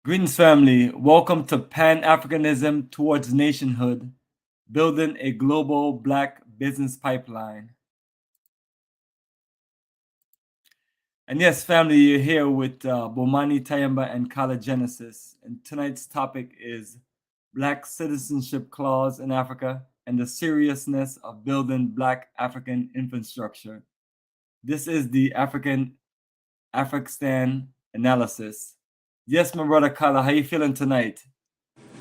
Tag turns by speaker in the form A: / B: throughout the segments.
A: Greetings, family. Welcome to Pan-Africanism Towards Nationhood, building a global Black business pipeline. And yes, family, you're here with Bomani Tyehimba and Kala Genesis. And tonight's topic is Black Citizenship Clause in Africa and the seriousness of building Black African infrastructure. This is the Afrikstan Analysis. Yes, my brother Kala, how you feeling tonight?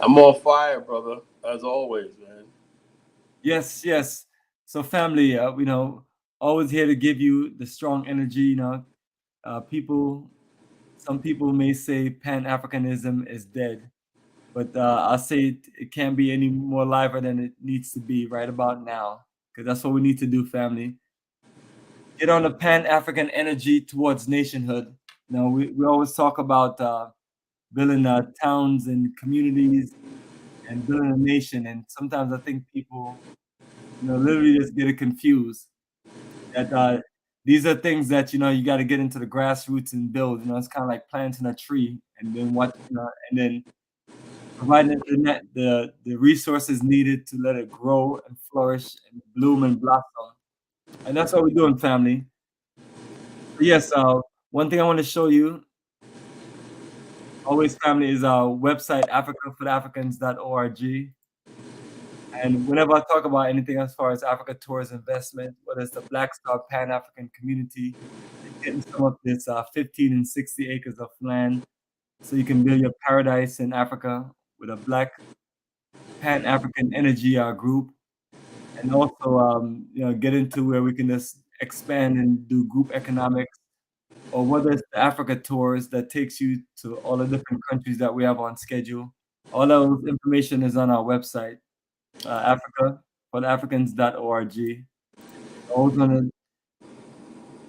B: I'm on fire, brother, as always, man.
A: Yes. So family, always here to give you the strong energy. Some people may say Pan-Africanism is dead, but I'll say it can't be any more liver than it needs to be right about now, because that's what we need to do, family. Get on the Pan-African energy towards nationhood. We always talk about building towns and communities and building a nation, and sometimes I think people literally just get it confused that these are things that you got to get into the grassroots and build. It's kind of like planting a tree and then and then providing the resources needed to let it grow and flourish and bloom and blossom. And that's what we're doing, family. So yes, one thing I want to show you always, family, is our website, africafortheafricans.org. And whenever I talk about anything as far as Africa tourist investment, whether it's the Black Star Pan-African community, getting some of this 15 and 60 acres of land so you can build your paradise in Africa with a Black Pan-African energy group, and also get into where we can just expand and do group economics, or whether it's the Africa tours that takes you to all the different countries that we have on schedule. All those information is on our website, africafortheafricans.org. Always gonna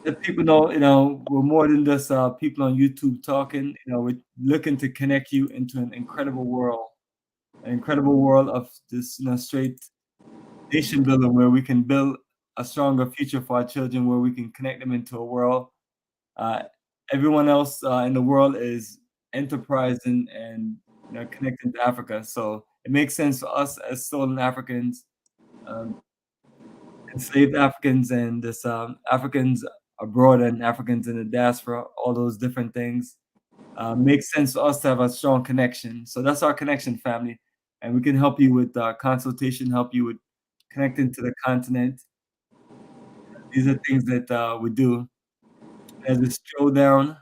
A: let people know, we're more than just people on YouTube talking. We're looking to connect you into an incredible world of this, straight nation building, where we can build a stronger future for our children, where we can connect them into a world. Uh, Everyone else in the world is enterprising and connecting to Africa, so it makes sense for us as stolen Africans, um, enslaved Africans, and this Africans abroad and Africans in the diaspora, all those different things. Makes sense for us to have a strong connection. So that's our connection, family. And we can help you with consultation, help you with connecting to the continent. These are things that we do. As we scroll down,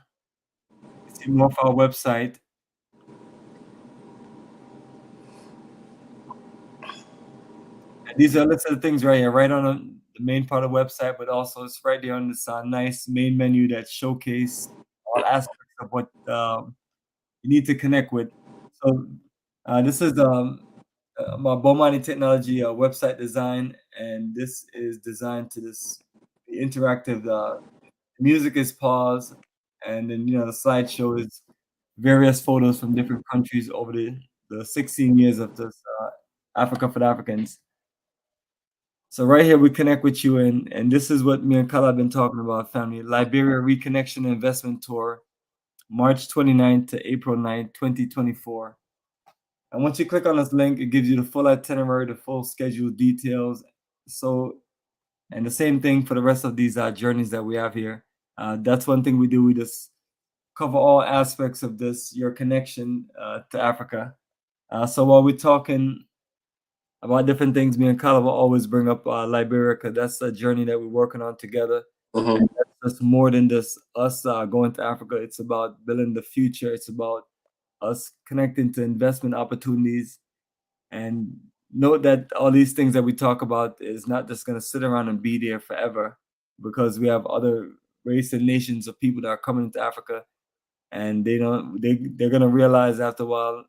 A: you see more of our website. And these are lists of things right here, right on the main part of the website, but also it's right there on this nice main menu that showcase all aspects of what you need to connect with. So this is my Bomani Technology website design, and this is designed to be interactive. The music is paused, and then the slideshow is various photos from different countries over the 16 years of this Africa for the Africans. So right here we connect with you, and this is what me and Kala have been talking about, family. Liberia Reconnection Investment Tour, March 29th to April 9th, 2024. And once you click on this link, it gives you the full itinerary, the full schedule details. And the same thing for the rest of these journeys that we have here. That's one thing we do. We just cover all aspects of this, your connection to Africa. So while we're talking about different things, me and Kala will always bring up Liberia, because that's a journey that we're working on together.
B: Mm-hmm.
A: And that's just more than just us going to Africa. It's about building the future. It's about us connecting to investment opportunities. And note that all these things that we talk about is not just going to sit around and be there forever, because we have other race and nations of people that are coming to Africa, and they're going to realize after a while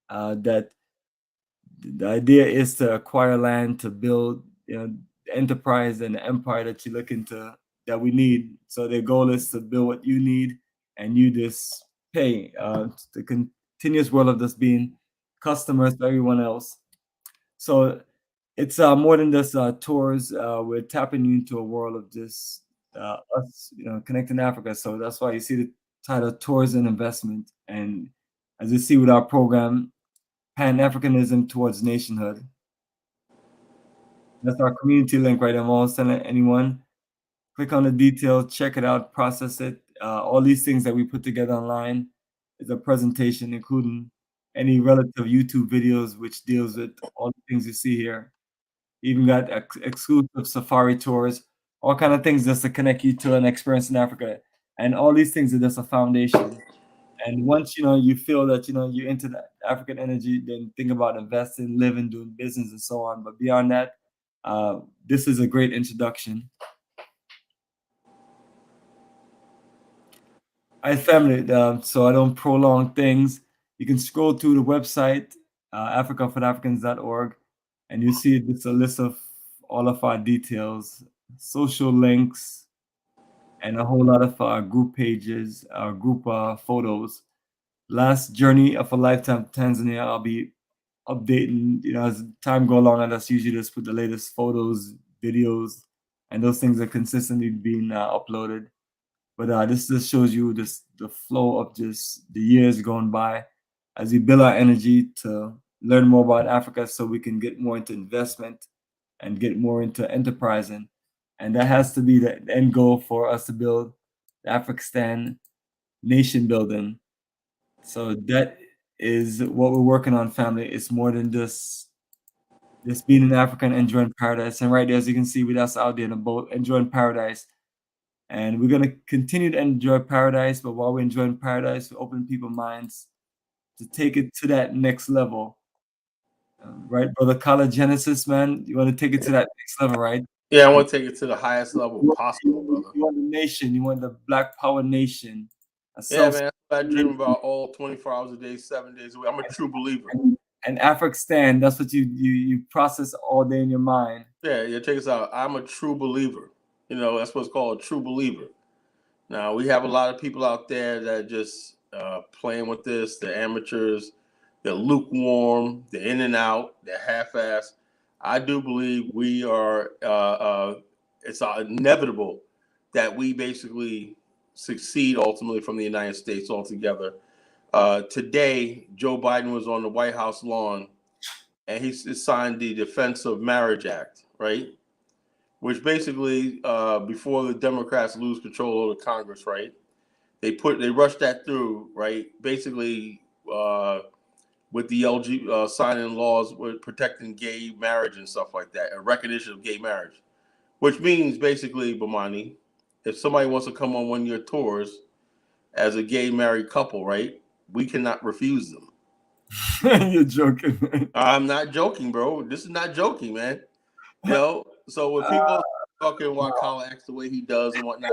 A: that the idea is to acquire land to build the enterprise and the empire that you're looking to, that we need. So their goal is to build what you need, and you just pay the continuous world of this being customers to everyone else. So it's more than just tours. We're tapping into a world of just us, connecting Africa. So that's why you see the title Tours and Investment. And as you see with our program, Pan-Africanism Towards Nationhood. That's our community link right there. I'm always telling anyone, click on the details, check it out, process it. All these things that we put together online is a presentation, including any relative YouTube videos, which deals with all the things you see here. Even got exclusive safari tours, all kind of things just to connect you to an experience in Africa. And all these things are just a foundation. And once you feel that you're into the African energy, then think about investing, living, doing business, and so on. But beyond that, this is a great introduction. Hi, family. So I don't prolong things. You can scroll through the website, africaforafricans.org, and you see just a list of all of our details, social links, and a whole lot of group pages, group photos. Last Journey of a Lifetime to Tanzania, I'll be updating, as time go along, and that's usually just put the latest photos, videos, and those things are consistently being uploaded. But this just shows you the flow of just the years going by as we build our energy to learn more about Africa so we can get more into investment and get more into enterprising. And that has to be the end goal for us to build the Afrikstan nation building. So that is what we're working on, family. It's more than just being an African enjoying paradise. And right there, as you can see with us out there in the boat, enjoying paradise. And we're going to continue to enjoy paradise, but while we're enjoying paradise, we open people's minds to take it to that next level. Right, brother Kala Genesis, man? You want to take it to that next level, right?
B: Yeah, I want to take it to the highest level possible, brother.
A: You want the nation. You want the Black Power nation.
B: Yeah, man. I dream about all 24 hours a day, 7 days a week. I'm a true believer.
A: And Afrikstan, that's what you process all day in your mind.
B: Yeah, check us out. I'm a true believer. That's what's called a true believer. Now, we have a lot of people out there that just playing with this. They're amateurs. They're lukewarm. They're in and out. They're half-assed. I do believe we are, it's inevitable that we basically succeed ultimately from the United States altogether. Today, Joe Biden was on the White House lawn and he signed the Defense of Marriage Act, right? Which basically, before the Democrats lose control of the Congress, right? They rushed that through, right? Basically, with the LG signing laws with protecting gay marriage and stuff like that, and recognition of gay marriage, which means basically, Bomani, if somebody wants to come on one of your tours as a gay married couple, right? We cannot refuse them.
A: You're joking, man.
B: I'm not joking, bro. This is not joking, man. So when people talking about Kala acts the way he does and whatnot,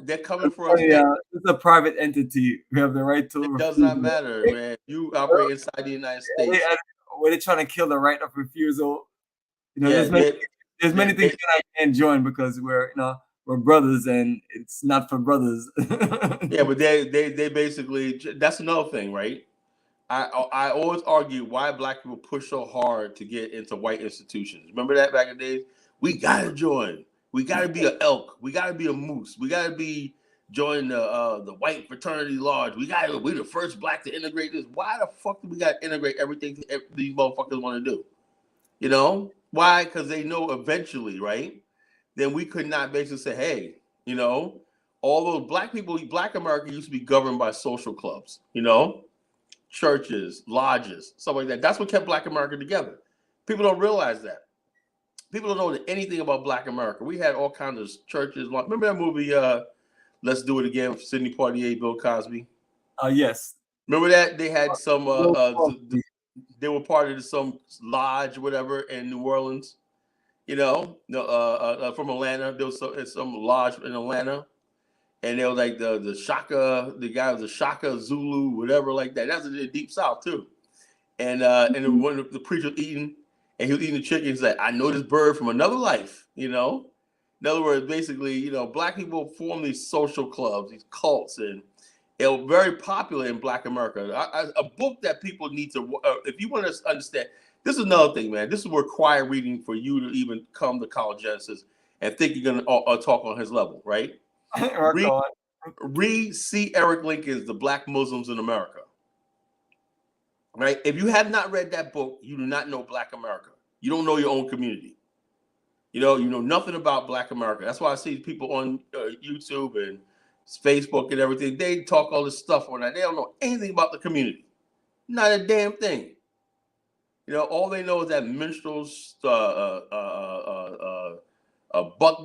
B: they're coming for us.
A: Yeah, it's a private entity. We have the right to.
B: It does not matter, man. You operate inside the United States.
A: Where they're trying to kill the right of refusal. There's many things that I can't join because we're brothers and it's not for brothers.
B: Yeah, but they basically, that's another thing, right? I always argue why Black people push so hard to get into white institutions. Remember that back in the days? We gotta join. We gotta be an elk. We gotta be a moose. We gotta join the white fraternity lodge. We're the first Black to integrate this. Why the fuck do we gotta integrate everything these motherfuckers want to do? Why? Because they know eventually, right? Then we could not basically say, hey, all those Black America used to be governed by social clubs, churches, lodges, stuff like that. That's what kept Black America together. People don't realize that. People don't know anything about Black America. We had all kinds of churches. Remember that movie, Let's Do It Again, Sidney Poitier, Bill Cosby?
A: Yes.
B: Remember that? They had some, they were part of some lodge, whatever, in New Orleans. From Atlanta. There was some lodge in Atlanta. And they were like the Shaka, the guy was a Shaka Zulu, whatever like that. That's in the Deep South too. And when the preacher was eating, and he was eating the chicken, he's like, I know this bird from another life, In other words, basically, Black people form these social clubs, these cults, and it was very popular in Black America. A book that people need to, if you want to understand, this is another thing, man. This is required reading for you to even come to Kala Genesis and think you're going to talk on his level, right? Read C. Eric Lincoln's The Black Muslims in America. Right? If you have not read that book, you do not know Black America. You don't know your own community. You know nothing about Black America. That's why I see people on YouTube and Facebook and everything. They talk all this stuff on that. They don't know anything about the community. Not a damn thing. All they know is that minstrels, buck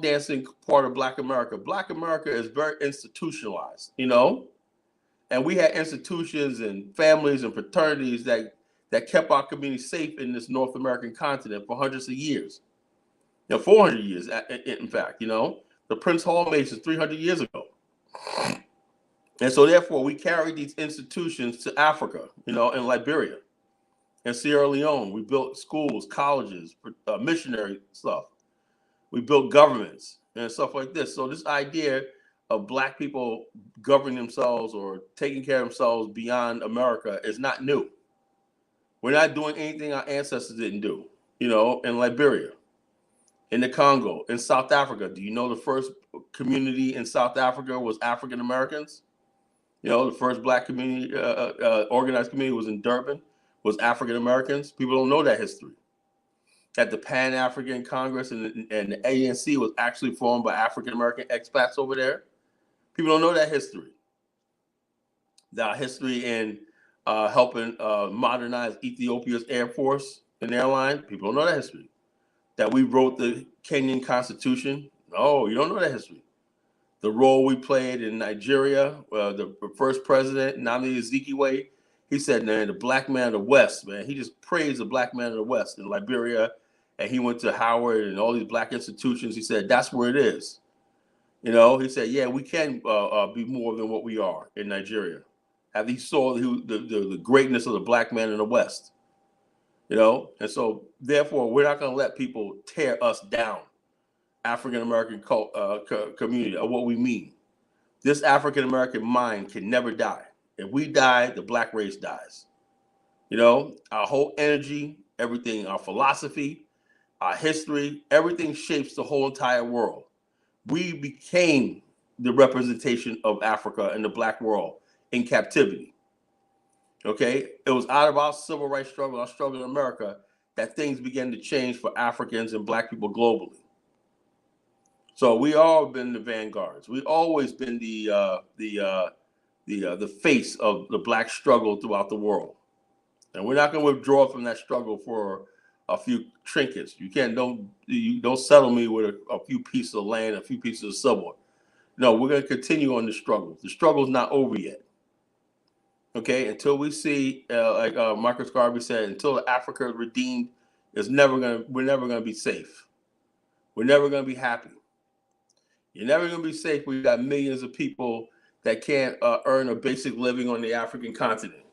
B: dancing part of Black America. Black America is very institutionalized, and we had institutions and families and fraternities that kept our community safe in this North American continent for hundreds of years. 400 years, in fact, the Prince Hall Masons 300 years ago. And so therefore we carried these institutions to Africa, in Liberia and Sierra Leone. We built schools, colleges, missionary stuff. We built governments and stuff like this. So this idea of Black people governing themselves or taking care of themselves beyond America is not new. We're not doing anything our ancestors didn't do, in Liberia, in the Congo, in South Africa. Do you know the first community in South Africa was African Americans? The first Black community, organized community was in Durban, was African Americans. People don't know that history. That the Pan-African Congress and the ANC was actually formed by African American expats over there. People don't know that history. That history in helping modernize Ethiopia's Air Force and airline. People don't know that history. That we wrote the Kenyan Constitution. No, you don't know that history. The role we played in Nigeria, the first president, Nnamdi Azikiwe, he said, man, the Black man of the West, man. He just praised the Black man of the West in Liberia. And he went to Howard and all these Black institutions. He said, that's where it is. He said, yeah, we can be more than what we are in Nigeria. He saw the greatness of the Black man in the West. And so therefore, we're not going to let people tear us down, African American community, of what we mean. This African American mind can never die. If we die, the Black race dies. Our whole energy, everything, our philosophy, our history, everything shapes the whole entire world. We became the representation of Africa and the Black world in captivity. Okay? It was out of our civil rights struggle, our struggle in America, that things began to change for Africans and Black people globally. So we all been the vanguards. We always been the face of the Black struggle throughout the world, and we're not going to withdraw from that struggle for a few trinkets. You don't settle me with a few pieces of land, a few pieces of silver. No, we're going to continue on the struggle. The struggle is not over yet. Okay, until we see, like Marcus Garvey said, until Africa is redeemed, we're never going to be safe. We're never going to be happy. You're never going to be safe when you got millions of people that can't earn a basic living on the African continent.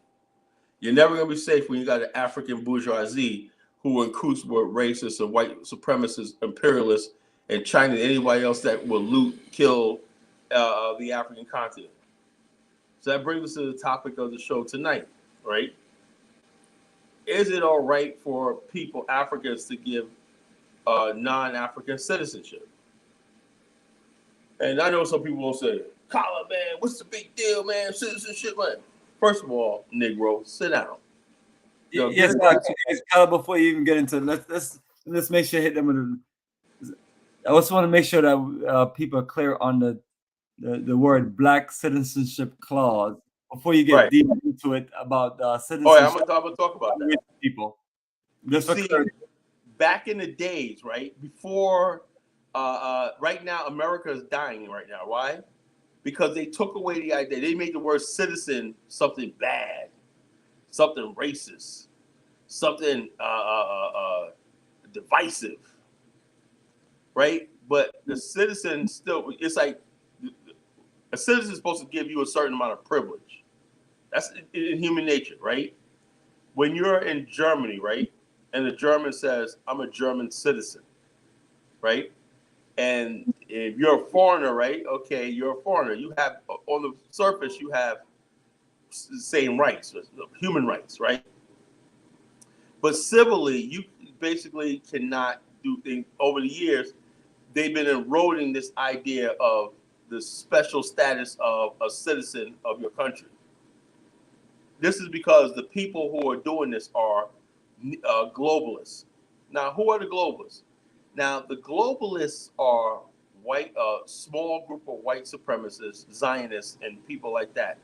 B: You're never going to be safe when you got an African bourgeoisie who are in cahoots with racists and white supremacists, imperialists, and China and anybody else that will loot, kill the African continent. So that brings us to the topic of the show tonight, right? Is it all right for people, Africans, to give non-African citizenship? And I know some people will say, Kala, man, what's the big deal, man? Citizenship, man. First of all, Negro, sit down.
A: Yes, Kala, before you even get into it, let's make sure hit them with I also want to make sure that people are clear on the word Black Citizenship Clause before you get deep into it about citizenship.
B: Oh, yeah, I'm gonna talk about that.
A: People.
B: See, back in the days, right, before right now, America is dying right now. Why? Because they took away the idea. They made the word citizen something bad, something racist, something divisive, right? But the citizen still, it's like a citizen is supposed to give you a certain amount of privilege. That's in human nature, right? When you're in Germany, right, and the German says, I'm a German citizen, right? And if you're a foreigner, right? Okay, you're a foreigner. You have, on the surface, you have the same rights, human rights, right? But civilly, you basically cannot do things. Over the years, they've been eroding this idea of the special status of a citizen of your country. This is because the people who are doing this are globalists. Now, who are the globalists? Now, the globalists are white, small group of white supremacists, Zionists, and people like that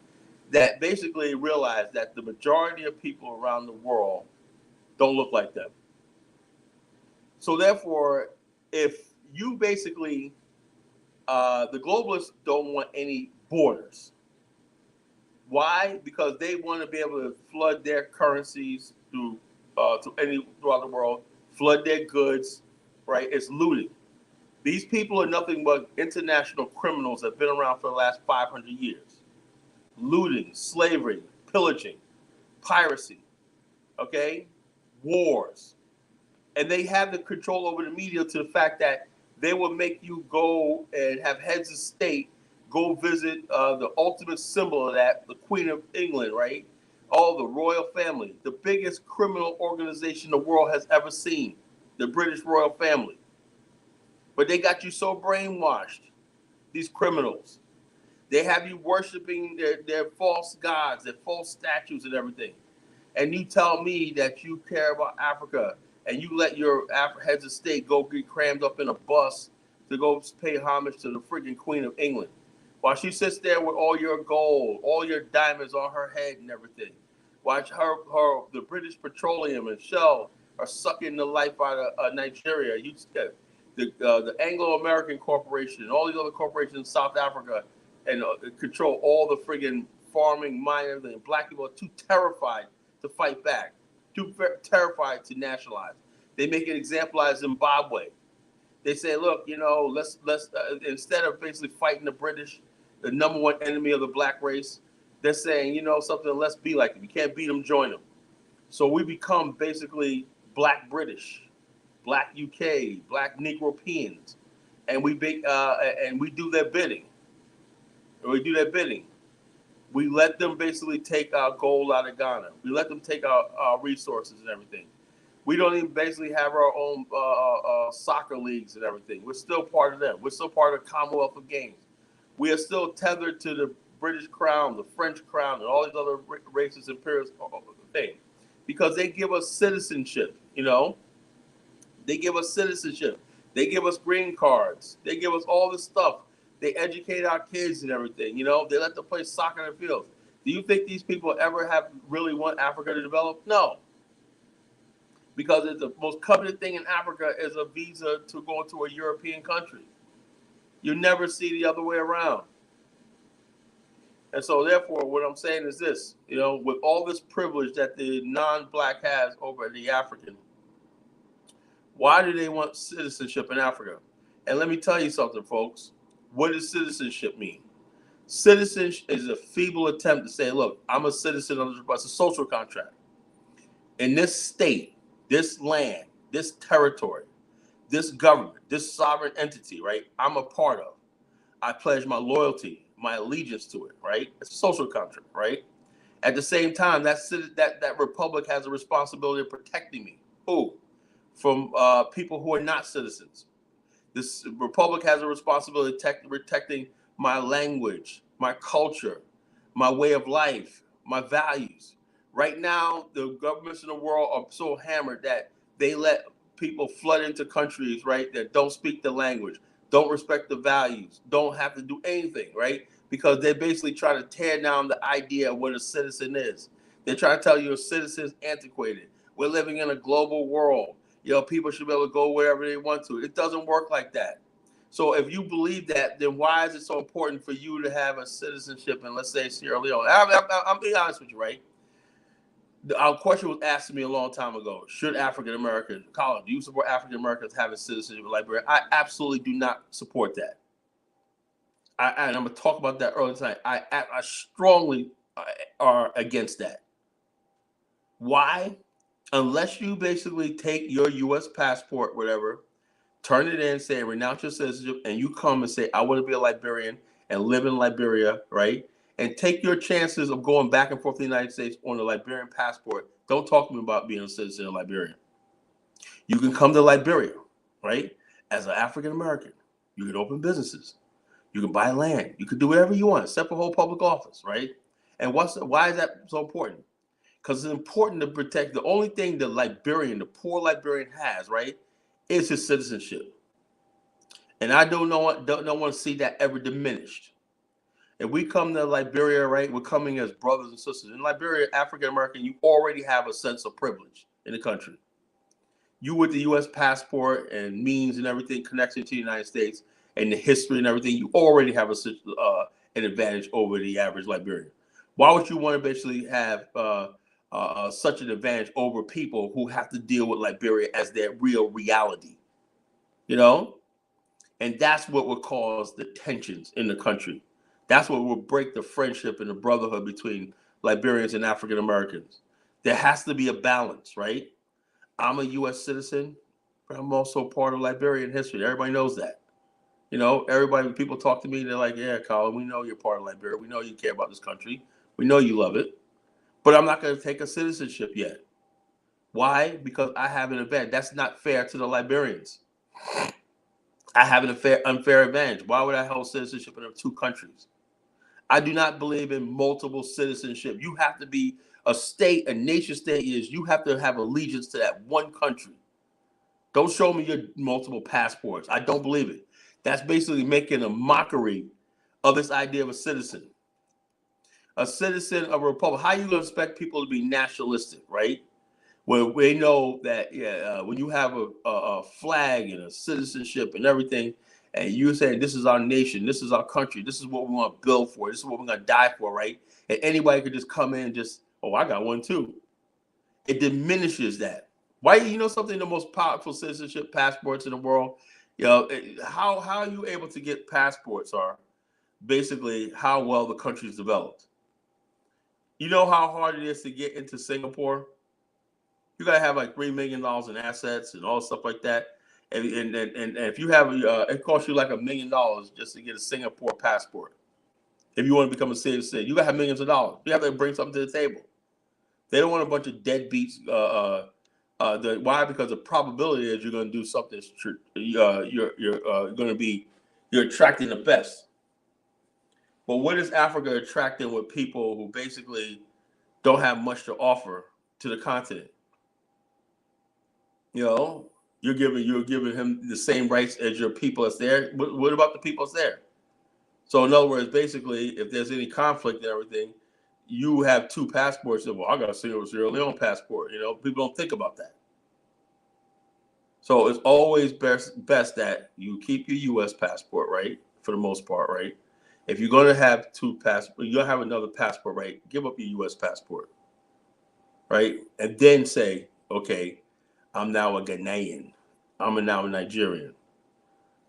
B: basically realize that the majority of people around the world don't look like them. So therefore, if you basically, the globalists don't want any borders. Why? Because they want to be able to flood their currencies throughout the world, flood their goods, right? It's looting. These people are nothing but international criminals that have been around for the last 500 years. Looting, slavery, pillaging, piracy, okay? Wars. And they have the control over the media to the fact that they will make you go and have heads of state go visit the ultimate symbol of that, the Queen of England, right? All the royal family, the biggest criminal organization the world has ever seen, the British royal family. But they got you so brainwashed, these criminals. They have you worshiping their false gods, their false statues and everything. And you tell me that you care about Africa and you let your heads of state go get crammed up in a bus to go pay homage to the freaking Queen of England. While she sits there with all your gold, all your diamonds on her head and everything. Watch the British Petroleum and Shell are sucking the life out of Nigeria. The Anglo-American Corporation and all these other corporations in South Africa and control all the friggin' farming, mining, and black people are too terrified to fight back, too terrified to nationalize. They make an example out of Zimbabwe. They say, look, let's instead of basically fighting the British, the number one enemy of the black race, they're saying, something, let's be like them. You can't beat them, join them. So we become basically black British, black UK, black Negropeans, and we do their bidding. We let them basically take our gold out of Ghana. We let them take our resources and everything. We don't even basically have our own soccer leagues and everything. We're still part of them. We're still part of the Commonwealth of Games. We are still tethered to the British crown, the French crown, and all these other racist imperialist things. Because they give us citizenship, They give us citizenship. They give us green cards. They give us all this stuff. They educate our kids and everything, They let them play soccer in the fields. Do you think these people ever have really want Africa to develop? No. Because it's the most coveted thing in Africa is a visa to go to a European country. You never see the other way around. And so therefore, what I'm saying is this, with all this privilege that the non-black has over the African, why do they want citizenship in Africa? And let me tell you something, folks. What does citizenship mean? Citizenship is a feeble attempt to say, look, I'm a citizen of this, it's a social contract. In this state, this land, this territory, this government, this sovereign entity, right, I'm a part of. I pledge my loyalty, my allegiance to it, right? It's a social contract, right? At the same time, that republic has a responsibility of protecting me. Who? From people who are not citizens. This republic has a responsibility of protecting my language, my culture, my way of life, my values. Right now, the governments in the world are so hammered that they let people flood into countries, right, that don't speak the language, don't respect the values, don't have to do anything, right? Because they're basically trying to tear down the idea of what a citizen is. They're trying to tell you a citizen is antiquated. We're living in a global world. People should be able to go wherever they want to. It doesn't work like that. So if you believe that, then why is it so important for you to have a citizenship in, let's say, Sierra Leone? I'm being honest with you, right? Our question was asked to me a long time ago. Should African Americans, Kala, do you support African Americans having citizenship in Liberia? I absolutely do not support that. And I'm going to talk about that earlier tonight. I strongly are against that. Why? Unless you basically take your U.S. passport, whatever, turn it in, say renounce your citizenship, and you come and say, I want to be a Liberian and live in Liberia, right? And take your chances of going back and forth to the United States on a Liberian passport. Don't talk to me about being a citizen of Liberia. You can come to Liberia, right? As an African American. You can open businesses. You can buy land. You can do whatever you want, except for hold public office, right? And why is that so important? Because it's important to protect. The only thing the poor Liberian has, right, is his citizenship. And I don't want to see that ever diminished. If we come to Liberia, right, we're coming as brothers and sisters. In Liberia, African American, you already have a sense of privilege in the country. You with the U.S. passport and means and everything connection to the United States and the history and everything, you already have an advantage over the average Liberian. Why would you want to basically have such an advantage over people who have to deal with Liberia as their real reality? You know? And that's what will cause the tensions in the country. That's what will break the friendship and the brotherhood between Liberians and African Americans. There has to be a balance, right? I'm a U.S. citizen, but I'm also part of Liberian history. Everybody knows that. You know, when people talk to me, they're like, yeah, Colin, we know you're part of Liberia. We know you care about this country. We know you love it. But I'm not going to take a citizenship yet. Why? Because I have an advantage. That's not fair to the Liberians. I have an unfair advantage. Why would I hold citizenship in two countries? I do not believe in multiple citizenship. You have to be a state, a nation state is you have to have allegiance to that one country. Don't show me your multiple passports. I don't believe it. That's basically making a mockery of this idea of a citizen. A citizen of a republic. How are you going to expect people to be nationalistic, right? When we know that, when you have a flag and a citizenship and everything, and you're saying this is our nation, this is our country, this is what we want to build for, this is what we're going to die for, right? And anybody could just come in and just, oh, I got one too. It diminishes that. Why? You know something? The most powerful citizenship passports in the world. You know how are you able to get passports? Are basically how well the country's developed. You know how hard it is to get into Singapore. You gotta have like $3 million in assets and all stuff like that. And if you have, it costs you like $1 million just to get a Singapore passport. If you want to become a citizen, you gotta have millions of dollars. You have to bring something to the table. They don't want a bunch of deadbeats. Why? Because the probability is you're going to do something. You're attracting the best. But what is Africa attracting with people who basically don't have much to offer to the continent? You know, you're giving him the same rights as your people that's there. What about the people that's there? So in other words, basically, if there's any conflict and everything, you have two passports. Well, I got a Sierra Leone passport. You know, people don't think about that. So it's always best that you keep your U.S. passport, right? For the most part, right? If you're going to have two passports, you're going to have another passport, right? Give up your U.S. passport, right? And then say, okay, I'm now a Ghanaian. I'm now a Nigerian.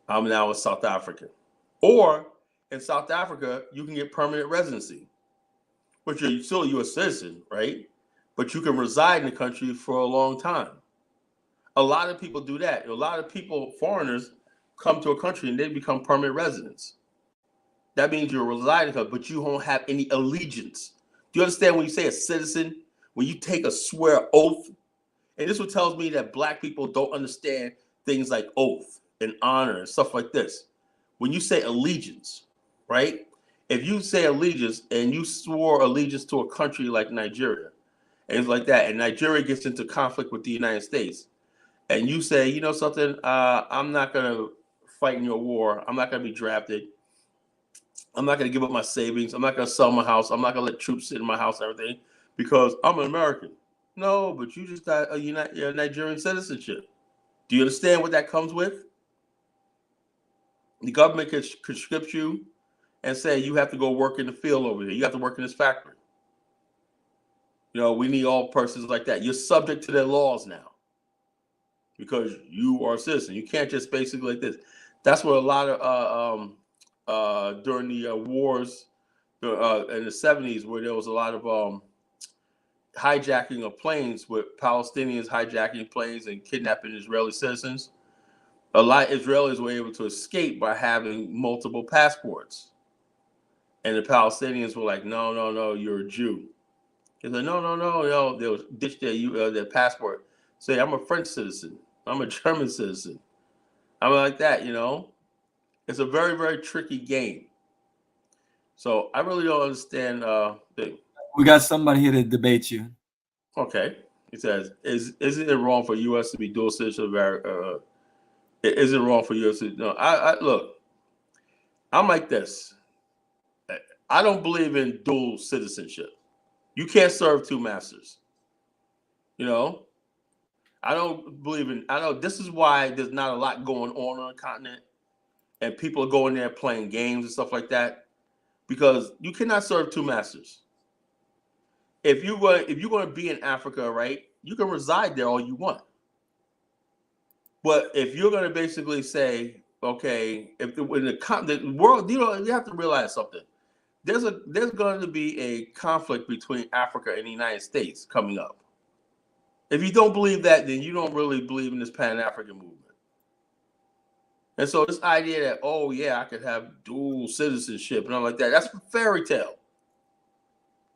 B: I'm now a South African. Or in South Africa, you can get permanent residency, which you're still a U.S. citizen, right? But you can reside in the country for a long time. A lot of people do that. A lot of people, foreigners, come to a country and they become permanent residents. That means you're residing here, but you don't have any allegiance. Do you understand when you say a citizen, when you take a swear oath? And this what tells me that black people don't understand things like oath and honor and stuff like this. When you say allegiance, right? If you say allegiance and you swore allegiance to a country like Nigeria, and it's like that, and Nigeria gets into conflict with the United States, and you say, you know something, I'm not going to fight in your war. I'm not going to be drafted. I'm not going to give up my savings. I'm not going to sell my house. I'm not going to let troops sit in my house and everything because I'm an American. No, but you just got a Nigerian citizenship. Do you understand what that comes with? The government could conscript you and say you have to go work in the field over here. You have to work in this factory. You know, we need all persons like that. You're subject to their laws now because you are a citizen. You can't just basically like this. That's what a lot of during the wars in the 70s, where there was a lot of hijacking of planes with Palestinians hijacking planes and kidnapping Israeli citizens. A lot of Israelis were able to escape by having multiple passports. And the Palestinians were like, no, no, no, you're a Jew. He said, no, no, no, no. They'll ditch their passport. Say, I'm a French citizen. I'm a German citizen. I'm like that, you know. It's a very, very tricky game. So I really don't understand.
A: We got somebody here to debate you.
B: Okay, he says, isn't it wrong for U.S. to be dual citizen? Is it wrong for U.S. to? No, I look. I'm like this. I don't believe in dual citizenship. You can't serve two masters. You know, I don't believe in. I know this is why there's not a lot going on the continent, and people are going there playing games and stuff like that, because you cannot serve two masters. If you're going to be in Africa, right, you can reside there all you want. But if you're going to basically say, okay, if the world, you have to realize something. There's going to be a conflict between Africa and the United States coming up. If you don't believe that, then you don't really believe in this Pan-African movement. And so this idea that, oh yeah, I could have dual citizenship and all like that, that's a fairy tale.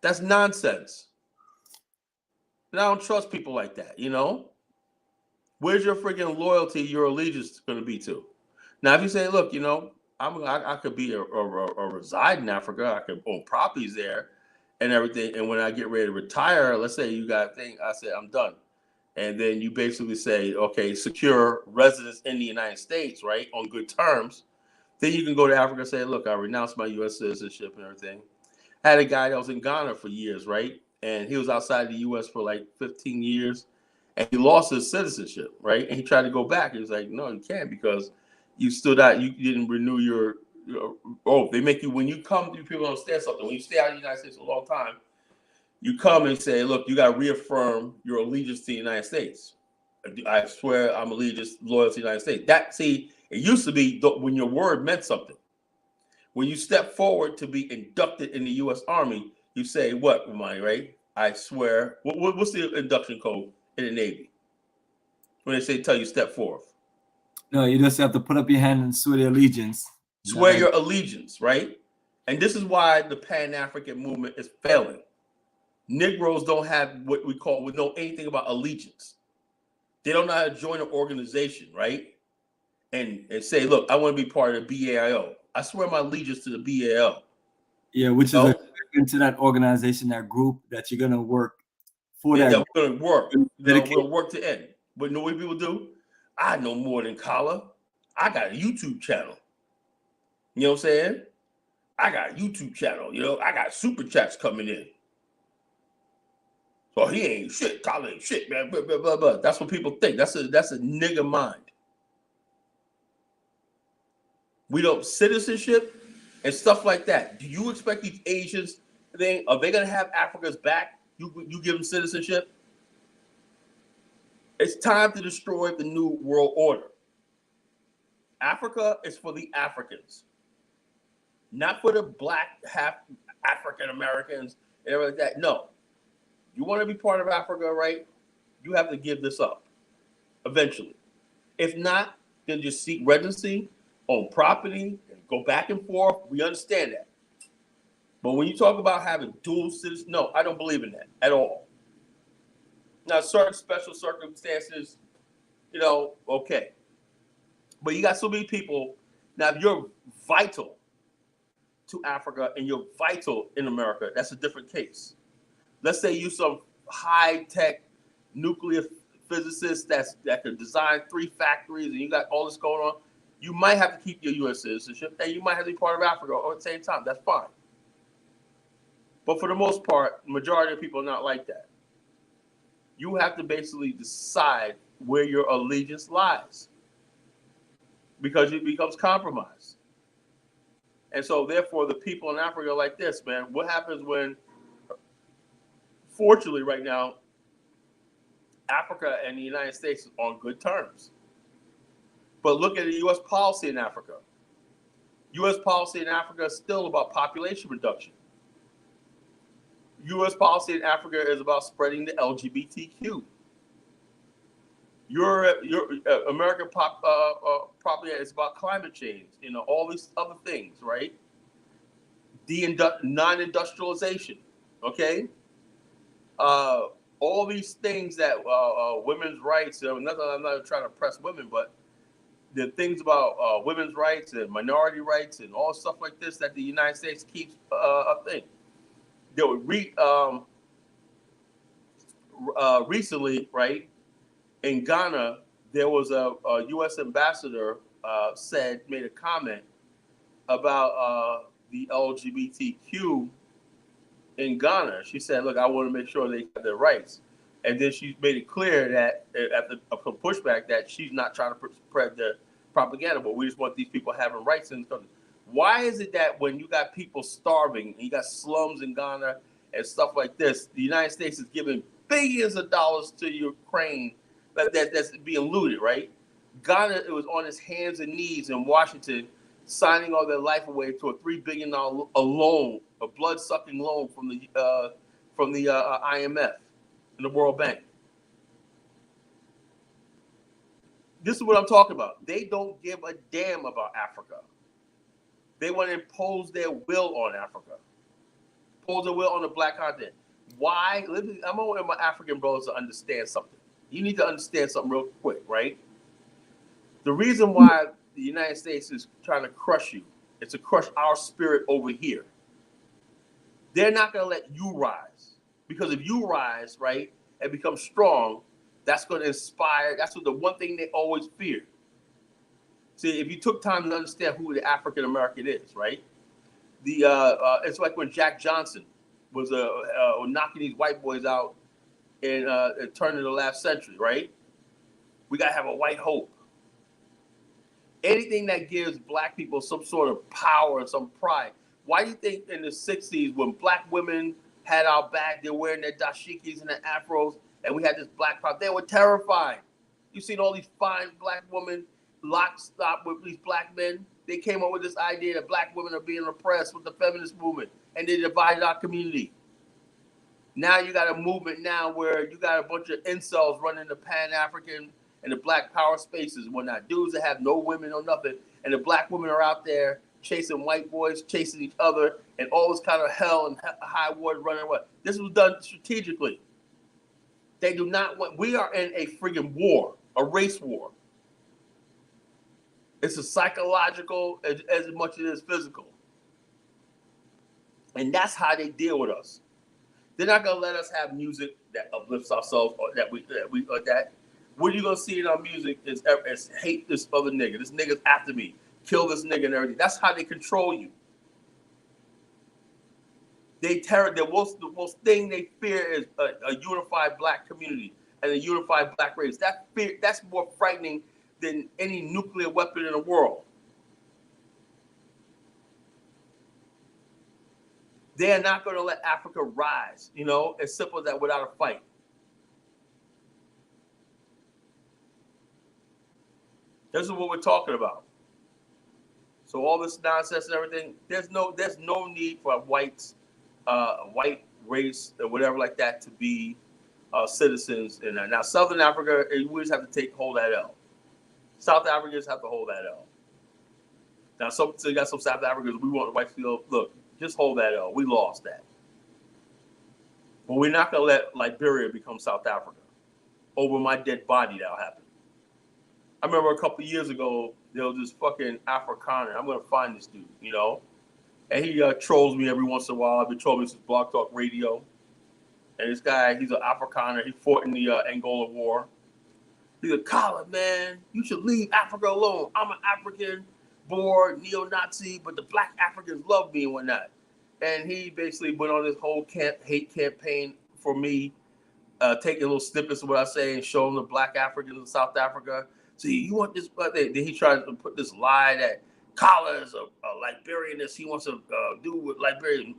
B: That's nonsense. And I don't trust people like that, you know? Where's your freaking loyalty, your allegiance going to be to? Now, if you say, look, you know, I could be a reside in Africa, I could own properties there and everything. And when I get ready to retire, let's say you got a thing, I said, I'm done. And then you basically say, okay, secure residence in the United States, right, on good terms. Then you can go to Africa and say, look, I renounced my U.S. citizenship and everything. I had a guy that was in Ghana for years, right? And he was outside the U.S. for like 15 years. And he lost his citizenship, right? And he tried to go back. He was like, no, you can't, because you stood out. You didn't renew your they make you, when you come, people don't understand something. When you stay out of the United States a long time, you come and say, look, you got to reaffirm your allegiance to the United States. I swear I'm loyal to the United States. It used to be when your word meant something. When you step forward to be inducted in the U.S. Army, you say, what, Bomani, right? I swear. What's the induction code in the Navy? When they tell you step forth.
A: No, you just have to put up your hand and swear your allegiance.
B: Swear your allegiance, right? And this is why the Pan-African movement is failing. Negroes don't have what we know anything about allegiance. They don't know how to join an organization, right? And say, look, I want to be part of the BAIO. I swear my allegiance to the BAIO.
A: Yeah, which is into that organization, that group that you're gonna work for.
B: That we're gonna work. We'll work to end. But you know what people do? I know more than Kala. I got a YouTube channel. You know what I'm saying? I got a YouTube channel. You know, I got super chats coming in. So he ain't shit. Kala ain't shit, man. Blah, blah, blah, blah. That's what people think. That's a nigga mind. We don't citizenship and stuff like that. Do you expect these Asians are they gonna have Africa's back? You give them citizenship? It's time to destroy the new world order. Africa is for the Africans, not for the black half African Americans and everything like that. No. You want to be part of Africa, right? You have to give this up eventually. If not, then just seek residency, own property, and go back and forth. We understand that. But when you talk about having dual citizenship, no, I don't believe in that at all. Now, certain special circumstances, you know, okay. But you got so many people. Now, if you're vital to Africa and you're vital in America, that's a different case. Let's say you're some high-tech nuclear physicist that could design 3 factories and you got all this going on. You might have to keep your U.S. citizenship and you might have to be part of Africa all at the same time. That's fine. But for the most part, the majority of people are not like that. You have to basically decide where your allegiance lies because it becomes compromised. And so, therefore, the people in Africa are like this, man. What happens when, fortunately, right now, Africa and the United States are on good terms. But look at the U.S. policy in Africa. U.S. policy in Africa is still about population reduction. U.S. policy in Africa is about spreading the LGBTQ. Your American property is about climate change. You know, all these other things, right? Non-industrialization, okay? All these things that women's rights. I'm not trying to oppress women, but the things about women's rights and minority rights and all stuff like this that the United States keeps a thing. There were recently, right, in Ghana, there was a U.S. ambassador made a comment about the LGBTQ in Ghana. She said, look, I want to make sure they have their rights. And then she made it clear that after some pushback that she's not trying to spread the propaganda, but we just want these people having rights in the country. Why is it that when you got people starving and you got slums in Ghana and stuff like this, the United States is giving billions of dollars to Ukraine that's being looted, right? Ghana, it was on its hands and knees in Washington, signing all their life away to a $3 billion loan, a blood-sucking loan from the IMF and the World Bank. This is what I'm talking about. They don't give a damn about Africa. They want to impose their will on Africa, impose their will on the black continent. Why? I'm going to want my African brothers to understand something. You need to understand something real quick, right? The reason why the United States is trying to crush you is to crush our spirit over here. They're not going to let you rise. Because if you rise, right, and become strong, that's going to inspire. That's what the one thing they always fear. See, if you took time to understand who the African American is, right? It's like when Jack Johnson was knocking these white boys out in the turn of the last century, right? We got to have a white hope. Anything that gives black people some sort of power and some pride. Why do you think in the 60s when black women had our back, they're wearing their dashikis and their afros, and we had this black power, they were terrified. You've seen all these fine black women lockstep with these black men. They came up with this idea that black women are being oppressed with the feminist movement, and they divided our community. Now you got a movement now where you got a bunch of incels running the Pan-African and the black power spaces and whatnot. Dudes that have no women or nothing, and the black women are out there chasing white boys, chasing each other, and all this kind of hell and high water running away. This was done strategically. They do not want. We are in a friggin' war, a race war. It's a psychological as much as it is physical, and that's how they deal with us. They're not gonna let us have music that uplifts ourselves or that. What you're gonna see in our music is hate this other nigga. This nigga's after me. Kill this nigga and everything. That's how they control you. The most thing they fear is a unified black community and a unified black race. That's more frightening than any nuclear weapon in the world. They are not going to let Africa rise, as simple as that, without a fight. This is what we're talking about. So all this nonsense and everything, there's no need for white race or whatever like that to be citizens in that. Now Southern Africa, we just have to hold that L. South Africans have to hold that L. Now so you got some South Africans, we want the whites to go, look, just hold that L. We lost that. But we're not going to let Liberia become South Africa. Over my dead body, that'll happen. I remember a couple of years ago, there was this fucking Afrikaner. I'm going to find this dude, And he trolls me every once in a while. I've been trolling since Blog Talk Radio. And this guy, he's an Afrikaner. He fought in the Angola War. He's like, Kala, man, you should leave Africa alone. I'm an African born neo-Nazi, but the black Africans love me and whatnot. And he basically went on this whole hate campaign for me, taking little snippets of what I say and showing the black Africans in South Africa. See, you want this? But then he tried to put this lie that Kala is a Liberianist. He wants to do with Liberia,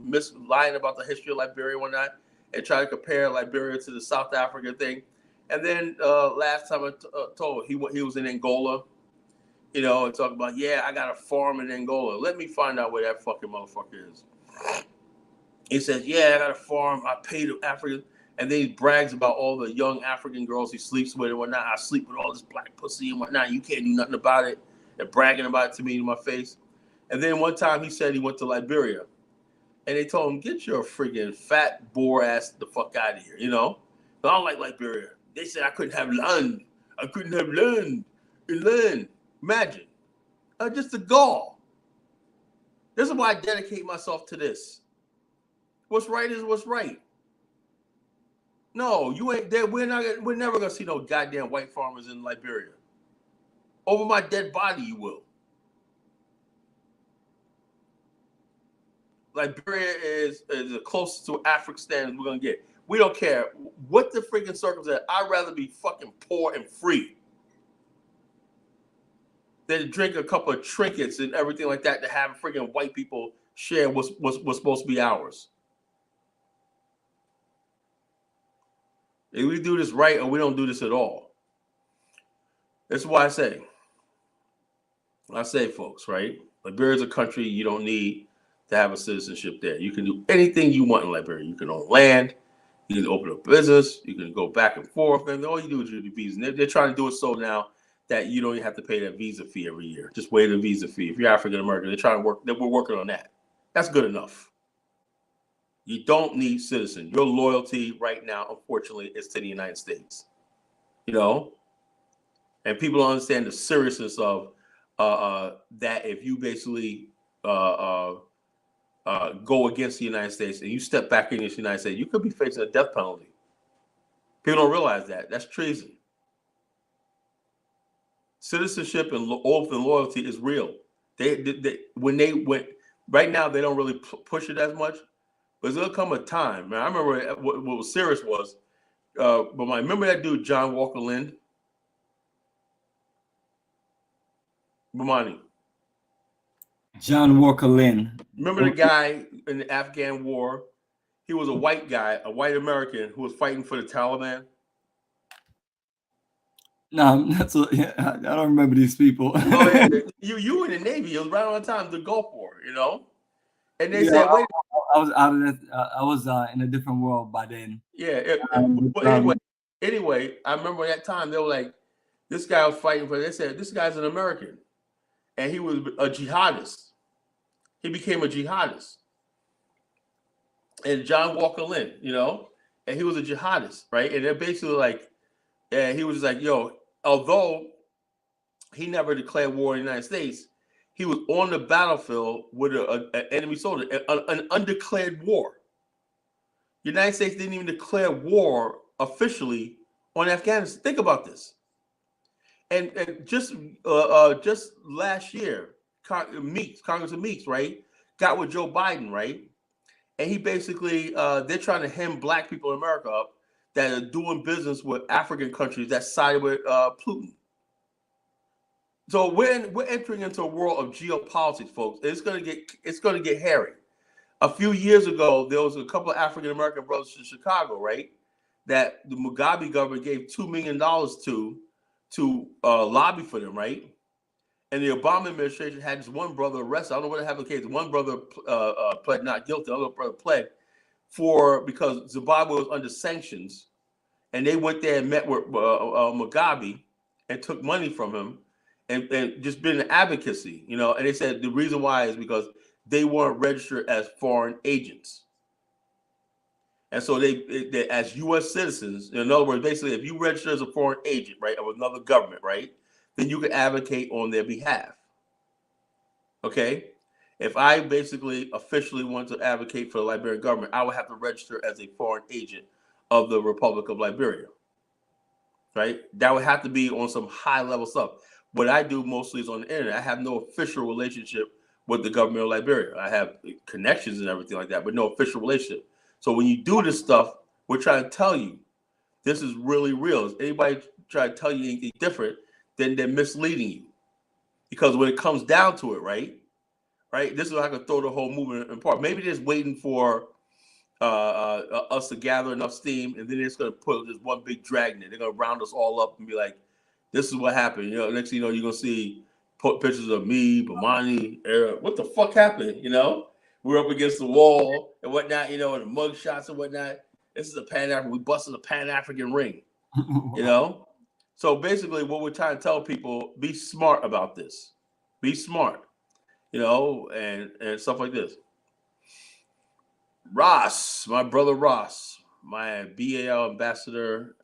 B: lying about the history of Liberia and whatnot, and try to compare Liberia to the South Africa thing. And then last time I told he was in Angola, and talking about, yeah, I got a farm in Angola. Let me find out where that fucking motherfucker is. He says, yeah, I got a farm. I pay the Africans. And then he brags about all the young African girls he sleeps with and whatnot. I sleep with all this black pussy and whatnot. You can't do nothing about it. And bragging about it to me in my face. And then one time he said he went to Liberia. And they told him, get your friggin' fat bore ass the fuck out of here, But I don't like Liberia. They said I couldn't have land. I couldn't have land in land. Imagine. Just the gall. This is why I dedicate myself to this. What's right is what's right. No, you ain't there. We're never gonna see no goddamn white farmers in Liberia. Over my dead body, you will. Liberia is the closest to Afrikstan as we're gonna get. We don't care what the freaking circumstance. I'd rather be fucking poor and free than drink a couple of trinkets and everything like that to have freaking white people share what's supposed to be ours. If we do this right or we don't do this at all. That's why I say, folks, right? Liberia is a country you don't need to have a citizenship there. You can do anything you want in Liberia. You can own land, you can open a business, you can go back and forth, and all you do is do the visa. And they're trying to do it so now that you don't even have to pay that visa fee every year. Just waive the visa fee. If you're African American, they're trying to work. We're working on that. That's good enough. You don't need citizen. Your loyalty right now, unfortunately, is to the United States. You know, and people don't understand the seriousness of that. If you basically go against the United States and you step back against the United States, you could be facing a death penalty. People don't realize that. That's treason. Citizenship and oath and loyalty is real. They when they went right now, they don't really push it as much. But there'll come a time, man. I remember what was serious was, but I remember that dude, John Walker Lind. Bomani.
A: John Walker Lynn.
B: Remember the guy in the Afghan war? He was a white guy, a white American who was fighting for the Taliban.
A: No, I don't remember these people.
B: Oh, yeah. You in the Navy. It was right on time, the Gulf War, you know? And they said, wait.
A: I was out of that. I was in a different world by then.
B: Yeah. But anyway, I remember that time they were like, this guy was fighting for. They said this guy's an American, and he was a jihadist. He became a jihadist, and John Walker Lind, you know, and he was a jihadist, right? And they're basically like, he was like, yo, although he never declared war in the United States, he was on the battlefield with an enemy soldier, an undeclared war. The United States didn't even declare war officially on Afghanistan. Think about this. And just last year, Congressman Meeks, right, got with Joe Biden, right? And he basically, they're trying to hem black people in America up that are doing business with African countries that sided with Putin. So we're entering into a world of geopolitics, folks. It's gonna get hairy. A few years ago, there was a couple of African American brothers in Chicago, right, that the Mugabe government gave $2 million to lobby for them, right? And the Obama administration had this one brother arrested. I don't know what happened. The case. One brother pled not guilty. The other brother pled because Zimbabwe was under sanctions, and they went there and met with Mugabe and took money from him, and just been an advocacy, you know. And they said the reason why is because they weren't registered as foreign agents, and so they as U.S. citizens. In other words, basically, if you register as a foreign agent, right, of another government, right, then you can advocate on their behalf. Okay? If I basically officially want to advocate for the Liberian government, I would have to register as a foreign agent of the Republic of Liberia. Right? That would have to be on some high level stuff. What I do mostly is on the internet. I have no official relationship with the government of Liberia. I have connections and everything like that, but no official relationship. So when you do this stuff, we're trying to tell you this is really real. If anybody try to tell you anything different, then they're misleading you. Because when it comes down to it, right, this is how I can throw the whole movement apart. Maybe they're just waiting for us to gather enough steam, and then it's going to put this one big dragnet. They're going to round us all up and be like, this is what happened. You know, next thing you know, you're going to see pictures of me, Bomani, Eric. What the fuck happened? You know, we're up against the wall and whatnot, you know, and the mug shots and whatnot. This is a Pan-African. We busted a Pan-African ring, you know? So basically what we're trying to tell people, be smart about this. Be smart, you know, and stuff like this. Ross, my brother Ross, my BAL ambassador,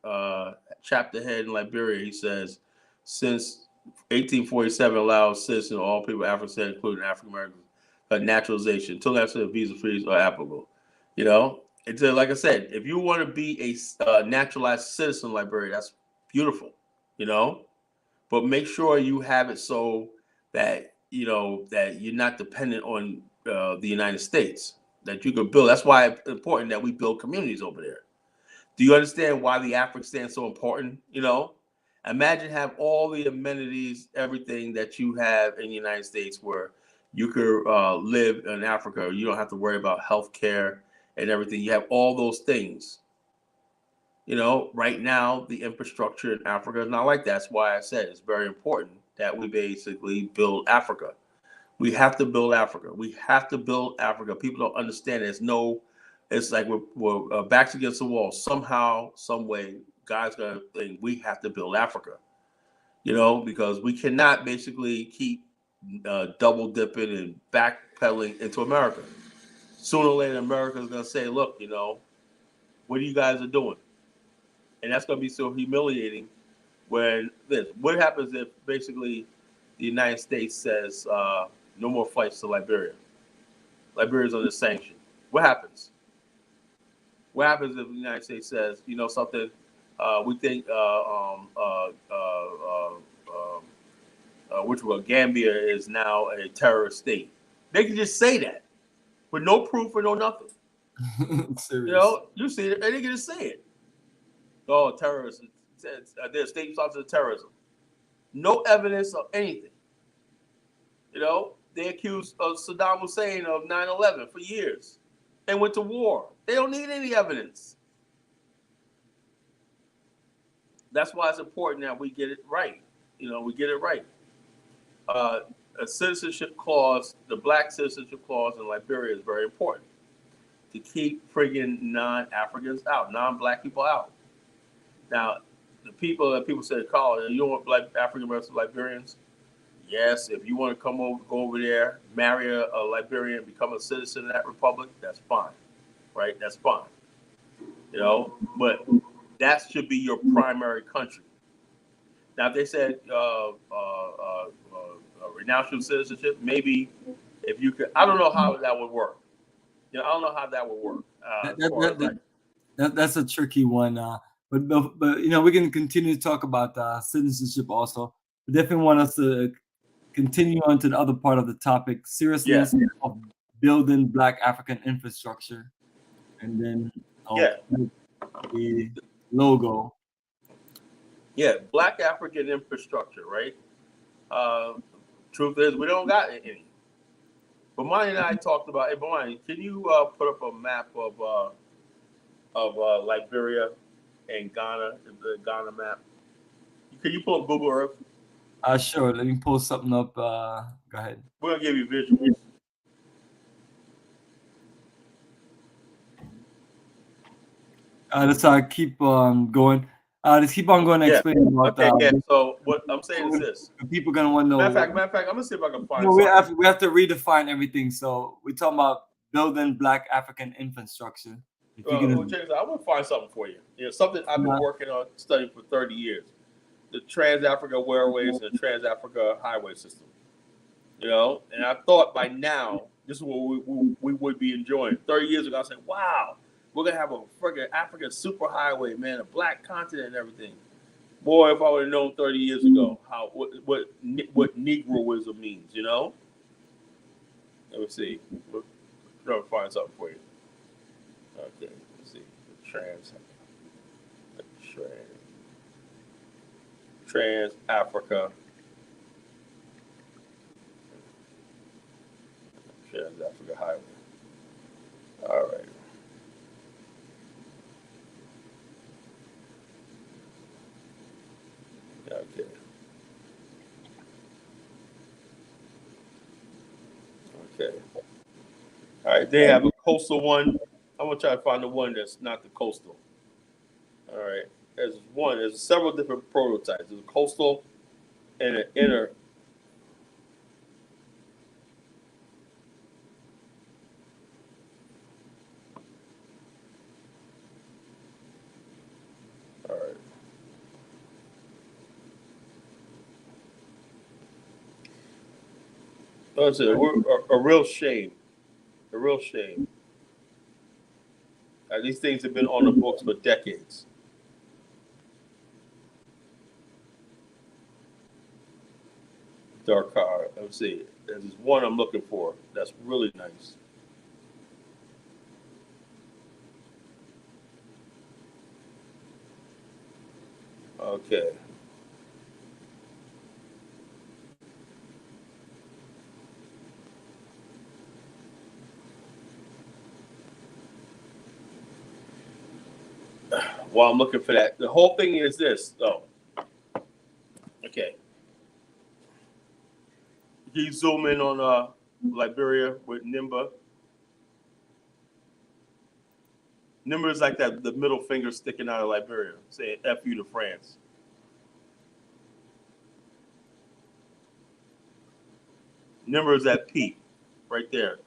B: chapter head in Liberia, he says, since 1847 allows citizens of all people of African, including African Americans, naturalization until after visa frees are applicable. You know, it's like I said, if you want to be a naturalized citizen in Liberia, that's beautiful. You know, but make sure you have it so that that you're not dependent on the United States. That you could build. That's why it's important that we build communities over there. Do you understand why the Afrikstan is so important? You know, imagine have all the amenities, everything that you have in the United States, where you could live in Africa. You don't have to worry about health care and everything. You have all those things. You know, right now the infrastructure in Africa is not like that. That's why I said it's very important that we basically build Africa. We have to build Africa. We have to build Africa. People don't understand. There's no. It's like we're backs against the wall. Somehow, some way, God's gonna think we have to build Africa. You know, because we cannot basically keep double dipping and backpedaling into America. Sooner or later, America's gonna say, "Look, you know, what you guys are doing," and that's gonna be so humiliating. When this, what happens if basically the United States says no more flights to Liberia? Liberia's under sanction. What happens? What happens if the United States says, you know, something? We think which was Gambia is now a terrorist state. They can just say that with no proof or no nothing.
A: Serious.
B: You know, you see it, and they can just say it. Oh, terrorism. They're state sponsors of terrorism. No evidence of anything. You know, they accused of Saddam Hussein of 9/11 for years and went to war. They don't need any evidence. That's why it's important that we get it right. You know, we get it right. A citizenship clause, the black citizenship clause in Liberia is very important to keep friggin' non-Africans out, non-black people out. Now, the people say, Carl, you don't want black African American Liberians? Yes, if you want to go over there, marry a Liberian, become a citizen of that republic, that's fine, right? That's fine, you know. But that should be your primary country. Now, if they said renounce your citizenship, maybe if you could, I don't know how that would work. You know, I don't know how that would work.
A: That's a tricky one. But you know, we can continue to talk about citizenship also. We definitely want us to continue on to the other part of the topic, seriousness of building Black African infrastructure, and then the logo.
B: Yeah, Black African infrastructure, right? Truth is, we don't got any. Bomani and I talked about. Hey, Bomani, can you put up a map of Liberia and Ghana, the Ghana map? Can you pull up Google Earth?
A: Sure. Let me pull something up. Go ahead.
B: We're gonna give you visuals.
A: Let's keep going. Let's keep on going and explain about
B: that. Okay, so what I'm saying is this:
A: people gonna want to know.
B: Matter of fact, I'm gonna see if I can find.
A: No, we have to redefine everything. So we're talking about building Black African infrastructure.
B: James, I want to find something for you. You know, something I've been working on, studying for 30 years: the Trans-Africa Railways and the Trans-Africa Highway System. You know, and I thought by now this is what we would be enjoying. 30 years ago, I said, "Wow, we're gonna have a freaking African superhighway, man, a black continent and everything." Boy, if I would have known 30 years ago what Negroism means, you know. Let me see. We're trying to find something for you. Okay, let's see. Trans-Africa. Trans-Africa Highway. All right. Okay. Okay. All right. They have a coastal one. I'm gonna try to find the one that's not the coastal. All right. There's one. There's several different prototypes. There's a coastal and an inner. All right. That's a real shame. A real shame. These things have been on the books for decades. Dark card. Let's see. There's one I'm looking for. That's really nice. Okay. While I'm looking for that, the whole thing is this, though. Okay. Can you zoom in on Liberia with NIMBA? NIMBA is like that, the middle finger sticking out of Liberia, saying F you to France. NIMBA is that peak right there.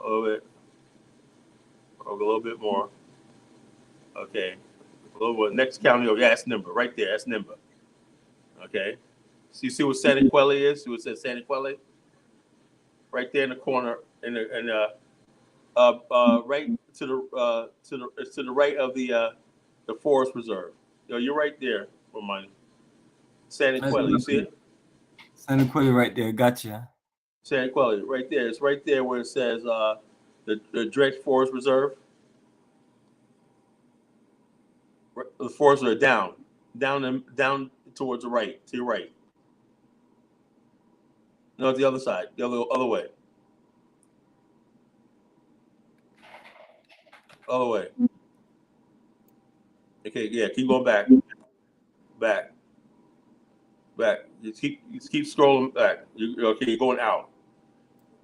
B: A little bit more. Okay. A little bit. Next county over. Yeah, that's NIMBA. Right there. That's NIMBA. Okay. So you see what Santa Quelle is? See what it says Santa Quelle? Right there in the corner, right to the right of the forest reserve. You're right there, Bomani. Santa Quelle, you see it?
A: Santa Quelle right there. Gotcha.
B: Santa Quelle, right there. It's right there where it says the Dredge Forest Reserve. The forests are down towards the right, to your right. No, the other side, the other way. Other way. Okay, yeah, keep going back. Back. You keep scrolling back. You're going out.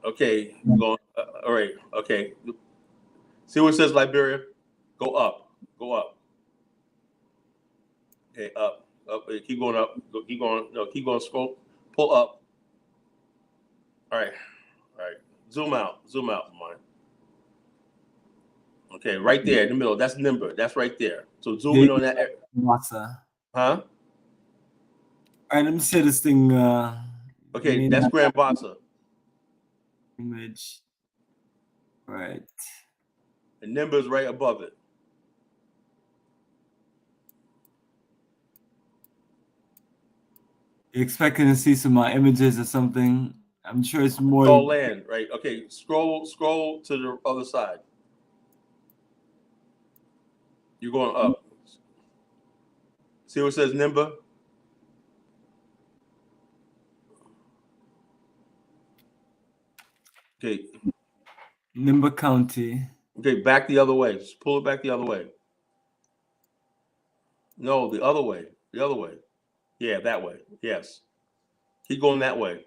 B: Okay, going. All right. Okay. See what it says Liberia? Go up. Okay, up. Keep going up. Keep going. No, keep going. Scroll. Pull up. All right. Zoom out, mine. Okay, right there in the middle. That's NIMBA. That's right there. So zoom in on that.
A: Masa.
B: Huh?
A: All right, let me say this thing.
B: Okay, that's Grand Bassa.
A: Image. Right.
B: And NIMBA is right above it.
A: You expecting to see some images or something? I'm sure it's more.
B: It's all land, right? Okay, scroll to the other side. You're going up. See what it says NIMBA? Okay.
A: NIMBA County.
B: Okay, back the other way. Just pull it back the other way. No, the other way. The other way. Yeah, that way. Yes. Keep going that way.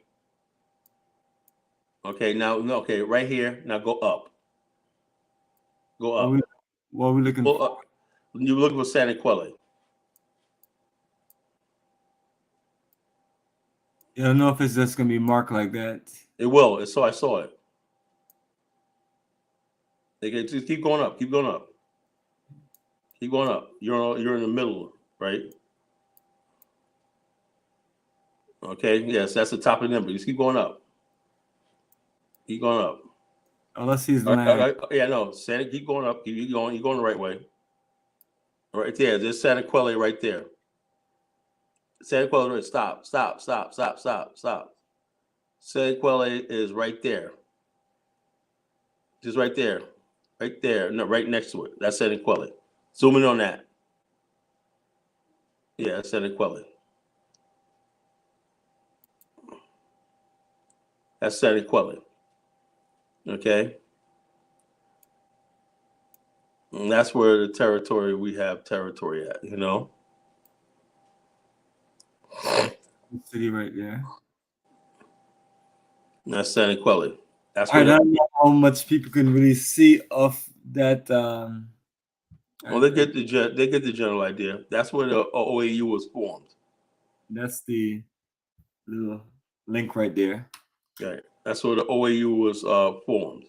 B: Okay, now, no, okay, right here. Now go up. Go up.
A: What are we looking
B: for? Up. You're looking for Santa Quelle.
A: You don't know if it's just going to be marked like that.
B: It will. So I saw it. Okay, just keep going up. Keep going up. Keep going up. You're in the middle, right? Okay, yes, that's the top of the number. Just keep going up. Keep going up.
A: Oh, let's see his line.
B: Yeah, no, Santa, keep going up. Keep going. You're going the right way. Right there. There's Santa Quelle right there. Santa Quelle, right. Stop. Santa Quelle is right there. Just right there. Right there. No, right next to it. That's Santa Quelle. Zoom in on that. Yeah, that's Santa Quelle. That's Santa Quelle. Okay. And that's where the territory we have territory at, you know.
A: City right there.
B: That's Santa Quelle. That's
A: I don't know how much people can really see of that.
B: Well, they get the general idea. That's where the OAU was formed.
A: That's the little link right there.
B: Okay, that's where the OAU was formed.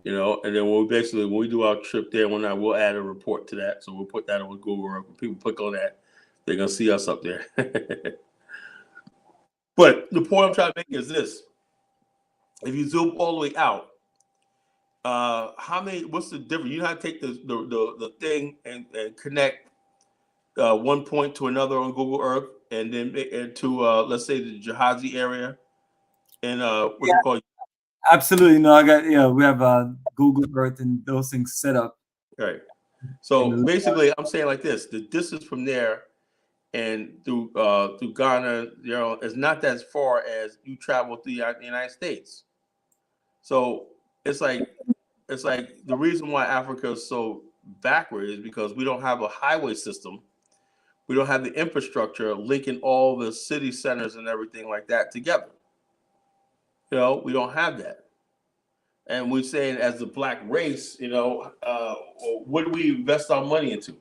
B: You know, and then when we do our trip there, we'll add a report to that. So we'll put that on Google. When people click on that, they're gonna see us up there. But the point I'm trying to make is this: If you zoom all the way out, how many? What's the difference? You know how to take the thing and connect one point to another on Google Earth, and then to let's say the Jahazi area, and what's it called?
A: Absolutely. No, I got, we have Google Earth and those things set up.
B: Right.
A: In
B: So
A: the,
B: basically, I'm saying like this: the distance from there and through Ghana, is not as far as you travel through the United States. So it's like the reason why Africa is so backward is because we don't have a highway system. We don't have the infrastructure linking all the city centers and everything like that together. We don't have that. And we're saying as the black race, what do we invest our money into?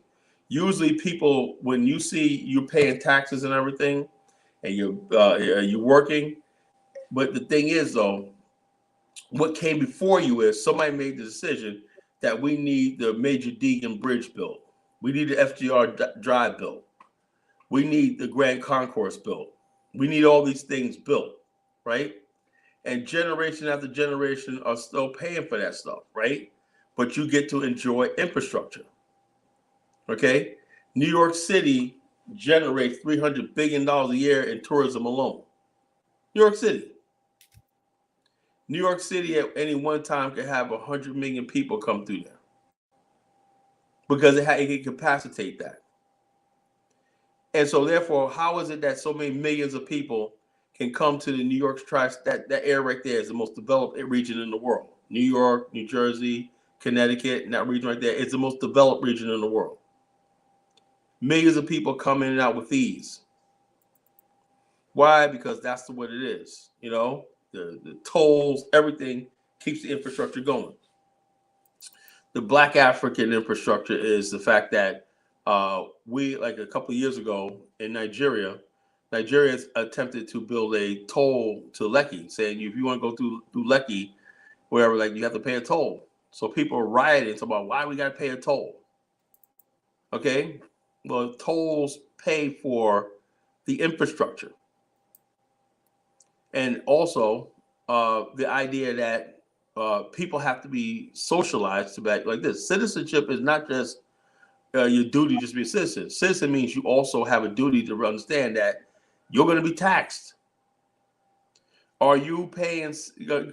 B: Usually people, when you see you're paying taxes and everything and you're working, but the thing is though, what came before you is somebody made the decision that we need the Major Deegan Bridge built. We need the FDR Drive built. We need the Grand Concourse built. We need all these things built, right? And generation after generation are still paying for that stuff, right? But you get to enjoy infrastructure, okay? New York City generates $300 billion a year in tourism alone. New York City. New York City at any one time could have 100 million people come through there because it can capacitate that. And so therefore, how is it that so many millions of people can come to the New York that area right there is the most developed region in the world. New York, New Jersey, Connecticut, and that region right there is the most developed region in the world. Millions of people come in and out with ease. Why? Because that's what it is. The tolls, everything keeps the infrastructure going. The Black African infrastructure is the fact that we, like a couple of years ago in Nigeria has attempted to build a toll to Lekki, saying if you want to go through Lekki, wherever, like you have to pay a toll. So people are rioting about why we got to pay a toll. Okay, well, tolls pay for the infrastructure, and also the idea that people have to be socialized to back like this. Citizenship is not just your duty to just be a citizen. Citizen means you also have a duty to understand that you're going to be taxed. Are you paying,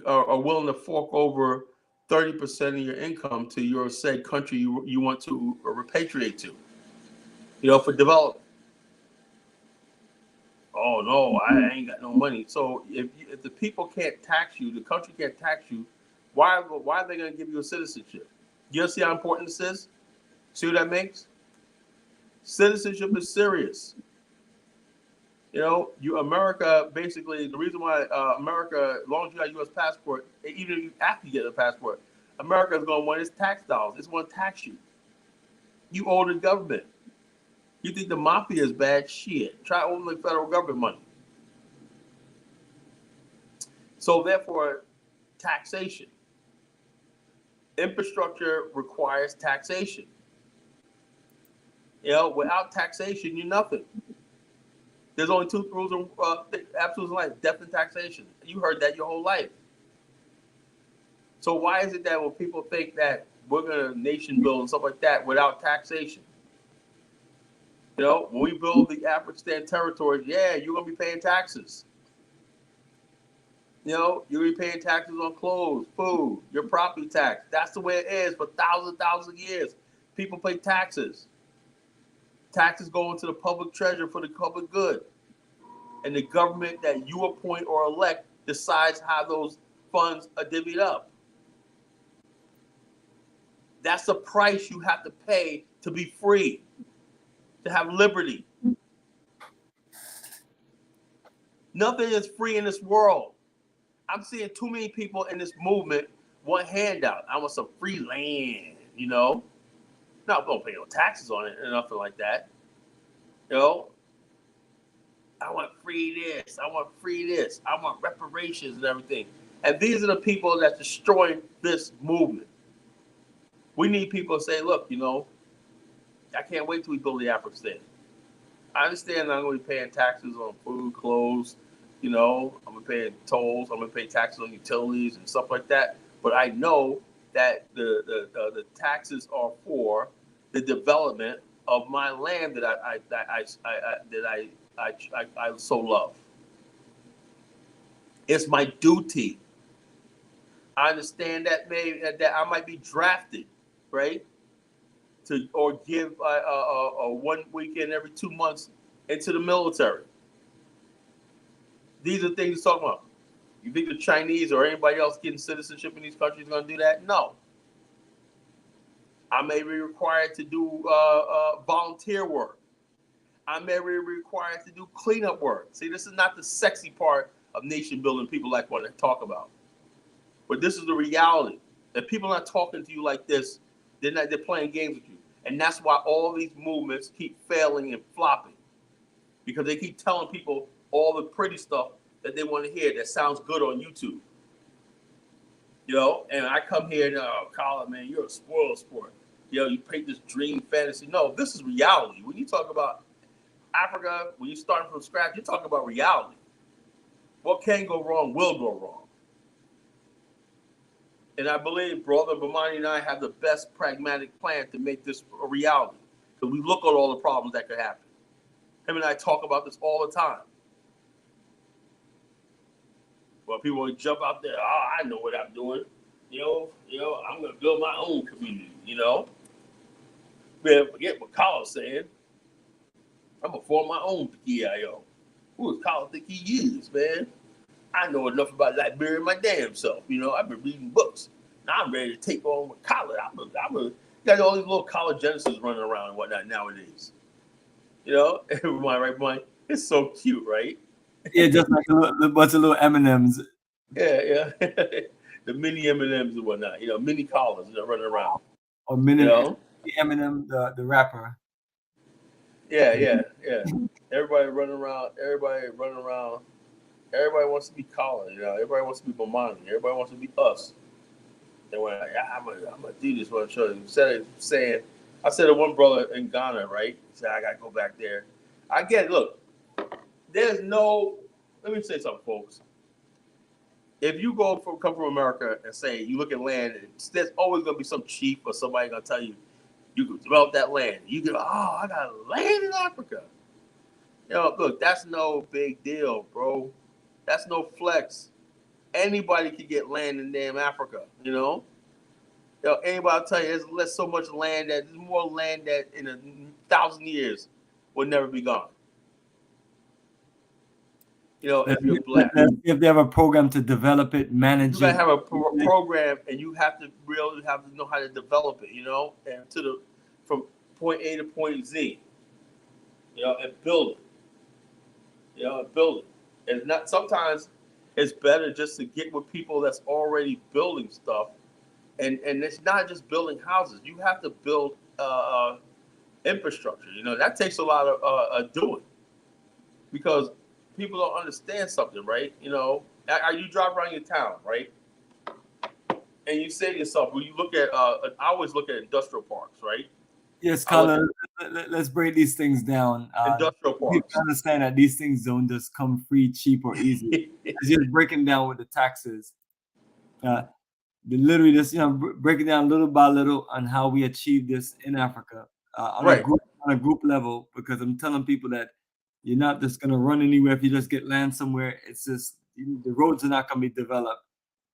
B: are willing to fork over 30% of your income to your said country you want to repatriate to, for development? Oh, no, I ain't got no money. So if the people can't tax you, the country can't tax you, why are they going to give you a citizenship? You see how important this is? See what that makes? Citizenship is serious. America, basically, the reason why America, as long as you got a U.S. passport, even after you get a passport, America is going to want its tax dollars. It's going to tax you. You owe the government. You think the mafia is bad? Shit. Try owing the federal government money. So, therefore, taxation. Infrastructure requires taxation. Without taxation, you're nothing. There's only two rules of absolute life: death and taxation. You heard that your whole life. So why is it that when people think that we're going to nation build and stuff like that without taxation? When we build the Afrikstan territories, yeah, you're going to be paying taxes. You're going to be paying taxes on clothes, food, your property tax. That's the way it is for thousands of years. People pay taxes. Taxes go into the public treasure for the public good. And the government that you appoint or elect decides how those funds are divvied up. That's the price you have to pay to be free, to have liberty. Nothing is free in this world. I'm seeing too many people in this movement want handout. I want some free land, No, don't pay no taxes on it or nothing like that. I want free this. I want free this. I want reparations and everything. And these are the people that's destroying this movement. We need people to say, look, I can't wait till we build the Afrikstan. I understand I'm going to be paying taxes on food, clothes, You know, I'm gonna pay tolls, I'm gonna pay taxes on utilities and stuff like that. But I know that the taxes are for the development of my land that I so love. It's my duty. I understand that that I might be drafted, right, to or give a 1 weekend every 2 months into the military. These are things to talk about. You think the Chinese or anybody else getting citizenship in these countries is going to do that? No. I may be required to do volunteer work. I may be required to do cleanup work. See, this is not the sexy part of nation building people like want to talk about. But this is the reality. If people are not talking to you like this, they're playing games with you. And that's why all these movements keep failing and flopping. Because they keep telling people all the pretty stuff that they want to hear that sounds good on YouTube. You know, and I come here and, oh, Kala, man, you're a spoiled sport. You know, you paint this dream fantasy. No, this is reality. When you talk about Africa, when you're starting from scratch, you're talking about reality. What can go wrong will go wrong. And I believe Brother Bomani and I have the best pragmatic plan to make this a reality. Because we look at all the problems that could happen. Him and I talk about this all the time. Well, people want to jump out there. Oh, I know what I'm doing. You know, I'm going to build my own community, you know. Man, forget what Kala's saying. I'm going to form my own BAIO. Who does Kala think he is, man? I know enough about Liberia my damn self. You know, I've been reading books. Now I'm ready to take on with Kala. Got all these little Kala Genesis running around and whatnot nowadays. You know, right? It's so cute, right?
A: Yeah, just like a bunch of little M&Ms.
B: Yeah. The mini M&Ms and whatnot. You know, mini Kalas that running around.
A: Or mini,
B: you know?
A: Eminem, the rapper.
B: Yeah. Everybody running around. Everybody wants to be Kala. You know, everybody wants to be Bomani. Everybody wants to be us. And when I'm gonna do this, what I'm showing you. I said to one brother in Ghana, right? He said, I gotta go back there. I get it. Look, let me say something, folks. If you come from America and say you look at land, there's always gonna be some chief or somebody gonna tell you can develop that land. You go, oh, I got land in Africa. You know, look, that's no big deal, bro. That's no flex. Anybody can get land in damn Africa, you know? Anybody will tell you there's so much land there's more land that in 1,000 years will never be gone. You know, if you're black.
A: If they have a program to develop it, manage it.
B: You gotta have a program, and you have to really have to know how to develop it, you know, and from point A to point Z. You know, and build it. You know, and build it. And not sometimes it's better just to get with people that's already building stuff. And it's not just building houses. You have to build infrastructure. You know, that takes a lot of doing. Because people don't understand something, right? You know, you drive around your town, right? And you say to yourself, when you look at, I always look at industrial parks, right?
A: Yes, Kala, let's break these things down.
B: Industrial parks.
A: You understand that these things don't just come free, cheap, or easy. It's just breaking down with the taxes. Literally just, you know, breaking down little by little on how we achieve this in Africa on a group level, because I'm telling people that you're not just going to run anywhere if you just get land somewhere. It's just the roads are not going to be developed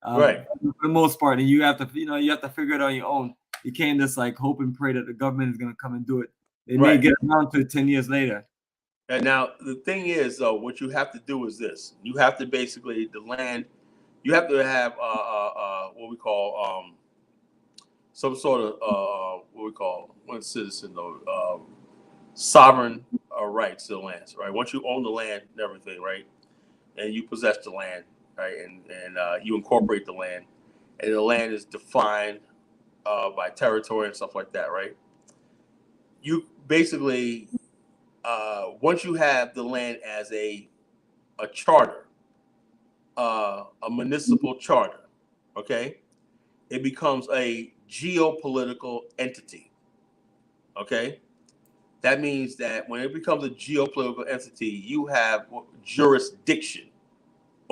A: for the most part, and you have to figure it out on your own. You can't just like hope and pray that the government is going to come and do it. They may get around to it 10 years later.
B: And now the thing is, though, what you have to do is this: you have to basically the land. You have to have what we call some sort of what we call one citizen sovereign rights to the land, right? Once you own the land and everything, right, and you possess the land, right, and you incorporate the land, and the land is defined by territory and stuff like that, right? You basically once you have the land as a charter, a municipal charter, okay, it becomes a geopolitical entity. Okay, that means that when it becomes a geopolitical entity, you have jurisdiction.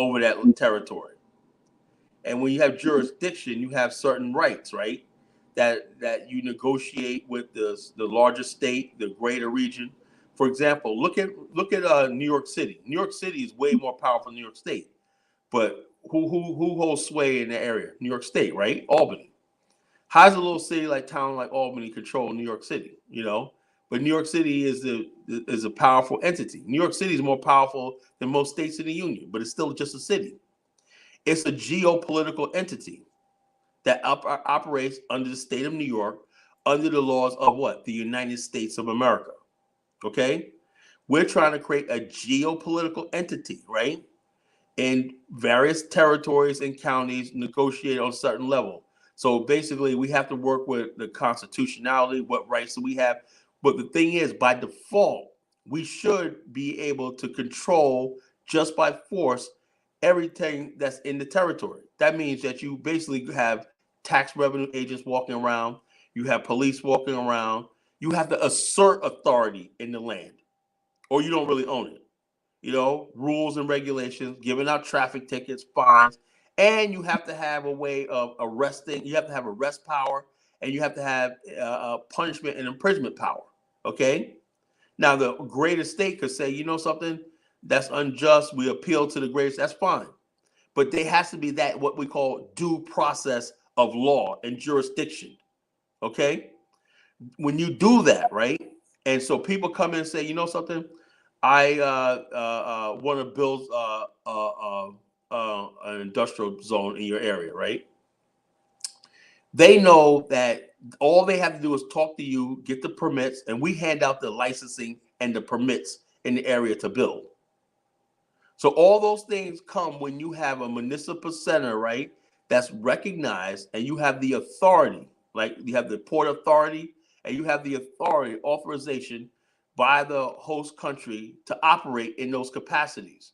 B: over that territory. And when you have jurisdiction, you have certain rights, right? That you negotiate with the larger state, the greater region. For example, look at New York City. New York City is way more powerful than New York State. But who holds sway in the area? New York State, right? Albany. How does a little city like town like Albany control New York City? You know, but New York City is a powerful entity. New York City is more powerful than most states in the union, but it's still just a city. It's a geopolitical entity that operates under the state of New York, under the laws of what? The United States of America. Okay? We're trying to create a geopolitical entity, right? And various territories and counties negotiate on a certain level. So basically, we have to work with the constitutionality, what rights do we have. But the thing is, by default, we should be able to control just by force everything that's in the territory. That means that you basically have tax revenue agents walking around, you have police walking around, you have to assert authority in the land, or you don't really own it. You know, rules and regulations, giving out traffic tickets, fines, and you have to have a way of arresting. You have to have arrest power, and you have to have punishment and imprisonment power. Okay. Now, the greatest state could say, you know something, that's unjust. We appeal to the greatest. That's fine, but there has to be that what we call due process of law and jurisdiction. Okay. When you do that, right, and so people come in and say, you know something, I want to build an industrial zone in your area, right? They know that all they have to do is talk to you, get the permits, and we hand out the licensing and the permits in the area to build. So all those things come when you have a municipal center, right, that's recognized, and you have the authority, like you have the port authority, and you have the authority, authorization by the host country to operate in those capacities.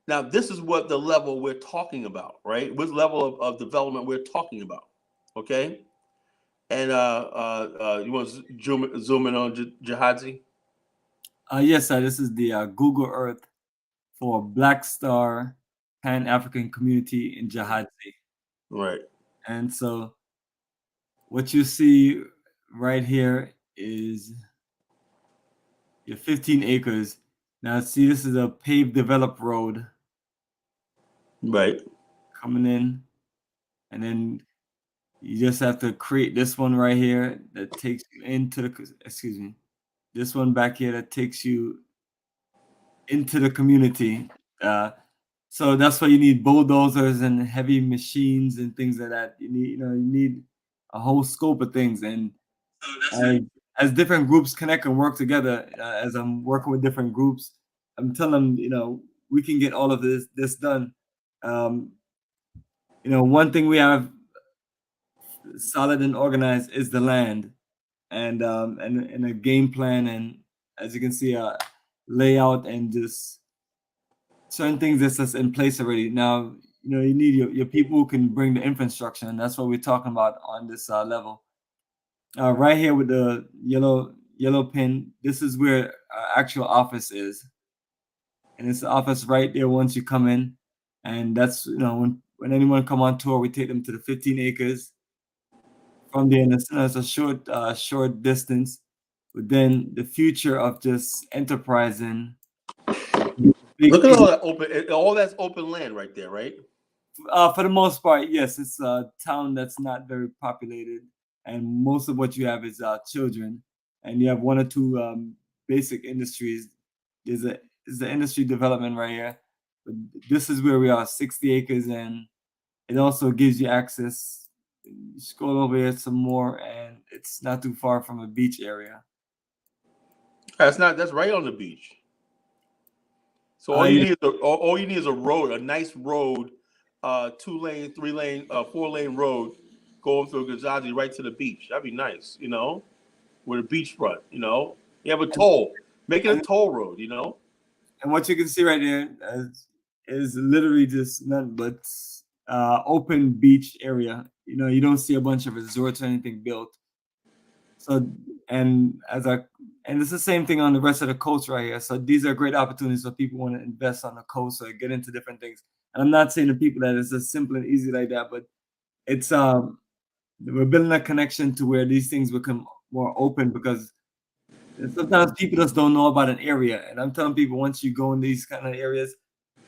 B: Now, this is what the level we're talking about, right? What level of development we're talking about, okay? And you want to zoom in on Jihadzi?
A: Yes, sir. This is the Google Earth for Black Star Pan-African Community in Jihadzi.
B: Right.
A: And so what you see right here is your 15 acres. Now, see, this is a paved developed road.
B: Right.
A: Coming in. And then you just have to create this one right here that takes you into the, excuse me, this one back here that takes you into the community. So that's why you need bulldozers and heavy machines and things like that. You need a whole scope of things. And as different groups connect and work together, as I'm working with different groups, I'm telling them, we can get all of this done. One thing we have solid and organized is the land, and a game plan, and as you can see, a layout and just certain things that's in place already. Now, you need your people who can bring the infrastructure, and that's what we're talking about on this level. Right here with the yellow pin, this is where our actual office is, and it's the office right there once you come in, and that's when anyone come on tour, we take them to the 15 acres. From there, it's a short distance, but then the future of just enterprising.
B: Look at all that open, all that's open land right there, right?
A: For the most part, yes, it's a town that's not very populated, and most of what you have is children, and you have one or two basic industries. There's the industry development right here, but this is where we are, 60 acres, and it also gives you access. You scroll over here some more, and it's not too far from a beach area.
B: That's right on the beach. So all you need is a road, a nice road, 2-lane, 3-lane, 4-lane road going through Gazazi right to the beach. That'd be nice, with a beachfront. You have a toll, make it a toll road.
A: And what you can see right there is literally just nothing but open beach area. You don't see a bunch of resorts or anything built. So, and And it's the same thing on the rest of the coast right here. So these are great opportunities for people who want to invest on the coast or get into different things. And I'm not saying to people that it's as simple and easy like that, but it's we're building a connection to where these things become more open, because sometimes people just don't know about an area. And I'm telling people, once you go in these kind of areas,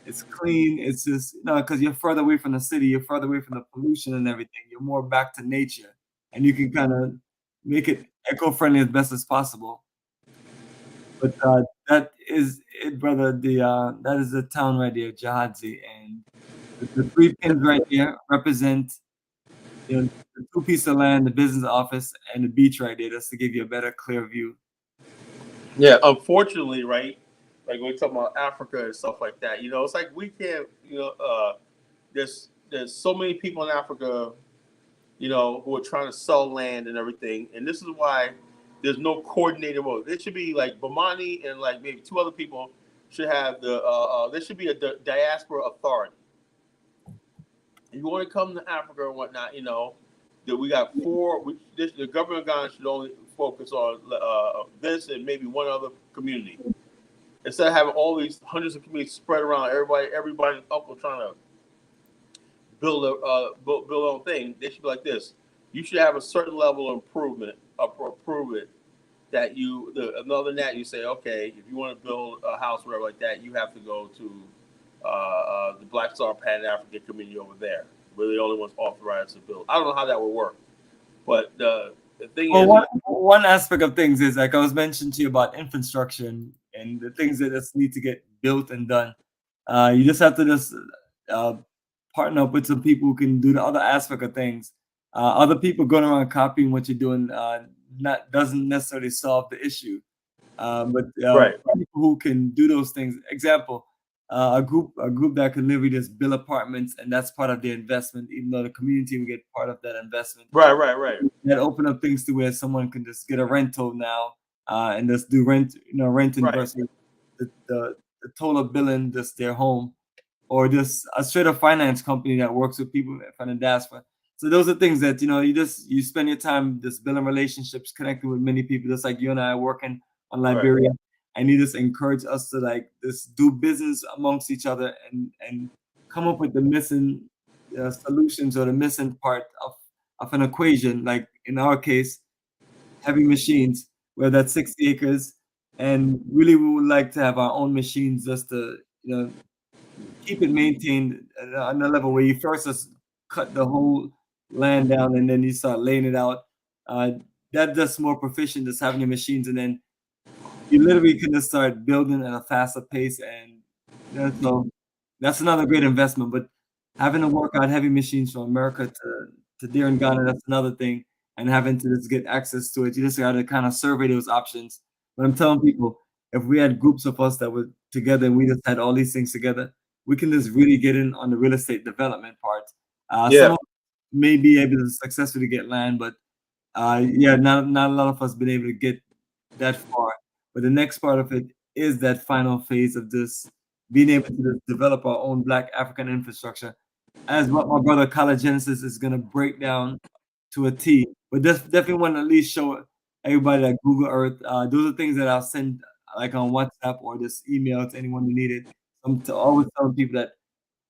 A: it's clean. It's just, because you're further away from the city, you're further away from the pollution and everything. You're more back to nature, and you can kind of make it eco-friendly as best as possible. But that is it, brother. That is the town right there, Jahadzi, and the three pins right there represent, the two pieces of land, the business office, and the beach right there. Just to give you a better, clear view.
B: Yeah, unfortunately, right? Like when we talk about Africa and stuff like that, it's like we can't, there's so many people in Africa, who are trying to sell land and everything, and this is why there's no coordinated work. It should be like Bomani and like maybe two other people should have there should be a diaspora authority. If you want to come to Africa and whatnot, that we got the government of Ghana should only focus on this and maybe one other community. Instead of having all these hundreds of communities spread around, everybody's uncle trying to build their own thing, they should be like this. You should have a certain level of improvement that and other than that, you say, okay, if you want to build a house or whatever like that, you have to go to the Black Star Pan African community over there. We're the only ones authorized to build. I don't know how that would work, but the thing is,
A: one aspect of things is, like I was mentioning to you about infrastructure and the things that just need to get built and done. You just have to just partner up with some people who can do the other aspect of things. Other people going around copying what you're doing doesn't necessarily solve the issue. But
B: right.
A: people who can do those things. Example, a group that can literally just build apartments, and that's part of their investment, even though the community will get part of that investment.
B: Right.
A: That open up things to where someone can just get a rental now, and just do renting
B: Right.
A: versus the total billing just their home, or just a straight up finance company that works with people from the diaspora. So those are things that you spend your time just building relationships, connecting with many people, just like you and I are working on Liberia. Right. And you just encourage us to like just do business amongst each other and come up with the missing solutions or the missing part of an equation. Like in our case, heavy machines, where that's 60 acres, and really we would like to have our own machines just to keep it maintained on a level where you first just cut the whole land down and then you start laying it out. That's just more proficient, just having your machines, and then you literally can just start building at a faster pace. And so that's another great investment. But having to work on heavy machines from America to there in Ghana, that's another thing. And having to just get access to it, you just got to kind of survey those options. But I'm telling people, if we had groups of us that were together and we just had all these things together, we can just really get in on the real estate development part. Some of us may be able to successfully get land, but not a lot of us been able to get that far. But the next part of it is that final phase of this being able to develop our own Black African infrastructure, as what my brother Kala Genesis is going to break down to a T. But definitely want to at least show everybody that Google Earth. Those are things that I'll send like on WhatsApp or just email to anyone who need it. I'm always telling people that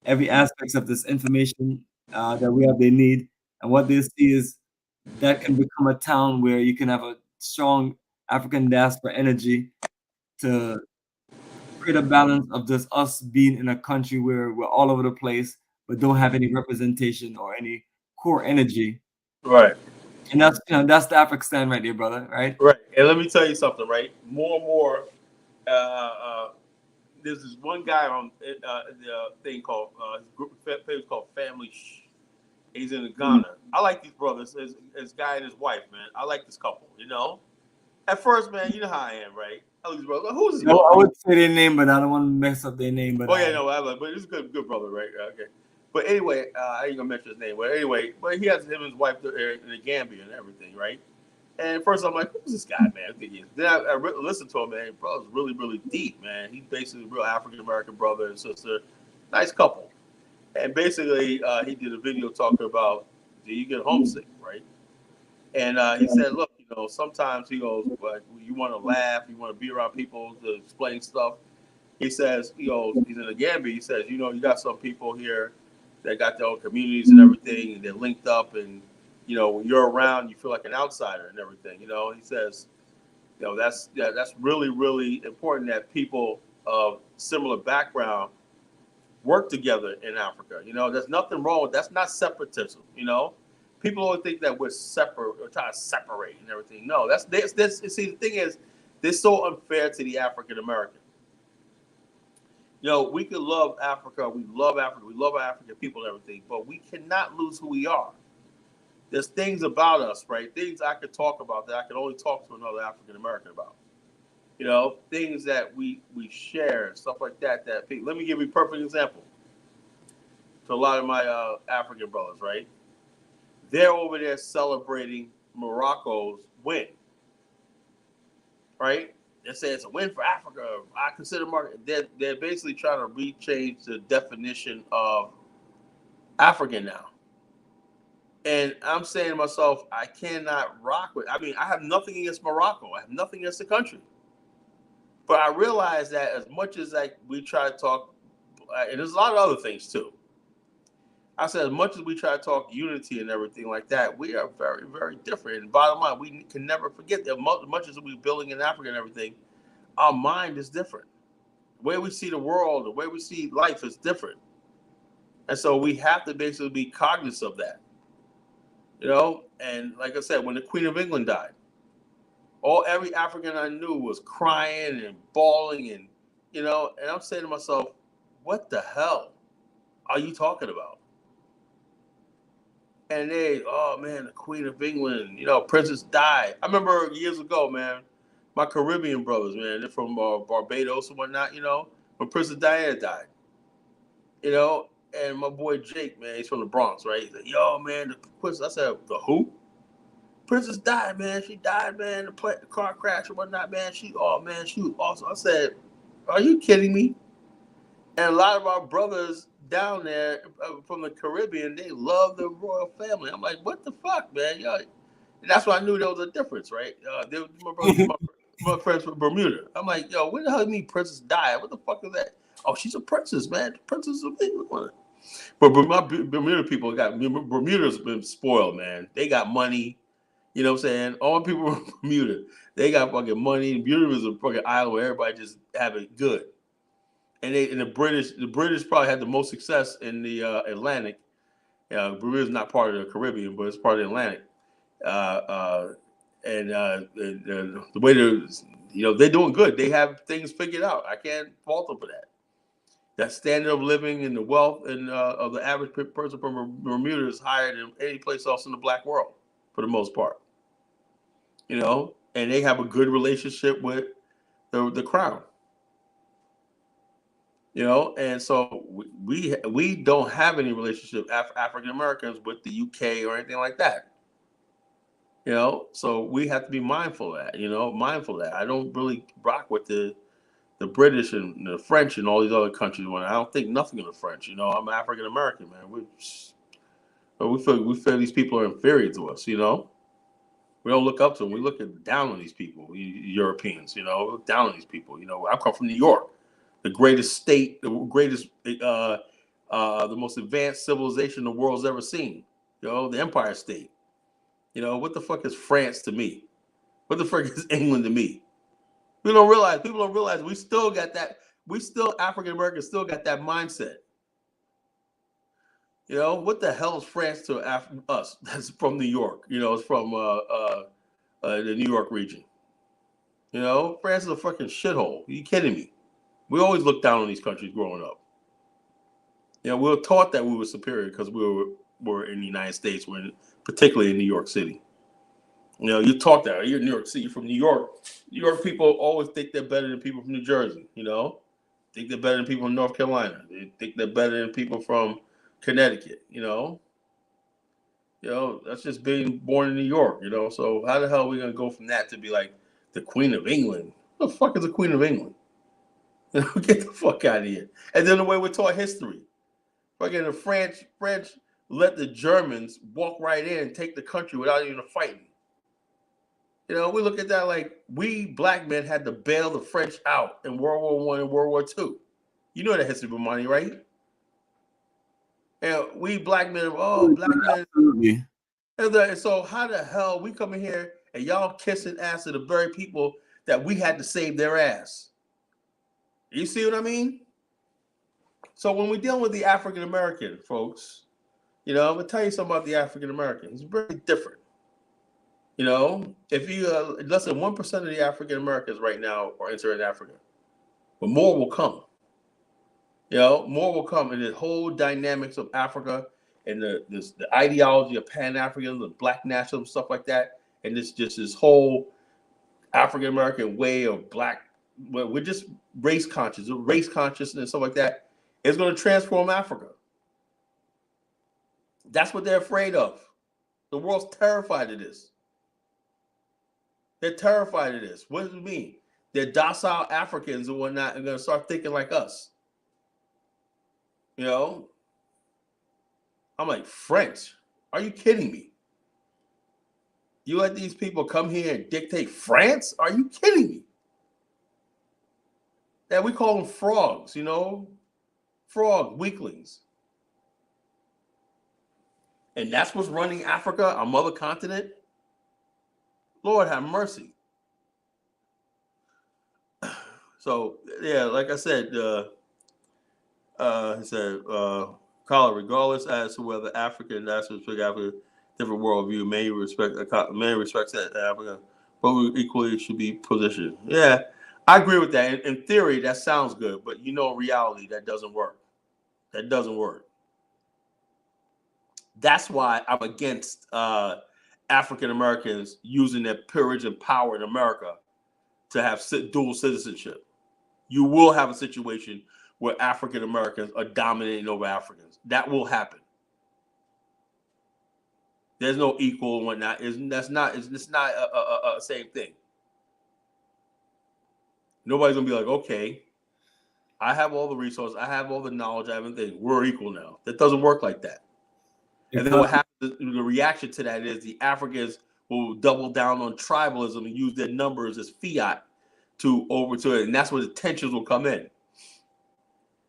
A: every aspect of this information that we have, they need, and what they see is that can become a town where you can have a strong African diaspora energy to create a balance of just us being in a country where we're all over the place, but don't have any representation or any core energy.
B: Right.
A: And that's the Afrikstan right there, brother. Right.
B: Right. And let me tell you something. Right. More and more. There's this one guy on the thing called his group page called Family. He's in Ghana. I like these brothers. His guy and his wife, man. I like this couple. At first, man, you know how I am, right? I like these brothers. Who's this?
A: No, I would say their name, but I don't want to mess up their name. But
B: but it's good brother, right? Okay. But anyway, I ain't gonna mention his name. But anyway, he has him and his wife in the Gambia and everything, right? And at first I'm like, who's this guy, man? Then I listened to him, man. Bro's really, really deep, man. He's basically a real African American brother and sister. Nice couple. And basically, he did a video talking about, do you get homesick, right? And he said, look, You know, sometimes he goes, like, you want to laugh, you want to be around people to explain stuff. He says, he goes, he's in the Gambia. He says, you know, you got some people here that got their own communities and everything, and they're linked up, and you know, when you're around, you feel like an outsider and everything. You know, he says, you know, that's really, really important that people of similar background work together in Africa. You know, there's nothing wrong with that's not separatism. You know, people always think that we're separate or trying to separate and everything. No, that's this. See, the thing is, they're so unfair to the African American. You know, we can love Africa, we love Africa, we love our African people and everything, but we cannot lose who we are. There's things about us, right? Things I could talk about that I could only talk to another African American about. You know, things that we share, stuff like that. Let me give you a perfect example. To a lot of my African brothers, right? They're over there celebrating Morocco's win, right? They say it's a win for Africa. I consider Morocco. They're basically trying to rechange the definition of African now. And I'm saying to myself, I cannot rock with. I mean, I have nothing against Morocco. I have nothing against the country. But I realize that as much as like we try to talk, and there's a lot of other things too. I said, as much as we try to talk unity and everything like that, we are very, very different. And bottom line, we can never forget that much as we're building in Africa and everything, our mind is different. The way we see the world, the way we see life is different. And so we have to basically be cognizant of that. You know, and like I said, when the Queen of England died, every African I knew was crying and bawling, and you know, and I'm saying to myself, what the hell are you talking about? And oh man, the Queen of England, you know, Princess died. I remember years ago, man, my Caribbean brothers, man, they're from Barbados and whatnot, you know, when Princess Diana died, you know, and my boy Jake, man, he's from the Bronx, right? He's like, yo, man, the Princess, I said, the who? Princess died, man. She died, man. The car crash and whatnot, man. She was awesome. I said, are you kidding me? And a lot of our brothers down there from the Caribbean, they love the royal family. I'm like, what the fuck, man? Yo, and that's why I knew there was a difference, right? My brothers, my friends from Bermuda. I'm like, yo, what the hell do you mean Princess died? What the fuck is that? Oh, she's a princess, man. Princess of England. But my Bermuda people Bermuda's been spoiled, man. They got money. You know what I'm saying? All people from Bermuda, they got fucking money. Bermuda is a fucking island where everybody just have it good. And the British probably had the most success in the Atlantic. Bermuda is not part of the Caribbean, but it's part of the Atlantic. The way they're doing good. They have things figured out. I can't fault them for that. That standard of living and the wealth and of the average person from Bermuda is higher than any place else in the black world, for the most part. You know, and they have a good relationship with the crown. You know, and so we don't have any relationship African Americans with the UK or anything like that. You know, so we have to be mindful of that. You know, mindful of that. I don't really rock with the British and the French and all these other countries. When I don't think nothing of the French. You know, I'm African American, man. We feel these people are inferior to us. You know. We don't look up to them. We look down on these people, Europeans. You know, we look down on these people. You know, I come from New York, the greatest state, the greatest, the most advanced civilization the world's ever seen. You know, the Empire State. You know, what the fuck is France to me? What the fuck is England to me? People don't realize we still got that. We still African Americans still got that mindset. You know, what the hell is France to us? That's from New York. You know, it's from the New York region. You know, France is a fucking shithole. Are you kidding me? We always looked down on these countries growing up. You know, we were taught that we were superior because we were in the United States, particularly in New York City. You know, you taught that. You're in New York City, you're from New York. New York people always think they're better than people from New Jersey. You know, think they're better than people from North Carolina. They think they're better than people from Connecticut. You know, that's just being born in New York. You know, so how the hell are we gonna go from that to be like the Queen of England? What the fuck is the Queen of England? Get the fuck out of here. And then the way we're taught history. Fucking the French let the Germans walk right in and take the country without even fighting. You know, we look at that like we black men had to bail the French out in World War I and World War II. You know the history of money, right? And we black men, black men.
A: Absolutely.
B: And so how the hell we come in here and y'all kissing ass to the very people that we had to save their ass? You see what I mean? So when we deal with the African American folks, you know, I'm gonna tell you something about the African American. It's very different. You know, if you less than 1% of the African Americans right now are entering Africa, but more will come. You know, more will come, and the whole dynamics of Africa and the ideology of Pan-Africanism, the Black nationalism, stuff like that, and this whole African American way of Black, well, we're just race consciousness, and stuff like that, is going to transform Africa. That's what they're afraid of. The world's terrified of this. They're terrified of this. What does it mean? They're docile Africans and whatnot are going to start thinking like us. You know, I'm like, French? Are you kidding me? You let these people come here and dictate France? Are you kidding me? Yeah, we call them frogs, you know, frog weaklings. And that's what's running Africa, our mother continent. Lord have mercy. So, yeah, like I said, he said, Kala, regardless as to whether African nationals pick Africa different worldview, many respects that Africa, but we equally should be positioned. Yeah, I agree with that. In theory, that sounds good, but you know, in reality, that doesn't work. That doesn't work. That's why I'm against African Americans using their peerage and power in America to have dual citizenship. You will have a situation where African Americans are dominating over Africans. That will happen. There's no equal and whatnot. It's not a same thing. Nobody's gonna be like, okay, I have all the resources, I have all the knowledge, I have everything. We're equal now. That doesn't work like that. And then what happens? The reaction to that is the Africans will double down on tribalism and use their numbers as fiat to overturn it, and that's where the tensions will come in.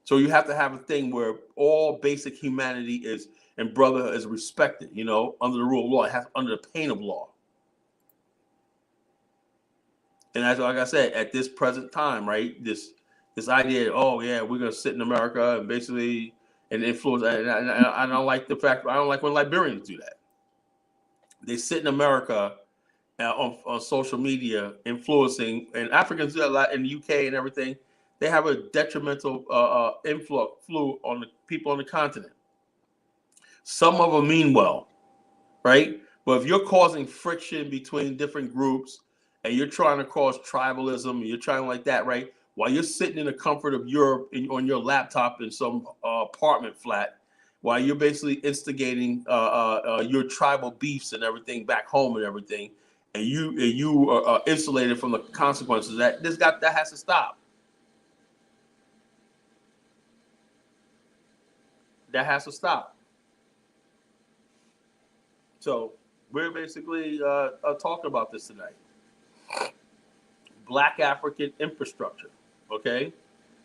B: So you have to have a thing where all basic humanity is and brotherhood is respected, you know, under the rule of law. It has under the pain of law. And as like I said, at this present time, right, this idea, oh yeah, we're gonna sit in America and basically and influence. And I don't like the fact. I don't like when Liberians do that. They sit in America on social media, influencing, and Africans do a lot in the UK and everything. They have a detrimental influence on the people on the continent. Some of them mean well, right? But if you're causing friction between different groups and you're trying to cause tribalism, and you're trying like that, right? While you're sitting in the comfort of Europe on your laptop in some apartment flat, while you're basically instigating your tribal beefs and everything back home and everything, and you are insulated from the consequences, that has to stop. That has to stop. So we're basically talking about this tonight. Black African infrastructure, okay?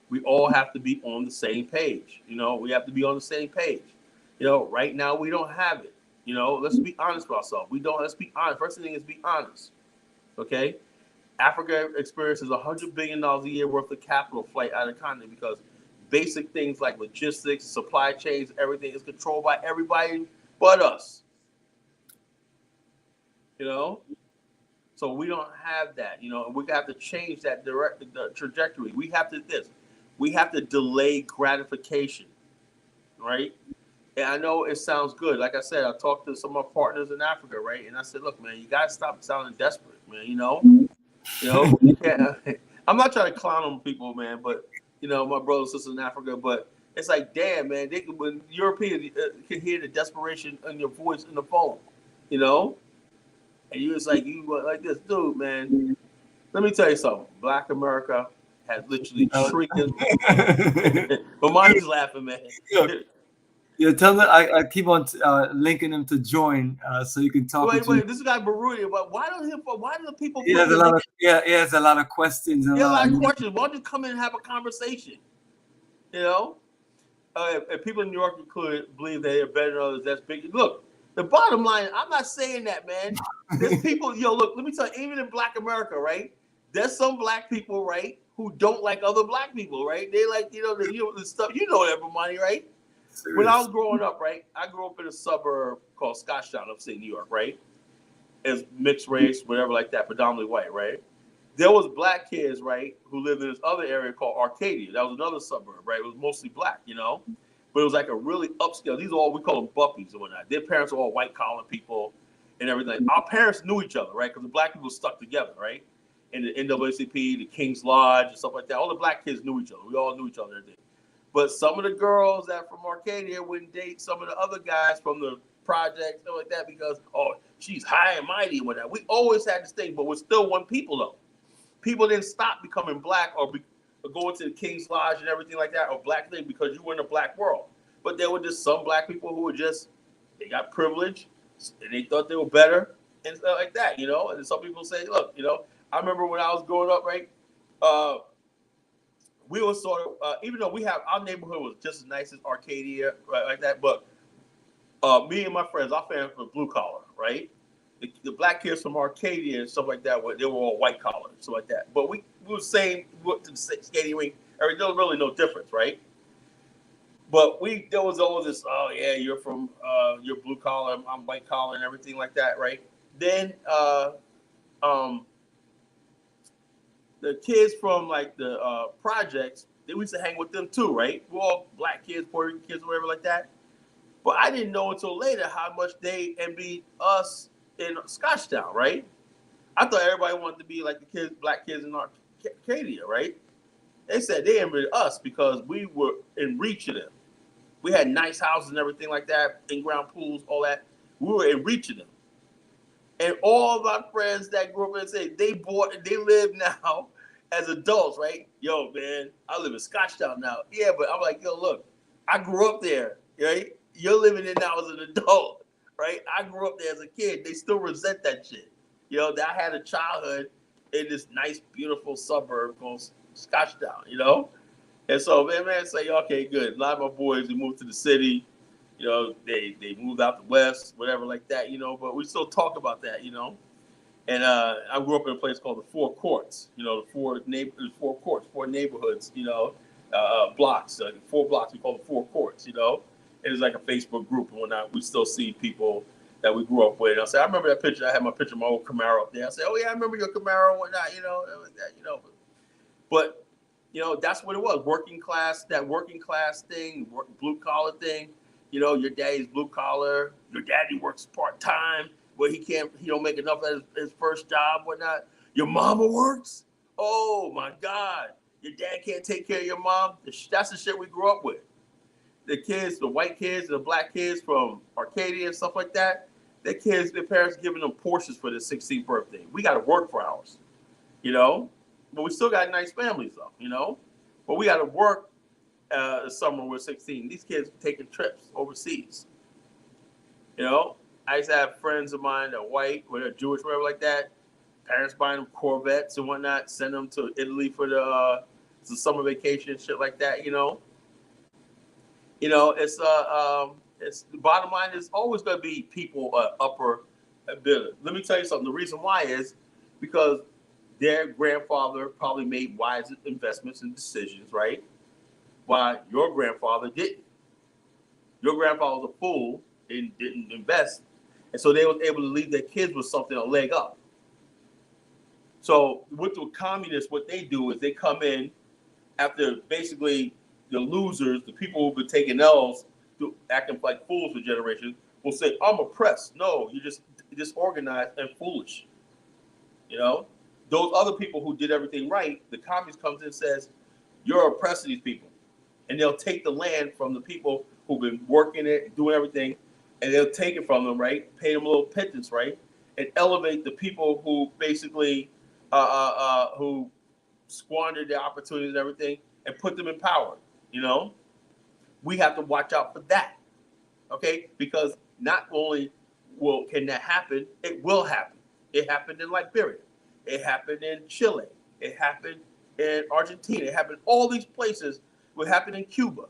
B: We all have to be on the same page. You know, we have to be on the same page. You know, right now we don't have it. You know, let's be honest with ourselves. Let's be honest. First thing is be honest, okay? Africa experiences $100 billion a year worth of capital flight out of the continent because basic things like logistics, supply chains, everything is controlled by everybody but us. You know? So we don't have that, you know, and we have to change that the trajectory. We have to delay gratification, right? And I know it sounds good. Like I said, I talked to some of my partners in Africa, right? And I said, look, man, you gotta stop sounding desperate, man. You know, you can't, I'm not trying to clown on people, man, but you know, my brothers and sisters in Africa, but it's like, damn, man, when Europeans can hear the desperation in your voice in the phone, you know. And you was like, this, dude, man. Let me tell you something. Black America has literally shrinking. But mine's laughing, man.
A: Yeah, tell them I keep on linking them to join, so you can talk with you.
B: Wait, this guy Baruti, but why do the people
A: He
B: put
A: has a
B: here?
A: lot of he has a lot of questions and
B: He has a lot of
A: and
B: questions. Why don't you come in and have a conversation? You know, if people in New York could believe they are better than others, that's big. Look, the bottom line, I'm not saying that, man. There's people, look, let me tell you, even in Black America, right? There's some Black people, right, who don't like other Black people, right? They like, the stuff, that, Bomani, right? When I was
A: serious.
B: growing up, right, I grew up in a suburb called Scottsdale, upstate New York, right? It's mixed race, whatever like that, predominantly white, right? There was Black kids, right, who lived in this other area called Arcadia. That was another suburb, right? It was mostly Black, but it was like a really upscale. These are all, we call them buffies and whatnot. Their parents were all white collar people and everything. Our parents knew each other, right? Because the Black people stuck together, right? In the NAACP, the King's Lodge, and stuff like that. All the Black kids knew each other. We all knew each other. But some of the girls that from Arcadia wouldn't date some of the other guys from the project, stuff like that, because, she's high and mighty and whatnot. We always had this thing, but we're still one people, though. People didn't stop becoming Black or going to the King's Lodge and everything like that, or Black thing, because you were in a Black world. But there were just some Black people who were they got privilege and they thought they were better and stuff like that, And some people say, look, I remember when I was growing up, right? We were sort of, even though our neighborhood was just as nice as Arcadia, right, like that, but me and my friends, our family was blue collar, right? The Black kids from Arcadia and stuff like that, they were all white collar and stuff like that. But we were saying, we went to the skating rink, there was really no difference, right? But there was always this, oh yeah, you're blue collar, I'm white collar and everything like that, right? Then the kids from like the projects, we used to hang with them too, right? We're all Black kids, Puerto Rican kids, whatever like that. But I didn't know until later how much they envied us in Scottsdale, right? I thought everybody wanted to be like the Black kids in Arcadia, right? They said they envied us because we were in reach of them. We had nice houses and everything like that, in-ground pools, all that. We were in reach of them. And all of our friends that grew up and say they live now as adults, right? Yo, man, I live in Scottsdale now. Yeah, but I'm like, yo, look, I grew up there, right? You're living in now as an adult, right? I grew up there as a kid. They still resent that shit. That I had a childhood in this nice, beautiful suburb called Scottsdale, And so, man, say, okay, good. A lot of my boys, they moved to the city. They moved out the west, whatever like that, but we still talk about that, And I grew up in a place called the Four Courts, the four neighborhoods, blocks, 4 blocks. We call it 4 Courts, It was like a Facebook group and whatnot. We still see people that we grew up with. And I say, I remember that picture. I had my picture of my old Camaro up there. I say, oh yeah, I remember your Camaro and whatnot, But that's what it was. That working class thing, blue collar thing. Your daddy's blue collar. Your daddy works part time, but he don't make enough at his first job, whatnot. Your mama works. Oh my God, your dad can't take care of your mom. That's the shit we grew up with. The kids, the white kids, the Black kids from Arcadia and stuff like that. Their parents giving them Porsches for their 16th birthday. We got to work for ours, But we still got nice families though, But we got to work summer we're 16. These kids taking trips overseas. I used to have friends of mine that are white, or they're Jewish, whatever like that. Parents buying them Corvettes and whatnot, send them to Italy for the summer vacation, shit like that. It's the bottom line is always going to be people upper ability. Let me tell you something. The reason why is because their grandfather probably made wise investments and decisions, right? While your grandfather didn't. Your grandfather was a fool and didn't invest. And so they were able to leave their kids with something, a leg up. So with the communists, what they do is they come in after basically the losers, the people who've been taking L's, acting like fools for generations, will say, I'm oppressed. No, you're just disorganized and foolish. Those other people who did everything right, the communist comes in and says, you're oppressing these people. And they'll take the land from the people who've been working it, doing everything, and they'll take it from them, right? Pay them a little pittance, right? And elevate the people who basically who squandered their opportunities and everything, and put them in power. We have to watch out for that. okay? Because not only can that happen, it will happen. It happened in Liberia. It happened in Chile. It happened in Argentina. It happened all these places. It happened in Cuba.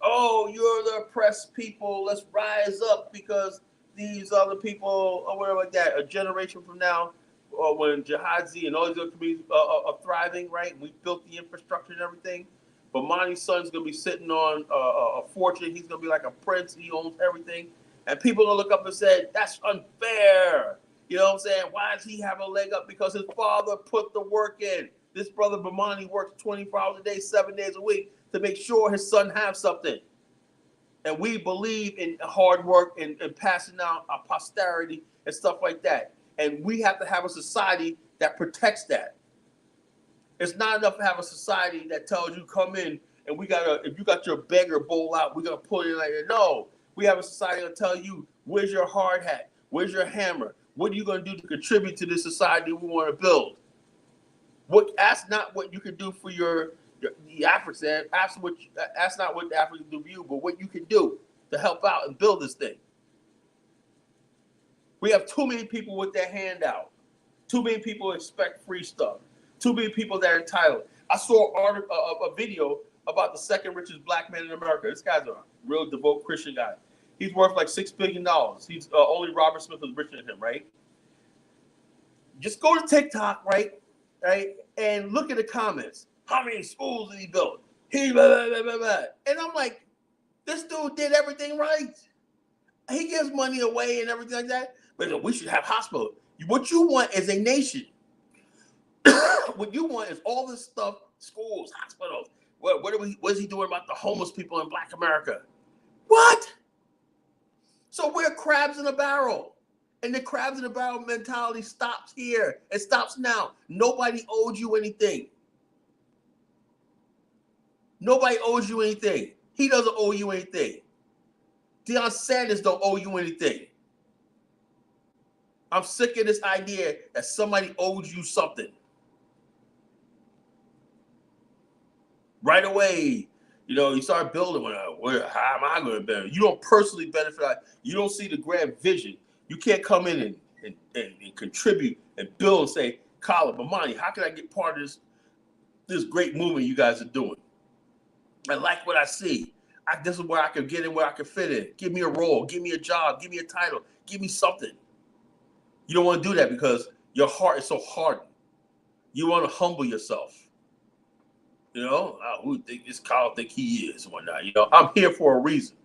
B: Oh, you're the oppressed people. Let's rise up because these other people, or whatever like that, a generation from now, or when Jihadzi and all these other communities are thriving, right? We built the infrastructure and everything. But Monty's son's going to be sitting on a fortune. He's going to be like a prince. He owns everything. And people are going to look up and say, that's unfair. You know what I'm saying? Why does he have a leg up? Because his father put the work in. This brother Bomani works 24 hours a day, 7 days a week to make sure his son has something. And we believe in hard work and passing down our posterity and stuff like that. And we have to have a society that protects that. It's not enough to have a society that tells you come in and if you got your beggar bowl out, we're gonna pull it in like that. No, we have a society that'll tell you, where's your hard hat? Where's your hammer? What are you gonna do to contribute to this society we want to build? That's not what you can do for the African. That's not what the Africans do for you, but what you can do to help out and build this thing. We have too many people with their hand out. Too many people expect free stuff. Too many people that are entitled. I saw a video about the second richest black man in America. This guy's a real devout Christian guy. He's worth like $6 billion. He's only Robert Smith is richer than him, right? Just go to TikTok, right, and look at the comments. How many schools did he build? He blah, blah, blah, blah, blah. And I'm like, this dude did everything right. He gives money away and everything like that. But we should have hospitals. What you want is a nation. What you want is all this stuff, schools, hospitals. What is he doing about the homeless people in Black America? What? So we're crabs in a barrel. And the crabs in a barrel mentality stops here. It stops now. Nobody owes you anything. Nobody owes you anything. He doesn't owe you anything. Deion Sanders don't owe you anything. I'm sick of this idea that somebody owes you something. Right away, you start building. How am I going to benefit? You don't personally benefit. You don't see the grand vision. You can't come in and contribute and build and say, Kala, Bomani, how can I get part of this great movement you guys are doing? I like what I see. This is where I can get in, where I can fit in. Give me a role. Give me a job. Give me a title. Give me something. You don't want to do that because your heart is so hardened. You want to humble yourself. Who think this Kyle think he is and whatnot. I'm here for a reason.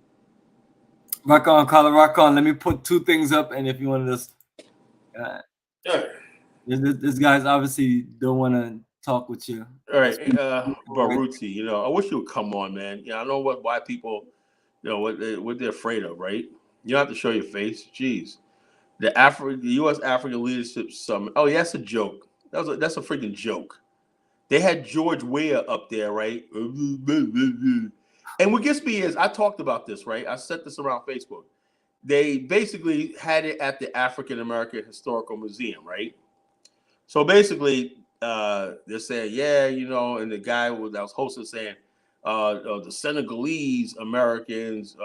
A: Rock on, Kala, rock on. Let me put two things up, and if you want to just, this guy's obviously don't want to talk with you.
B: All right, Baruti, I wish you would come on, man. I know why people, what they're afraid of, right? You don't have to show your face. Jeez, the U.S. African Leadership Summit. Oh, yeah, that's a joke. That's a freaking joke. They had George Weah up there, right? And what gets me is I talked about this, right? I set this around Facebook. They basically had it at the African American Historical Museum, right? So basically, they're saying, yeah, and the guy that was hosting saying, the Senegalese Americans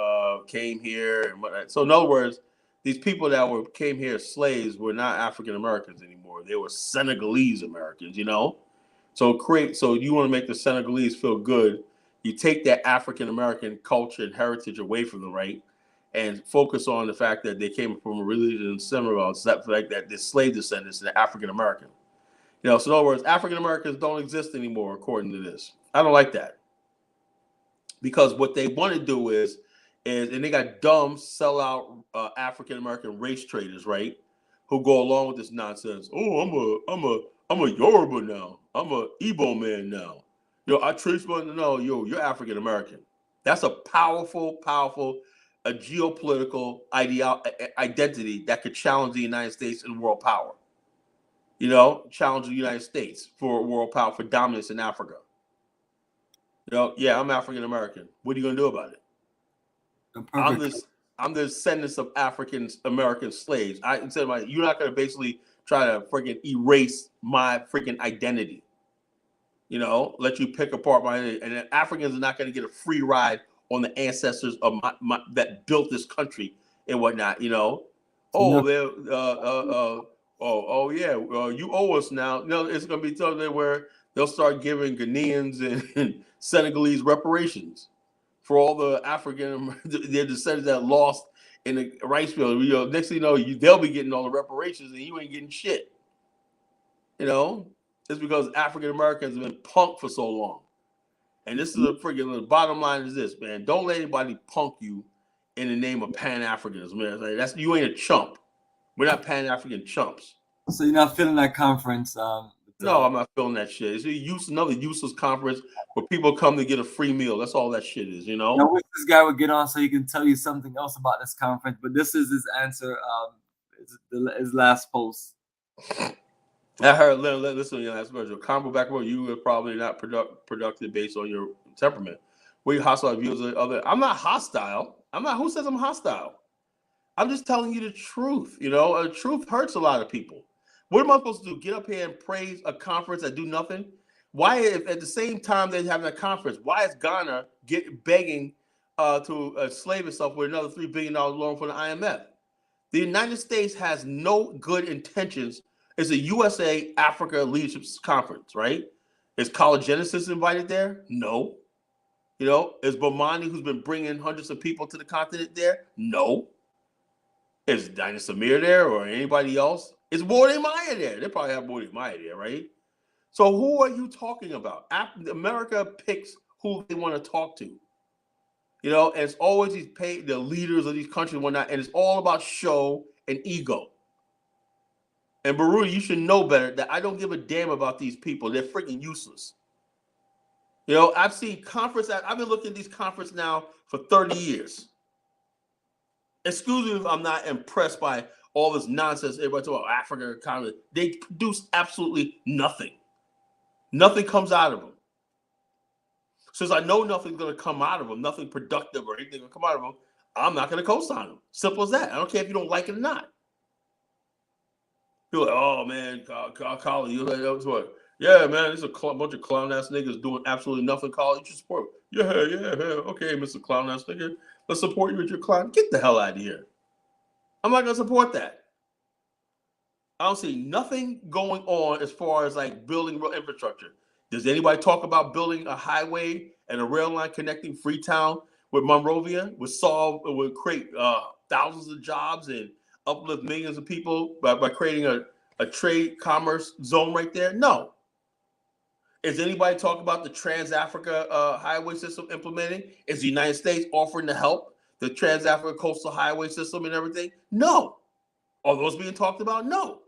B: came here and whatnot. So in other words, these people that came here as slaves were not African Americans anymore. They were Senegalese Americans, So you want to make the Senegalese feel good. You take that African American culture and heritage away from them, right? And focus on the fact that they came from a religion similar like that the slave descendants and the African American. So in other words, African Americans don't exist anymore, according to this. I don't like that. Because what they want to do is and they got dumb sellout African American race traders, right? Who go along with this nonsense. Oh, I'm a Yoruba now. I'm a Igbo man now. I trace my no. You're African American. That's a powerful a geopolitical identity that could challenge the United States and world power. Challenge the United States for world power, for dominance in Africa. Yeah, I'm African American. What are you gonna do about it? I'm the descendants of African American slaves. You're not gonna basically try to freaking erase my freaking identity. Let you pick apart my identity. And Africans are not gonna get a free ride on the ancestors of my that built this country and whatnot. You know,
A: So
B: you owe us now. No, it's going to be something where they'll start giving Ghanaians and Senegalese reparations for all the African their descendants that lost in the rice field. You know, next thing you know, they'll be getting all the reparations and you ain't getting shit. You know, it's because African Americans have been punked for so long. And this is the bottom line is this, man. Don't let anybody punk you in the name of Pan-Africanism, man. Like, you ain't a chump. We're not Pan-African chumps.
A: So you're not feeling that conference?
B: No, I'm not feeling that shit. It's another useless conference where people come to get a free meal. That's all that shit is, you know?
A: I wish this guy would get on so he can tell you something else about this conference, but this is his answer, his last post.
B: I heard, listen, you know, that's what your combo back where you were probably not productive based on your temperament. Were you hostile views of other? I'm not hostile. I'm not. Who says I'm hostile? I'm just telling you the truth. You know, the truth hurts a lot of people. What am I supposed to do? Get up here and praise a conference that do nothing? Why, if at the same time they're having a conference, why is Ghana begging to slave itself with another $3 billion loan from the IMF? The United States has no good intentions. It's a USA Africa Leadership Conference, right? Is Kala Genesis invited there? No. You know, is Bomani, who's been bringing hundreds of people to the continent, there? No. Is Dinah Samir there or anybody else? Is Morty Maya there? They probably have Morty Maya there, right? So who are you talking about? America picks who they want to talk to. You know, and it's always the leaders of these countries and whatnot, and it's all about show and ego. And Baruti, you should know better that I don't give a damn about these people. They're freaking useless. You know, I've been looking at these conferences now for 30 years. Excuse me if I'm not impressed by all this nonsense everybody talking about African economy. They produce absolutely nothing. Nothing comes out of them. Since I know nothing's going to come out of them, nothing productive or anything will come out of them, I'm not going to co-sign them. Simple as that. I don't care if you don't like it or not. You're like, oh man, Kala, you're like, that was what? Yeah, man, there's a bunch of clown ass niggas doing absolutely nothing. Kala, you should support. Yeah. Okay, Mr. Clown ass nigga, let's support you with your clown. Get the hell out of here. I'm not gonna support that. I don't see nothing going on as far as like building real infrastructure. Does anybody talk about building a highway and a rail line connecting Freetown with Monrovia? Would create thousands of jobs and uplift millions of people by creating a trade commerce zone right there? No. Is anybody talking about the Trans-Africa highway system implementing? Is the United States offering to help the Trans-Africa coastal highway system and everything? No. Are those being talked about? No.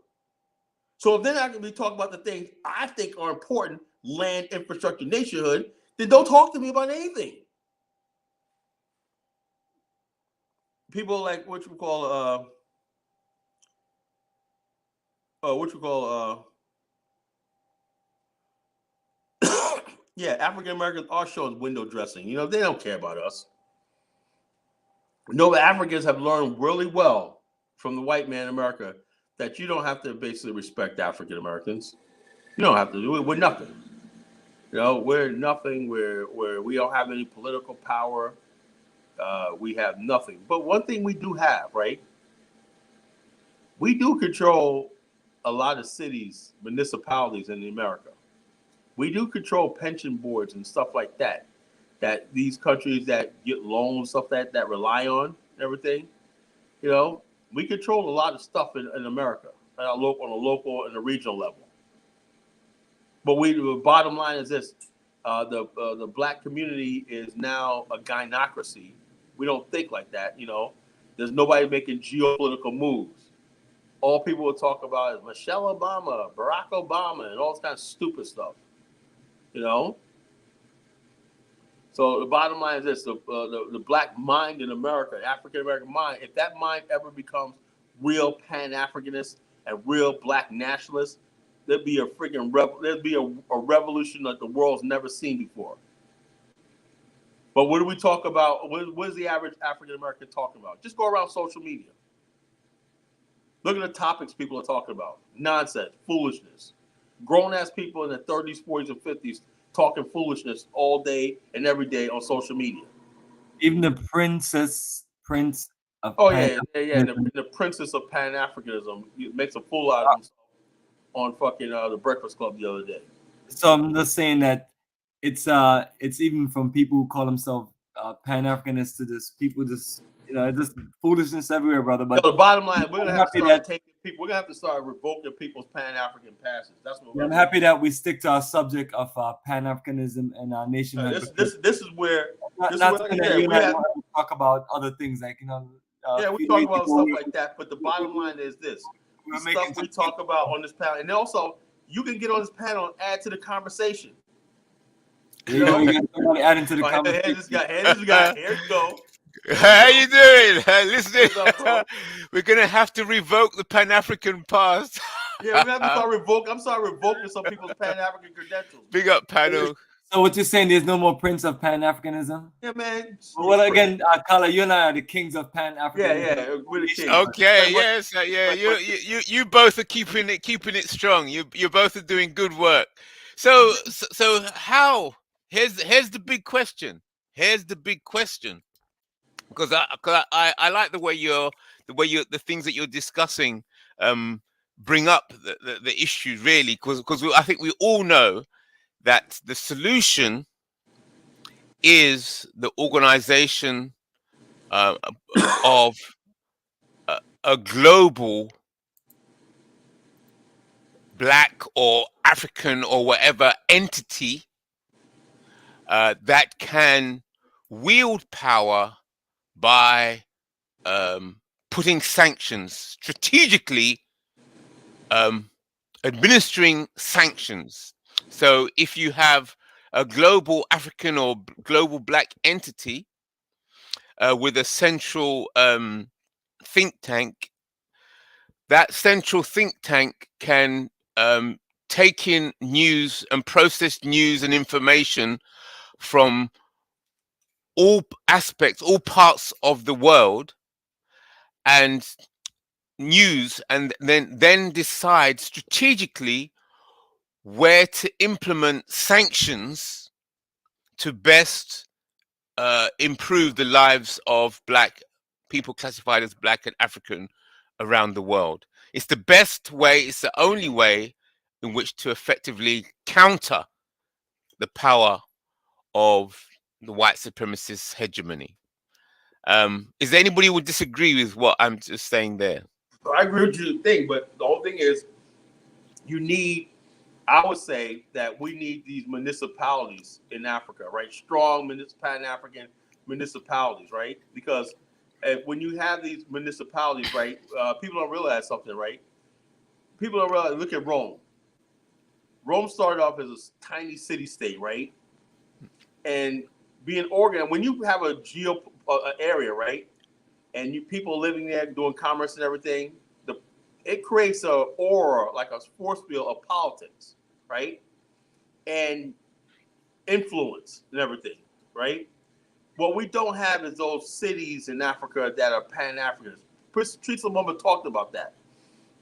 B: So if they're not going to be talking about the things I think are important, land, infrastructure, nationhood, then don't talk to me about anything. People like yeah, African Americans are showing window dressing. You know, they don't care about us. No, the Africans have learned really well from the white man in America that you don't have to basically respect African Americans. You don't have to do it. We're nothing. You know, we're nothing. We don't have any political power. We have nothing. But one thing we do have, right? We do control a lot of cities, municipalities in America. We do control pension boards and stuff like that. That these countries that get loans, stuff that rely on and everything. You know, we control a lot of stuff in America on a local and a regional level. But the bottom line is this: the black community is now a gynocracy. We don't think like that. You know, there's nobody making geopolitical moves. All people will talk about is Michelle Obama, Barack Obama, and all this kind of stupid stuff. You know. So the bottom line is this: the black mind in America, African American mind, if that mind ever becomes real Pan-Africanist and real black nationalist, there'd be a freaking a revolution that the world's never seen before. But what do we talk about? What is the average African American talking about? Just go around social media. Look at the topics people are talking about. Nonsense, foolishness. Grown-ass people in their 30s, 40s, and 50s talking foolishness all day and every day on social media.
A: Even the prince of
B: Oh
A: Pan
B: yeah. The princess of Pan Africanism makes a fool out of himself on fucking the Breakfast Club the other day.
A: So I'm just saying that it's even from people who call themselves Pan Africanists to just people just just foolishness everywhere, brother. But
B: The bottom line, we're gonna
A: I'm
B: have to
A: happy
B: start
A: that
B: taking people. We're gonna have to start revoking people's Pan African passes. That's what
A: I'm
B: we're.
A: happy that we stick to our subject of Pan Africanism and our nationhood.
B: This is where
A: Not
B: like
A: saying
B: I
A: that
B: said,
A: you and
B: we
A: I
B: have.
A: don't have to talk about other things like
B: We
A: few
B: talk
A: weeks
B: about
A: ago
B: stuff like that, but the bottom line is this:
A: we
B: the
A: were making
B: stuff we talk about on this panel, and also you can get on this panel and add to the conversation.
A: You know, you got somebody adding to the conversation.
B: Here you go.
C: How you doing? Listen,
B: Up,
C: we're gonna have to revoke the Pan African pass.
B: Yeah, we have to start revoking. I'm sorry, revoking some people's Pan African credentials.
C: Big up, panel.
A: So what you're saying? There's no more prince of Pan Africanism?
B: Yeah, man.
A: Well, again, Kala, you and I are the kings of Pan Africanism.
B: Yeah, we're the kings.
C: Okay, yes, yeah. You both are keeping it strong. You both are doing good work. So how? Here's the big question. Because I like the way the things that you're discussing bring up the issue really, because I think we all know that the solution is the organization of a global Black or African or whatever entity that can wield power by putting sanctions, strategically administering sanctions. So if you have a global African or global Black entity with a central think tank, that central think tank can take in news and process news and information from all aspects, all parts of the world, and then decide strategically where to implement sanctions to best improve the lives of Black people classified as Black and African around the world. It's the best way, it's the only way in which to effectively counter the power of the white supremacist hegemony. Is there anybody who would disagree with what I'm just saying there?
B: I agree with you, but the whole thing is I would say that we need these municipalities in Africa, right? Strong Pan-African municipalities, right? Because when you have these municipalities, right, people don't realize something, right? People don't realize, look at Rome. Rome started off as a tiny city-state, right? And being organized, when you have a area, right, and people living there doing commerce and everything, it creates a aura, like a force field of politics, right? And influence and everything, right? What we don't have is those cities in Africa that are Pan-Africans. Patrice Lumumba talked about that.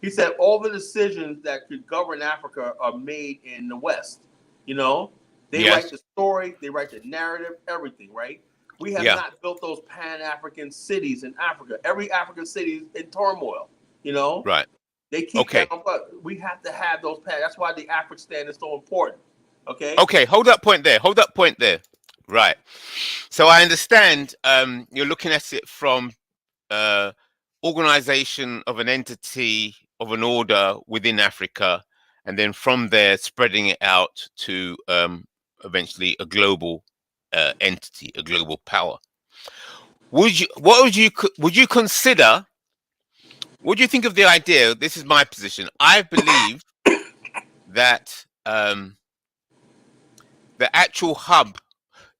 B: He said all the decisions that could govern Africa are made in the West. They write the story, they write the narrative, everything, right? We have not built those Pan-African cities in Africa. Every African city is in turmoil,
C: Right.
B: They keep down, but we have to have those Pan. That's why the Afrikstan is so important. Okay.
C: Okay, hold that point there. Right. So I understand you're looking at it from organization of an entity, of an order within Africa, and then from there spreading it out to eventually a global entity, a global power. Would you consider? What do you think of the idea? This is my position. I believe that the actual hub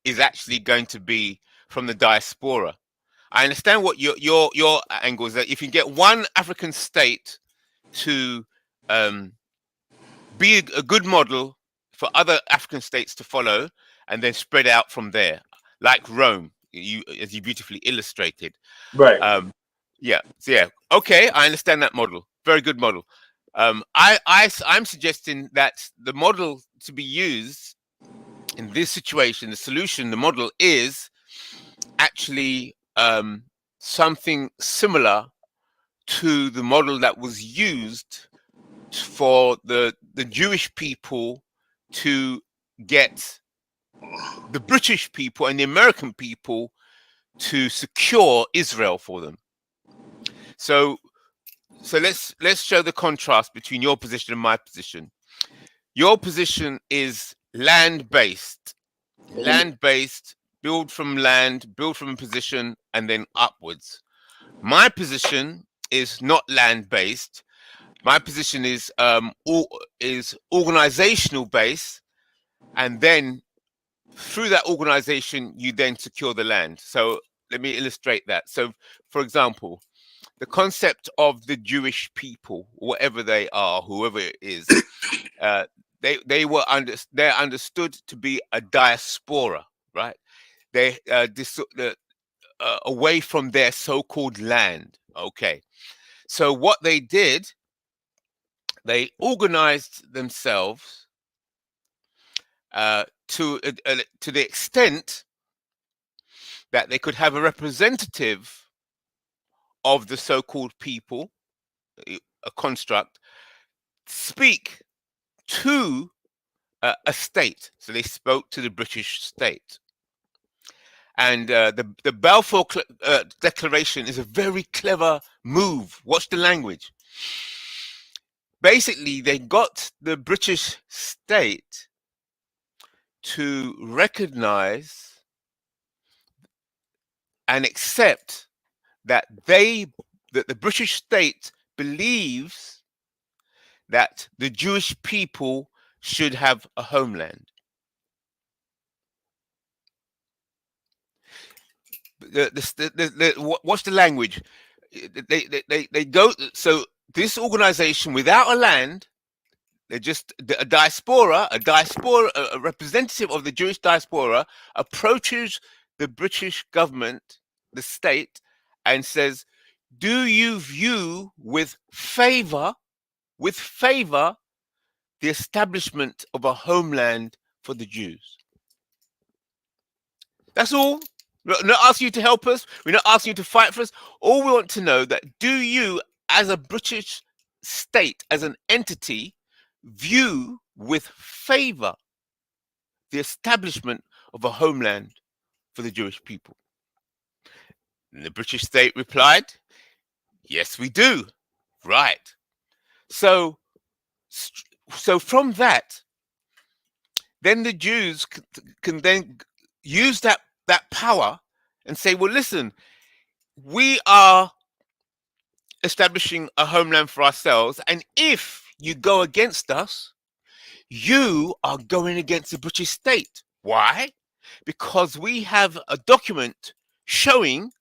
C: is actually going to be from the diaspora. I understand what your angle is, that if you get one African state to be a good model for other African states to follow, and then spread out from there, like Rome, as you beautifully illustrated.
B: Right.
C: Yeah. Okay, I understand that model. Very good model. I'm suggesting that the model to be used in this situation, the solution, the model is actually something similar to the model that was used for the Jewish people to get the British people and the American people to secure Israel for them. So let's show the contrast between your position and my position. Your position is land-based, build from land, build from a position, and then upwards. My position is not land-based. My position is organizational based, and then through that organization, you then secure the land. So let me illustrate that. So, for example, the concept of the Jewish people, whatever they are, whoever it is, they're understood to be a diaspora, right? They away from their so-called land. Okay, so what they did, they organized themselves to the extent that they could have a representative of the so-called people, a construct, speak to a state. So they spoke to the British state. And the Balfour Declaration is a very clever move. Watch the language. Basically, they got the British state to recognize and accept that the British state believes that the Jewish people should have a homeland. What's the language? They go. So this organization without a land, they're just a diaspora, a representative of the Jewish diaspora approaches the British government, the state, and says, "Do you view with favor the establishment of a homeland for the Jews?" That's all. We're not asking you to help us. We're not asking you to fight for us. All we want to know that, do you, as a British state, as an entity, view with favor the establishment of a homeland for the Jewish people? And the British state replied, "Yes, we do." Right. So from that, then the Jews can then use that power and say, well, listen, we are establishing a homeland for ourselves, and if you go against us, you are going against the British state. Why? Because we have a document showing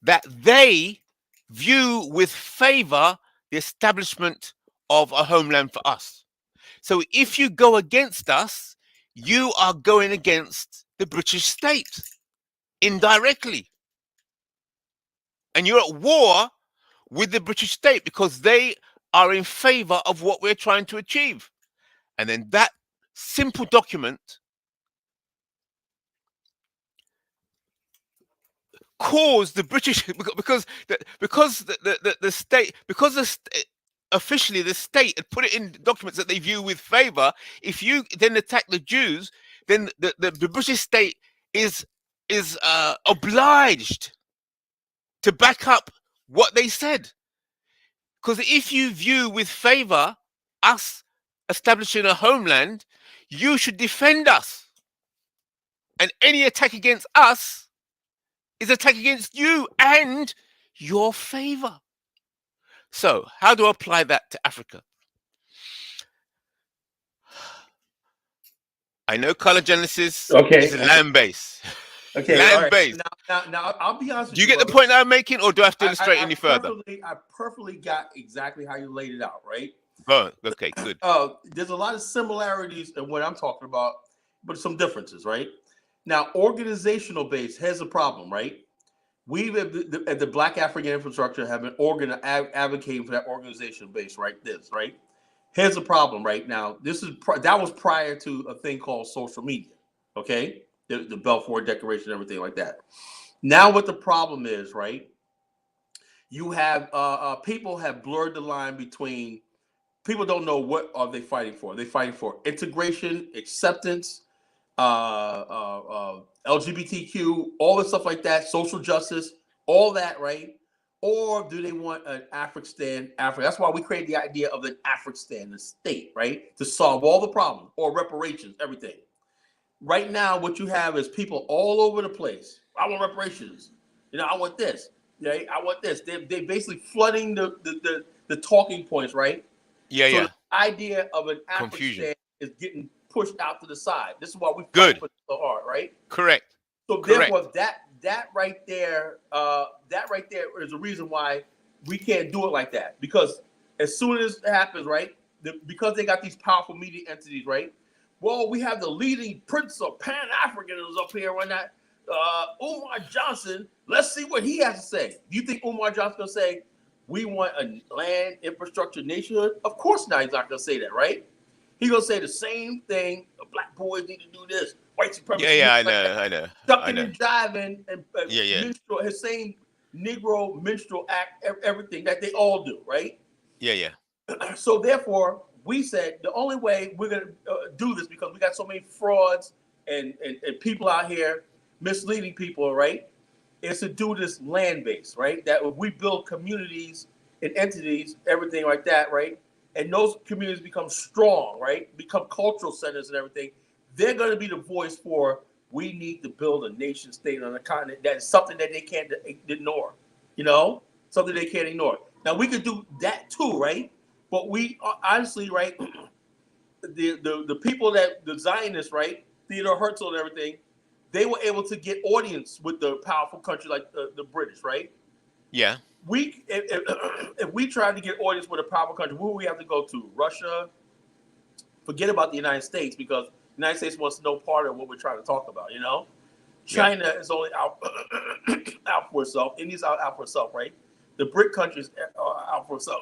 C: that they view with favor the establishment of a homeland for us. So if you go against us, you are going against the British state indirectly. And you're at war with the British state because they are in favor of what we're trying to achieve. And then that simple document caused the British, because the state, officially the state had put it in documents that they view with favor. If you then attack the Jews, then the British state is obliged to back up what they said. Because if you view with favor us establishing a homeland, you should defend us. And any attack against us is attack against you and your favor. So how do I apply that to Africa? I know Kala Genesis is a land base.
B: Okay,
C: land base.
B: Now, I'll be honest with
C: you. Do you get the point I'm making, or do I have to illustrate any further?
B: I perfectly got exactly how you laid it out, right?
C: Oh, okay, good.
B: There's a lot of similarities in what I'm talking about, but some differences, right? Now, organizational base has a problem, right? We at the Black African Infrastructure have been advocating for that organizational base, right? Here's the problem right now. That was prior to a thing called social media, okay? the Balfour Declaration, everything like that. Now, what the problem is, right? You have people have blurred the line between. People don't know what are they fighting for. They're fighting for integration, acceptance, LGBTQ, all the stuff like that, social justice, all that, right? Or do they want an Afrikstan, Africa? That's why we created the idea of an Afrikstan, the state, right? To solve all the problems, or reparations, everything. Right now, what you have is people all over the place. I want reparations. I want this. Right? I want this. They basically flooding the talking points, right?
C: Yeah,
B: So
C: yeah.
B: the idea of an
C: Confusion.
B: Afrikstan is getting pushed out to the side. This is why we
C: Good.
B: fight for so hard, right?
C: Correct.
B: So
C: Correct.
B: therefore, that right there is the reason why we can't do it like that. Because as soon as it happens, right? Because they got these powerful media entities, right? Well, we have the leading prince of Pan-Africanism up here right now, Umar Johnson. Let's see what he has to say. Do you think Umar Johnson's gonna say, we want a land infrastructure nationhood? Of course not. He's not going to say that, right? He's going to say the same thing. Black boys need to do this. White supremacy.
C: Yeah, I know.
B: Ducking and jiving and
C: minstrel,
B: his same Negro minstrel act, everything that they all do, right?
C: Yeah.
B: So therefore, we said the only way we're going to do this, because we got so many frauds and people out here misleading people, right? Is to do this land base, right? That if we build communities and entities, everything like that, right? And those communities become strong, right? Become cultural centers and everything. They're going to be the voice for, we need to build a nation state on a continent. That is something that they can't ignore, something they can't ignore. Now, we could do that too, right? But we honestly, right? The people that design this, right? Theodore Herzl and everything, they were able to get audience with the powerful country like the British, right?
C: Yeah.
B: If we tried to get audience with a powerful country, who would we have to go to? Russia? Forget about the United States, because the United States wants no part of what we're trying to talk about, China is only out for itself. India's out for itself, right? The BRIC countries are out for itself.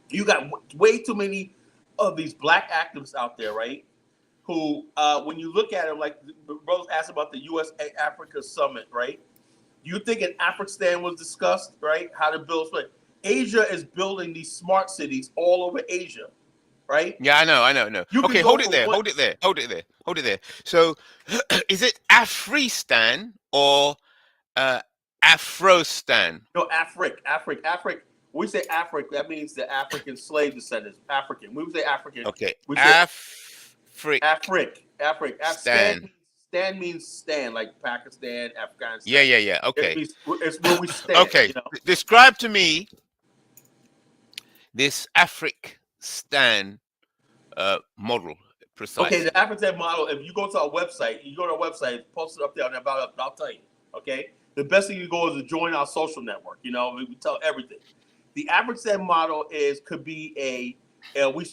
B: You got way too many of these black activists out there, right? Who, when you look at it, like the brothers asked about the U.S.-Africa summit, right? You think an Afrikstan was discussed, right? How to build, Asia is building these smart cities all over Asia, right?
C: Yeah, I know. Okay, hold it there. So, is it Afrikstan or Afrostan?
B: No, Afrik. We say Afrik, that means the African slave descendants. African. We would say African.
C: Okay.
B: We say
C: Afrik.
B: Stan means stand, like Pakistan, Afghanistan.
C: Yeah. Okay.
B: It's where we stand.
C: Okay. Describe to me this Afrikstan model precisely.
B: Okay, the Afrikstan model, if you go to our website, it's posted up there on about, I'll tell you. Okay? The best thing you go is to join our social network. We tell everything. The Afrikstan model could be we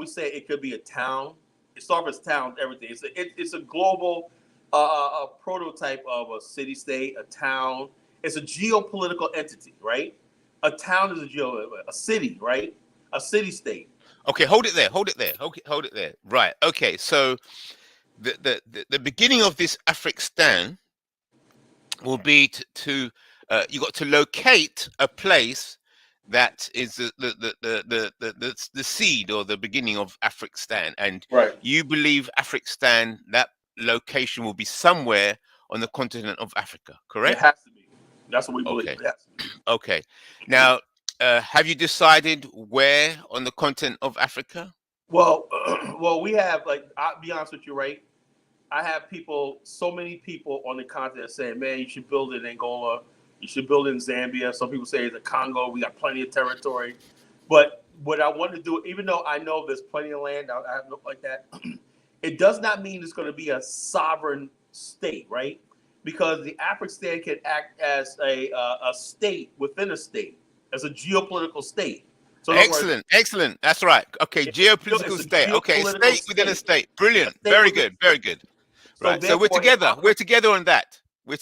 B: say it could be a town. It starts as towns, everything. It's a global a prototype of a city-state, a town. It's a geopolitical entity, right? A town is a city, right? A city-state.
C: Okay, hold it there. Right. Okay, so the beginning of this Afrikstan will be to you got to locate a place that is the seed or the beginning of Afrikstan, and
B: right.
C: You believe Afrikstan, that location will be somewhere on the continent of Africa, correct?
B: It has to be. That's what we believe.
C: Okay. Okay. Now, have you decided where on the continent of Africa?
B: Well, we have, I'll be honest with you, right? I have so many people on the continent saying, man, you should build it in Angola. You should build it in Zambia. Some people say it's the Congo. We got plenty of territory. But what I want to do, even though I know there's plenty of land, I have looked like that, it does not mean it's going to be a sovereign state, right? Because the Afrikstan can act as a state within a state, as a geopolitical state. So
C: excellent. That's right. Okay, geopolitical state. Okay, state within a state. Brilliant. Very good. Right. So we're together. We're together on that. A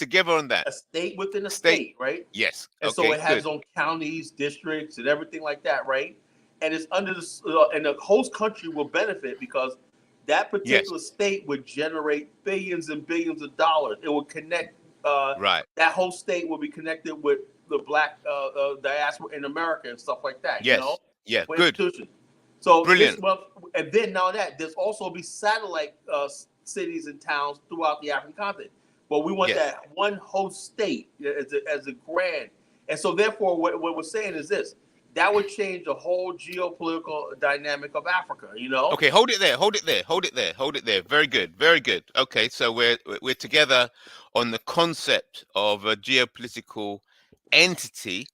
B: state within a state, right?
C: Yes.
B: And so it has its own counties, districts, and everything like that, right? And it's under and the host country will benefit because that
C: Yes.
B: particular state would generate billions and billions of dollars. It would connect.
C: Right.
B: That whole state will be connected with the black diaspora in America and stuff like that. You know,
C: Yes. Yeah.
B: for
C: Good.
B: institutions. So
C: Brilliant.
B: and then now that there's also be satellite cities and towns throughout the African continent. But we want
C: Yes.
B: that one host state as a grand. And so therefore, what we're saying is this: that would change the whole geopolitical dynamic of Africa. You know.
C: Okay, hold it there. Hold it there. Hold it there. Hold it there. Very good. Very good. Okay, so we're together on the concept of a geopolitical entity.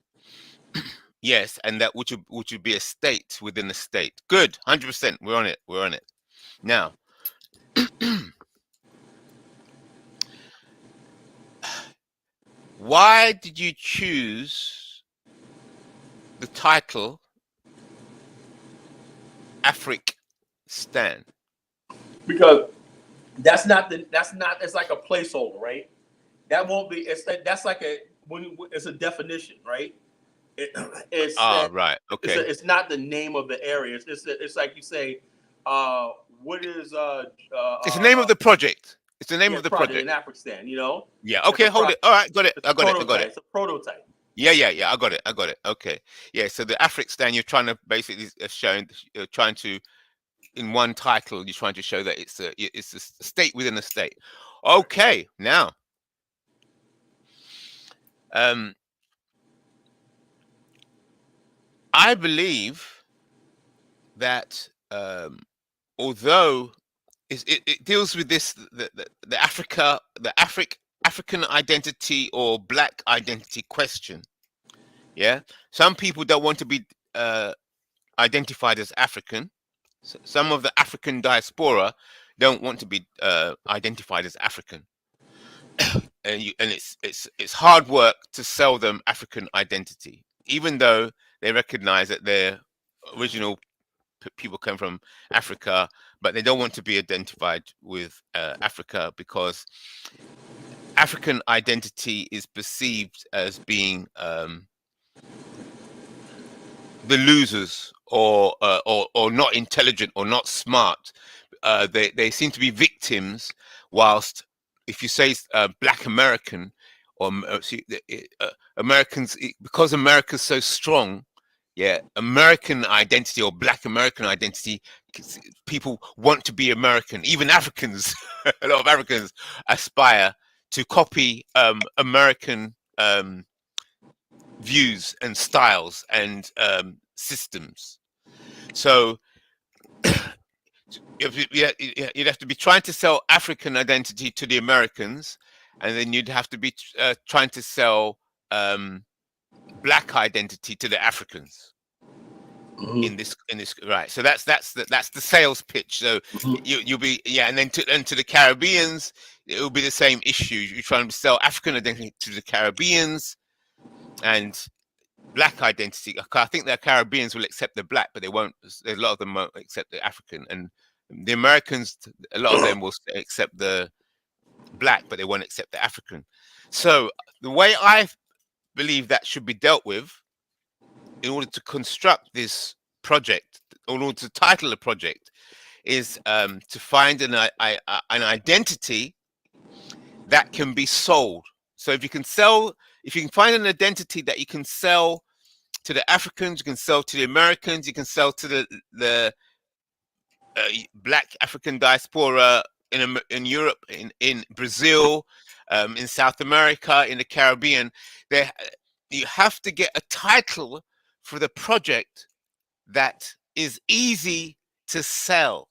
C: Yes, and that which would be a state within a state. Good. 100%. We're on it. We're on it. Now, why did you choose the title Afrikstan?
B: Because it's like a placeholder, right? That won't be. That's like it's a definition, right?
C: Right. Okay.
B: It's not the name of the area. It's like you say, what is
C: it's the name of the project. It's the name of the project
B: in Afrikstan. You know.
C: Yeah. Okay. Hold it. All right. Got it. I got it.
B: It's a prototype.
C: Yeah. I got it. Okay. Yeah. So the Afrikstan, you're trying to basically trying to, in one title, you're trying to show that it's a state within a state. Okay. Now, I believe that although it deals with this the African identity or black identity question. Yeah, some people don't want to be identified as African. Some of the African diaspora don't want to be identified as African, and it's hard work to sell them African identity, even though they recognize that their original people come from Africa, but they don't want to be identified with Africa because African identity is perceived as being the losers or not intelligent or not smart. They seem to be victims, whilst if you say Black American or Americans, because America's so strong. Yeah, American identity or Black American identity, people want to be American. Even Africans, a lot of Africans aspire to copy American views and styles and systems. So you'd have to be trying to sell African identity to the Americans, and then you'd have to be trying to sell Black identity to the Africans. Mm-hmm. in this right. So that's the sales pitch. So you'll be and then to the Caribbeans it will be the same issue. You're trying to sell African identity to the Caribbeans and Black identity. I think the Caribbeans will accept the Black, but they won't. A lot of them won't accept the African, and the Americans, a lot of them will accept the Black, but they won't accept the African. So the way I believe that should be dealt with, in order to construct this project, in order to title the project, is to find an identity that can be sold. So if you can find an identity that you can sell to the Africans, you can sell to the Americans, you can sell to the Black African diaspora in Europe, in Brazil, in South America, in the Caribbean, you have to get a title for the project that is easy to sell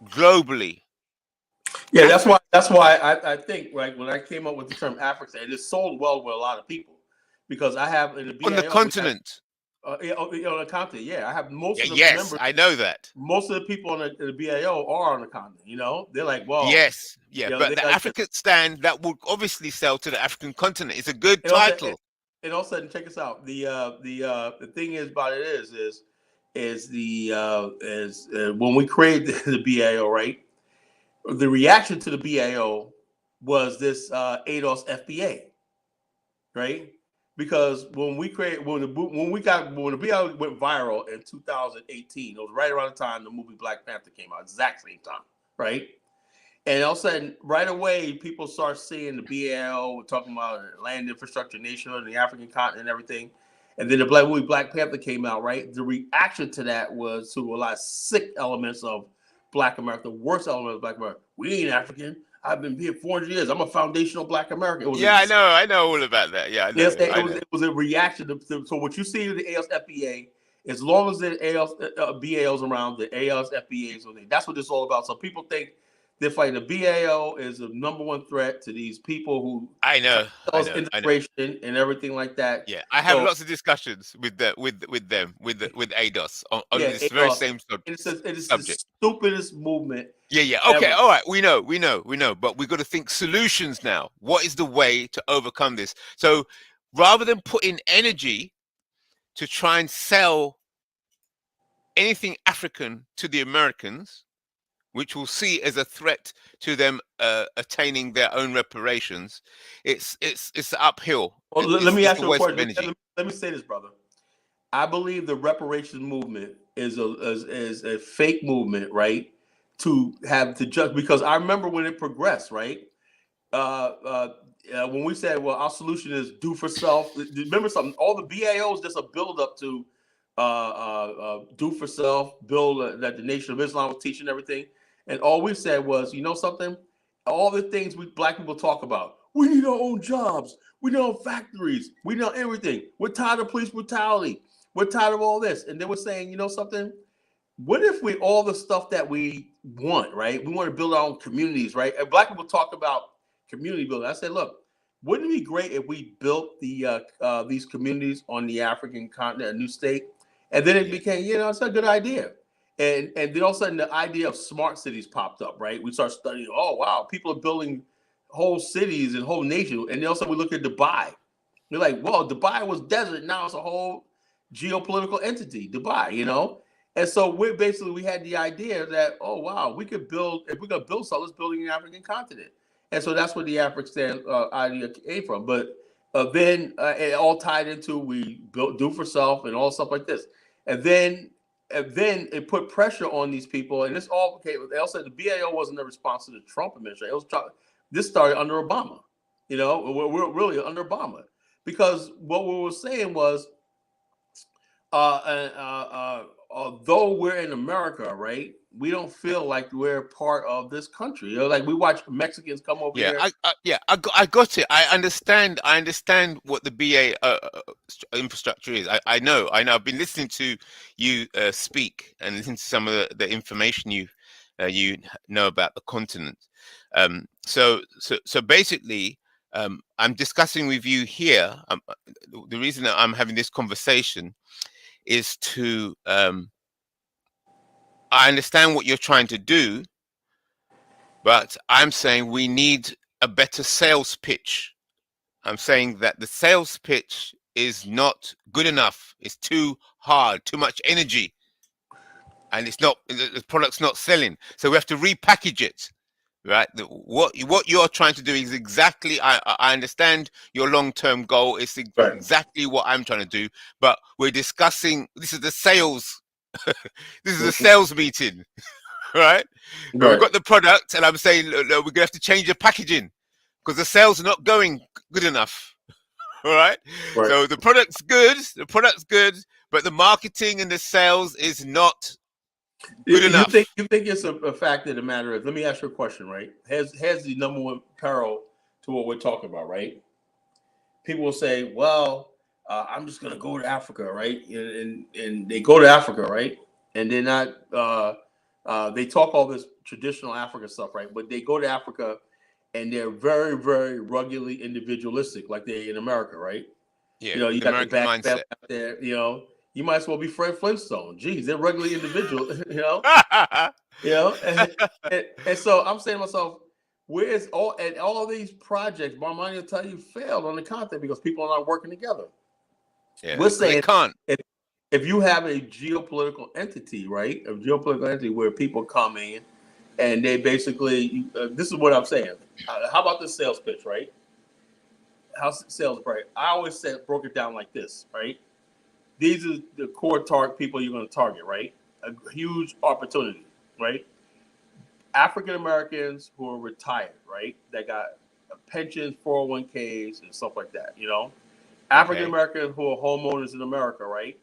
C: globally.
B: Yeah, that's why I think when I came up with the term Afrikstan, it is sold well with a lot of people because I have in the BAIO,
C: on the continent.
B: On the continent, yeah, I have most of the
C: members.
B: Yes,
C: I know that.
B: Most of the people on the BAIO are on the continent. You know, they're like, well,
C: yes, yeah, but the Afrikstan that would obviously sell to the African continent. It's a good title.
B: And all of a sudden, check us out. The thing is about it is when we created the BAIO, right? The reaction to the BAIO was this ADOS FBA, right? because when the BAIO went viral in 2018, it was right around the time the movie Black Panther came out, exact same time, right? And all of a sudden, right away, people start seeing the BAO talking about land infrastructure, nationhood, and the African continent and everything. And then the movie Black Panther came out, right? The reaction to that was to a lot of sick elements of Black America, the worst element of Black America. We ain't African. I've been here 400 years. I'm a foundational Black American.
C: I know all about that. Yeah, I know.
B: It was a reaction to so what you see in the ALSFBA, as long as the BAO's around, the ALSFBA's on there. That's what it's all about. So people think they're fighting the BAO is the number one threat to these people who integration and everything like that.
C: Yeah, I have lots of discussions with ADOS on this very same subject.
B: It's the stupidest movement.
C: Yeah. Okay, ever. All right. We know. But we've got to think solutions now. What is the way to overcome this? So rather than put in energy to try and sell anything African to the Americans, which we'll see as a threat to them attaining their own reparations, it's uphill.
B: Well, let me ask you a question. Let me say this, brother. I believe the reparations movement is a fake movement, right? To judge, because I remember when it progressed, right? When we said, well, our solution is do for self. Remember something? All the BAOs just a build up to do for self, build that the Nation of Islam was teaching everything. And all we said was, you know something? All the things Black people talk about. We need our own jobs. We need our own factories. We need everything. We're tired of police brutality. We're tired of all this. And they were saying, you know something? What if all the stuff that we want, right? We want to build our own communities, right? And Black people talk about community building. I said, look, wouldn't it be great if we built these communities on the African continent, a new state? And then it became, it's a good idea. And then all of a sudden the idea of smart cities popped up, right? We start studying, oh, wow, people are building whole cities and whole nations. And then all of a sudden we look at Dubai. We're like, well, Dubai was desert. Now it's a whole geopolitical entity, Dubai, And so we had the idea that, oh, wow, if we're going to build something, let's build in the African continent. And so that's where the Afrikstan idea came from. But then it all tied into we do for self and all stuff like this. And then it put pressure on these people, and this all okay. They also said the BAO wasn't a response to the Trump administration. This started under Obama. We're really under Obama, because what we were saying was, although we're in America, right, we don't feel like we're part of this country. Like we watch Mexicans come over here.
C: I got it. I understand what the BA infrastructure is. I know. I've been listening to you speak and listening to some of the information you know about the continent. So basically, I'm discussing with you here. The reason that I'm having this conversation is to I understand what you're trying to do, but I'm saying we need a better sales pitch. I'm saying that the sales pitch is not good enough. It's too hard, too much energy, and the product's not selling. So we have to repackage it, right? What you're trying to do is exactly. I understand your long-term goal is exactly what I'm trying to do, but we're discussing. This is the sales. This is a sales meeting, right? We've got the product, and I'm saying, look, we're gonna have to change the packaging because the sales are not going good enough. All right. So the product's good, but the marketing and the sales is not good enough.
B: You think it's a fact of the matter is? Let me ask you a question, right? Has the number one peril to what we're talking about, right? People will say, well, I'm just gonna go to Africa, right? And they go to Africa, right? And they're not. They talk all this traditional African stuff, right? But they go to Africa, and they're very, very ruggedly individualistic, like they're in America, right?
C: Yeah,
B: you got the back mindset out there. You might as well be Fred Flintstone. Geez, they're ruggedly individual. And so I'm saying to myself, where's all these projects? Bomani will tell you failed on the continent because people are not working together.
C: Yeah,
B: we're saying if you have a geopolitical entity, right? A geopolitical entity where people come in and they basically, this is what I'm saying. How about this sales pitch, right? house sales price. I always said broke it down like this, right? These are the core target people you're going to target, right? A huge opportunity, right? African Americans who are retired, right? That got pensions, 401ks, and stuff like that. African Americans who are homeowners in America, right?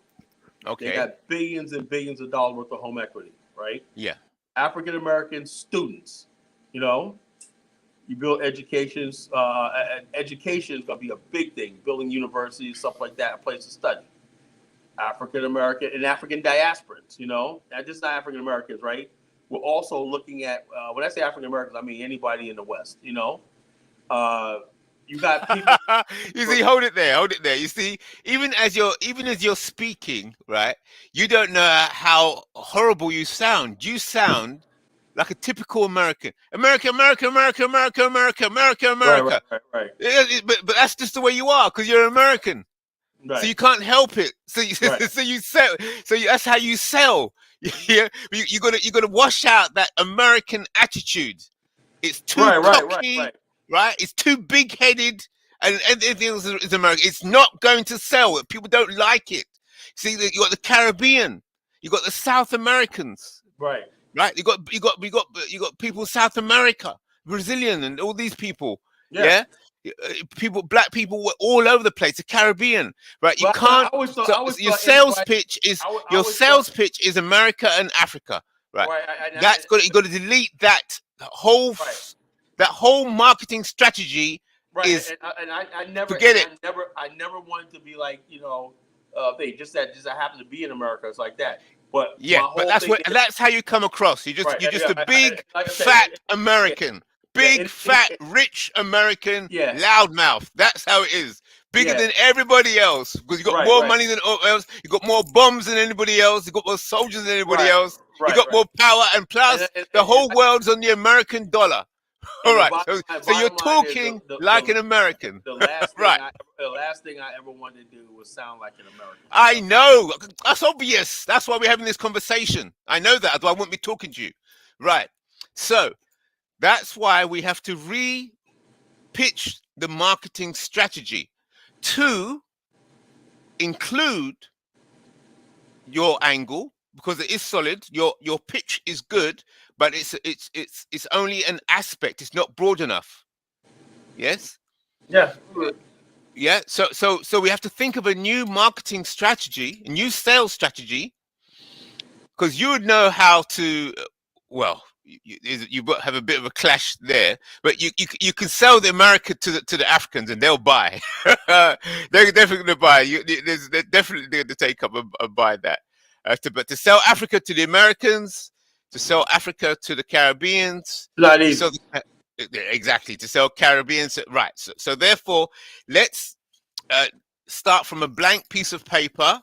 C: Okay.
B: They got billions and billions of dollars worth of home equity, right?
C: Yeah.
B: African American students, you build educations. Education is going to be a big thing. Building universities, stuff like that, a place to study. African American and African diasporans, not just African Americans, right? We're also looking at when I say African Americans, I mean anybody in the West. You got people.
C: You see, hold it there. You see, even as you're speaking, right? You don't know how horrible you sound. You sound like a typical American. America.
B: Right.
C: But that's just the way you are because you're American.
B: Right.
C: So you can't help it. So you,
B: Right.
C: so you sell. That's how you sell. Yeah, you gotta wash out that American attitude. It's too cocky, right? It's too big-headed, and everything else is American. It's not going to sell. People don't like it. See, you got the Caribbean, you got the South Americans,
B: right?
C: You got people in South America, Brazilian, and all these people. Yeah. People, black people were all over the place. The Caribbean, right? You can't. Your sales pitch is America and Africa, right? You got to delete that whole marketing strategy.
B: Right,
C: is
B: and I never
C: forget it.
B: I never wanted to be like they just happen to be in America. It's like that. But
C: yeah, but that's how you come across. You're just a big fat American. Big, fat, rich American loudmouth. That's how it is. Bigger than everybody else. Because you got more money than else. You got more bombs than anybody else. You got more soldiers than anybody else. You got more power. And plus, the whole world's on the American dollar. All right. So you're talking like an American.
B: The last thing I ever wanted to do was sound like an American.
C: I know. That's obvious. That's why we're having this conversation. I know that. Otherwise I wouldn't be talking to you. Right. So that's why we have to re-pitch the marketing strategy to include your angle because it is solid. Your pitch is good, but it's only an aspect. It's not broad enough. Yes.
B: Yeah.
C: Yeah. So we have to think of a new marketing strategy, a new sales strategy, because you would know how to. Well, you have a bit of a clash there, but you can sell the America to the Africans and they'll buy. They're definitely going to buy. They're definitely going to take up and buy that. But to sell Africa to the Americans, to sell Africa to the Caribbeans,
B: not easy.
C: Exactly, to sell Caribbeans, right? So therefore, let's start from a blank piece of paper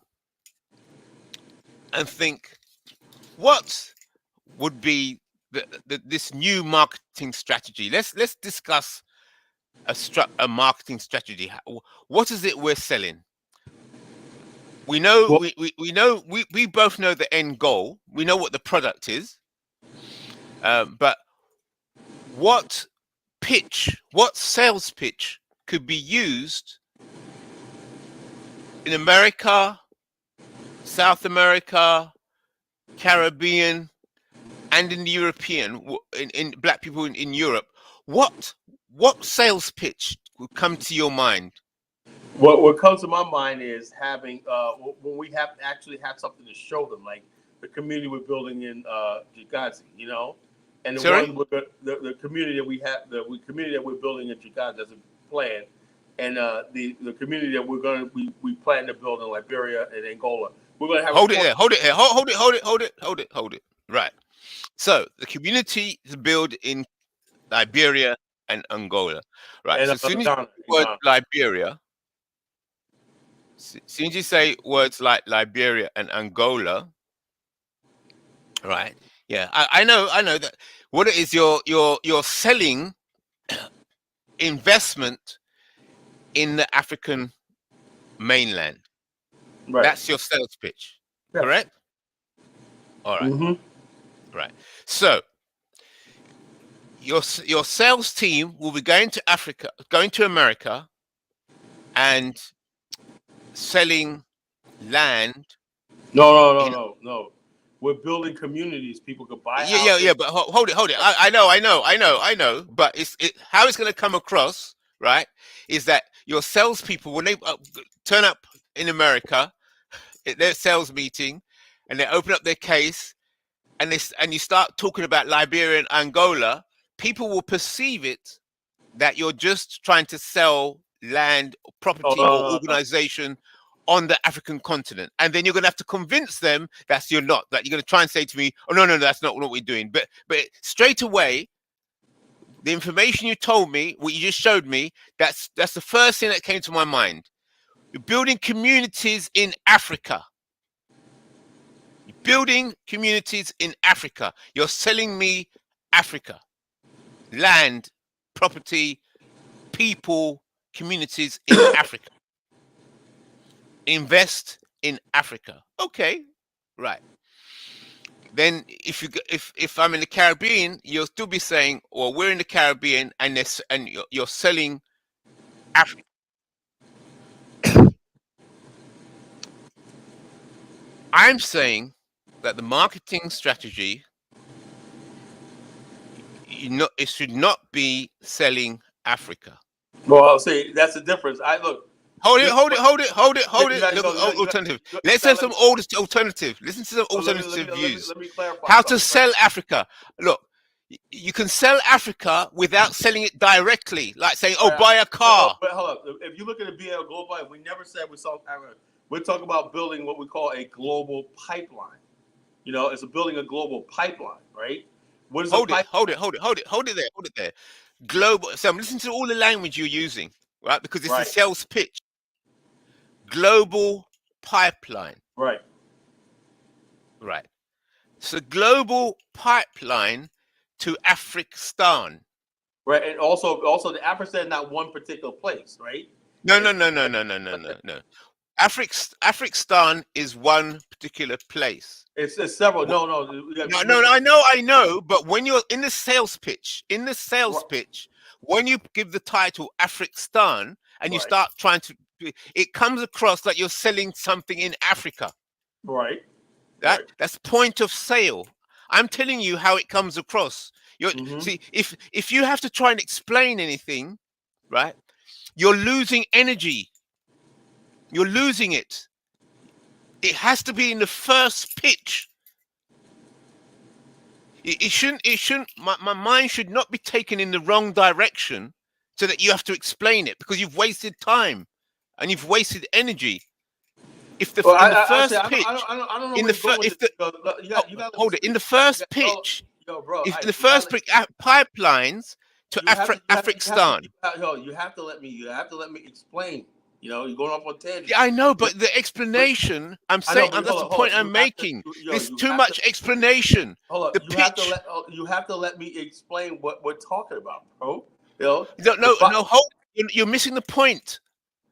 C: and think what would be this new marketing strategy. Let's discuss a marketing strategy. What is it we're selling? We know we both know the end goal. We know what the product is, but what sales pitch could be used in America, South America, Caribbean, and in the European, in black people in Europe? What sales pitch would come to your mind?
B: What comes to my mind is having when we actually have something to show them, like the community we're building in Jigazi, and the community that we have, the community that we're building in Jigazi as a plan, and the community that we plan to build in Liberia and Angola. We're going to have
C: hold it. Right. So the community is built in Liberia and Angola, right?
B: And,
C: so as soon as you say word Liberia, soon as you say words like Liberia and Angola, right? Yeah, I know that. What it is, you're selling investment in the African mainland.
B: Right.
C: That's your sales pitch, correct? All right.
B: Mm-hmm.
C: Right. So your sales team will be going to Africa, going to America, and selling land.
B: No. We're building communities. People could buy houses.
C: Yeah. But hold it. I know. But how it's going to come across, right? Is that your salespeople, when they turn up in America at their sales meeting, and they open up their case, and you start talking about Liberia and Angola, people will perceive it that you're just trying to sell land, property, or organization on the African continent, and then you're going to have to convince them that you're not. That you're going to try and say to me, "Oh no, that's not what we're doing." But straight away, the information you told me, what you just showed me, that's the first thing that came to my mind. You're building communities in Africa. You're building communities in Africa. You're selling me Africa, land, property, people, communities in Africa. Invest in Africa. Okay, right. Then if I'm in the Caribbean, you'll still be saying, well, we're in the Caribbean, and you're selling Africa. I'm saying that the marketing strategy, it should not be selling Africa.
B: Well, I'll say that's the difference.
C: Hold it. Look, alternative. Let's have some alternative. Listen to some alternative views.
B: Let me clarify.
C: How to sell Africa. Look, you can sell Africa without selling it directly, like saying, "Oh, buy a car."
B: But hold up. If you look at the BAIO Global Pipeline, we never said we sold Africa. We're talking about building what we call a global pipeline. It's building a global pipeline, right? What is
C: hold it there. Global. So I'm listening to all the language you're using, right? Because it's a sales pitch. Global pipeline.
B: Right.
C: So global pipeline to Afrikstan.
B: Right, and also the Afrikstan, not one particular place, right?
C: No. Afrikstan is one particular place.
B: It's several. No.
C: I know. But when you're in the sales pitch, when you give the title Afrikstan and you start trying to, it comes across like you're selling something in Africa.
B: Right.
C: That's point of sale. I'm telling you how it comes across. See, if you have to try and explain anything, right, you're losing energy. You're losing it. It has to be in the first pitch. It shouldn't. My mind should not be taken in the wrong direction, so that you have to explain it, because you've wasted time and you've wasted energy. If in the first pitch, pipelines to Afrikstan.
B: You have to let me explain. You're going off on tangent.
C: Yeah, I know, but the explanation, I'm saying, that's the point I'm making. There's too much explanation.
B: Hold up. You have to let me explain what we're talking about, bro.
C: No, you're missing the point.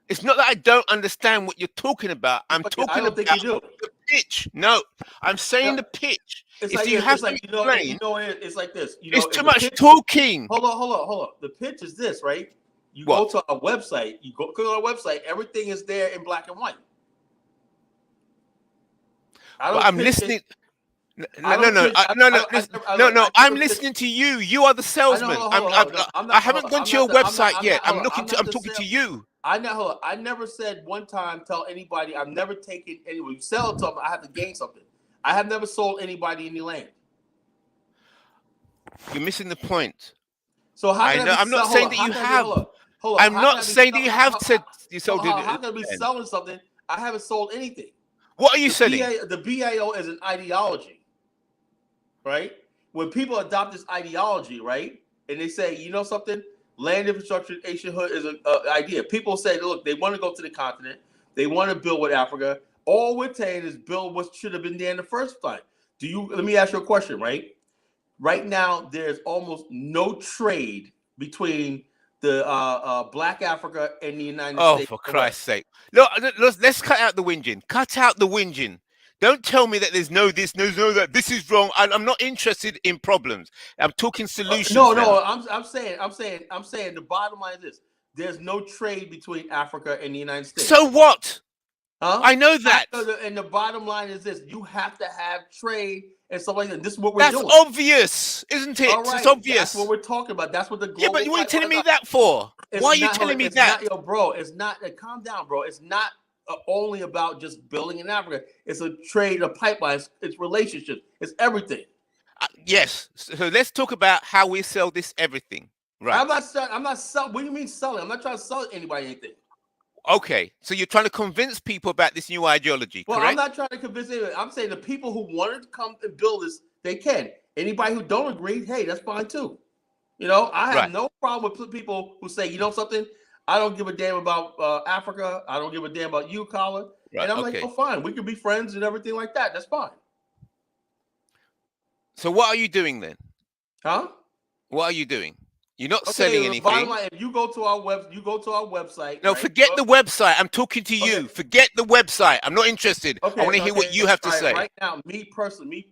C: It's not that I don't understand what you're talking about. I'm talking about the pitch. No, I'm saying the pitch.
B: It's
C: It's
B: like this.
C: It's too much talking.
B: Hold on. The pitch is this, right? You go to our website. You go to our website. Everything is there in black and white.
C: I'm listening. No. I'm listening to you. You are the salesman. I haven't gone to your website yet. I'm talking to you.
B: I never said one time tell anybody I've never taken anyone. You sell something, I have to gain something. I have never sold anybody any land.
C: You're missing the point.
B: So how can
C: I'm not saying that you have. I'm not saying that you have said you sold it.
B: How can I be selling something? I haven't sold anything.
C: What are you selling?
B: The BAO is an ideology, right? When people adopt this ideology, right, and they say, you know something, land infrastructure, nationhood is an idea. People say, look, they want to go to the continent. They want to build with Africa. All we're saying is build what should have been there in the first time. Let me ask you a question, right? Right now, there's almost no trade between the Black Africa and the United States.
C: Oh, for Christ's sake. Look, let's cut out the whinging. Cut out the whinging. Don't tell me that there's no that this is wrong. I'm not interested in problems. I'm talking solutions.
B: No. I'm saying the bottom line is this. there's no trade between Africa and the United States.
C: So what?
B: Huh?
C: I know that.
B: And the bottom line is this: you have to have trade and stuff like that. This is what we're
C: That's
B: doing.
C: obvious, isn't it?
B: All right,
C: It's obvious.
B: That's what we're talking about. That's what the global.
C: Yeah, but what are you telling me that for? Why are you telling me that?
B: Not, yo, bro, it's not. Calm down, bro. It's not only about just building in Africa. It's a trade, a pipeline. It's relationships. It's everything.
C: Yes. So let's talk about how we sell this everything. Right.
B: I'm not selling. What do you mean selling? I'm not trying to sell anybody anything.
C: Okay, so you're trying to convince people about this new ideology,
B: well,
C: correct?
B: I'm not trying to convince anyone. I'm saying the people who wanted to come and build this, they can. Anybody who don't agree, hey, that's fine too. You know, I have no problem with people who say, you know something, I don't give a damn about Africa. I don't give a damn about you, Kala. Right, and I'm like, oh, fine. We can be friends and everything like that. That's fine.
C: So what are you doing then?
B: Huh?
C: What are you doing? You're not selling anything.
B: Bottom line, if you go to our website.
C: No, forget the website. I'm talking to you. Forget the website. I'm not interested.
B: Okay,
C: I want to hear what you have to say.
B: Right now, me personally,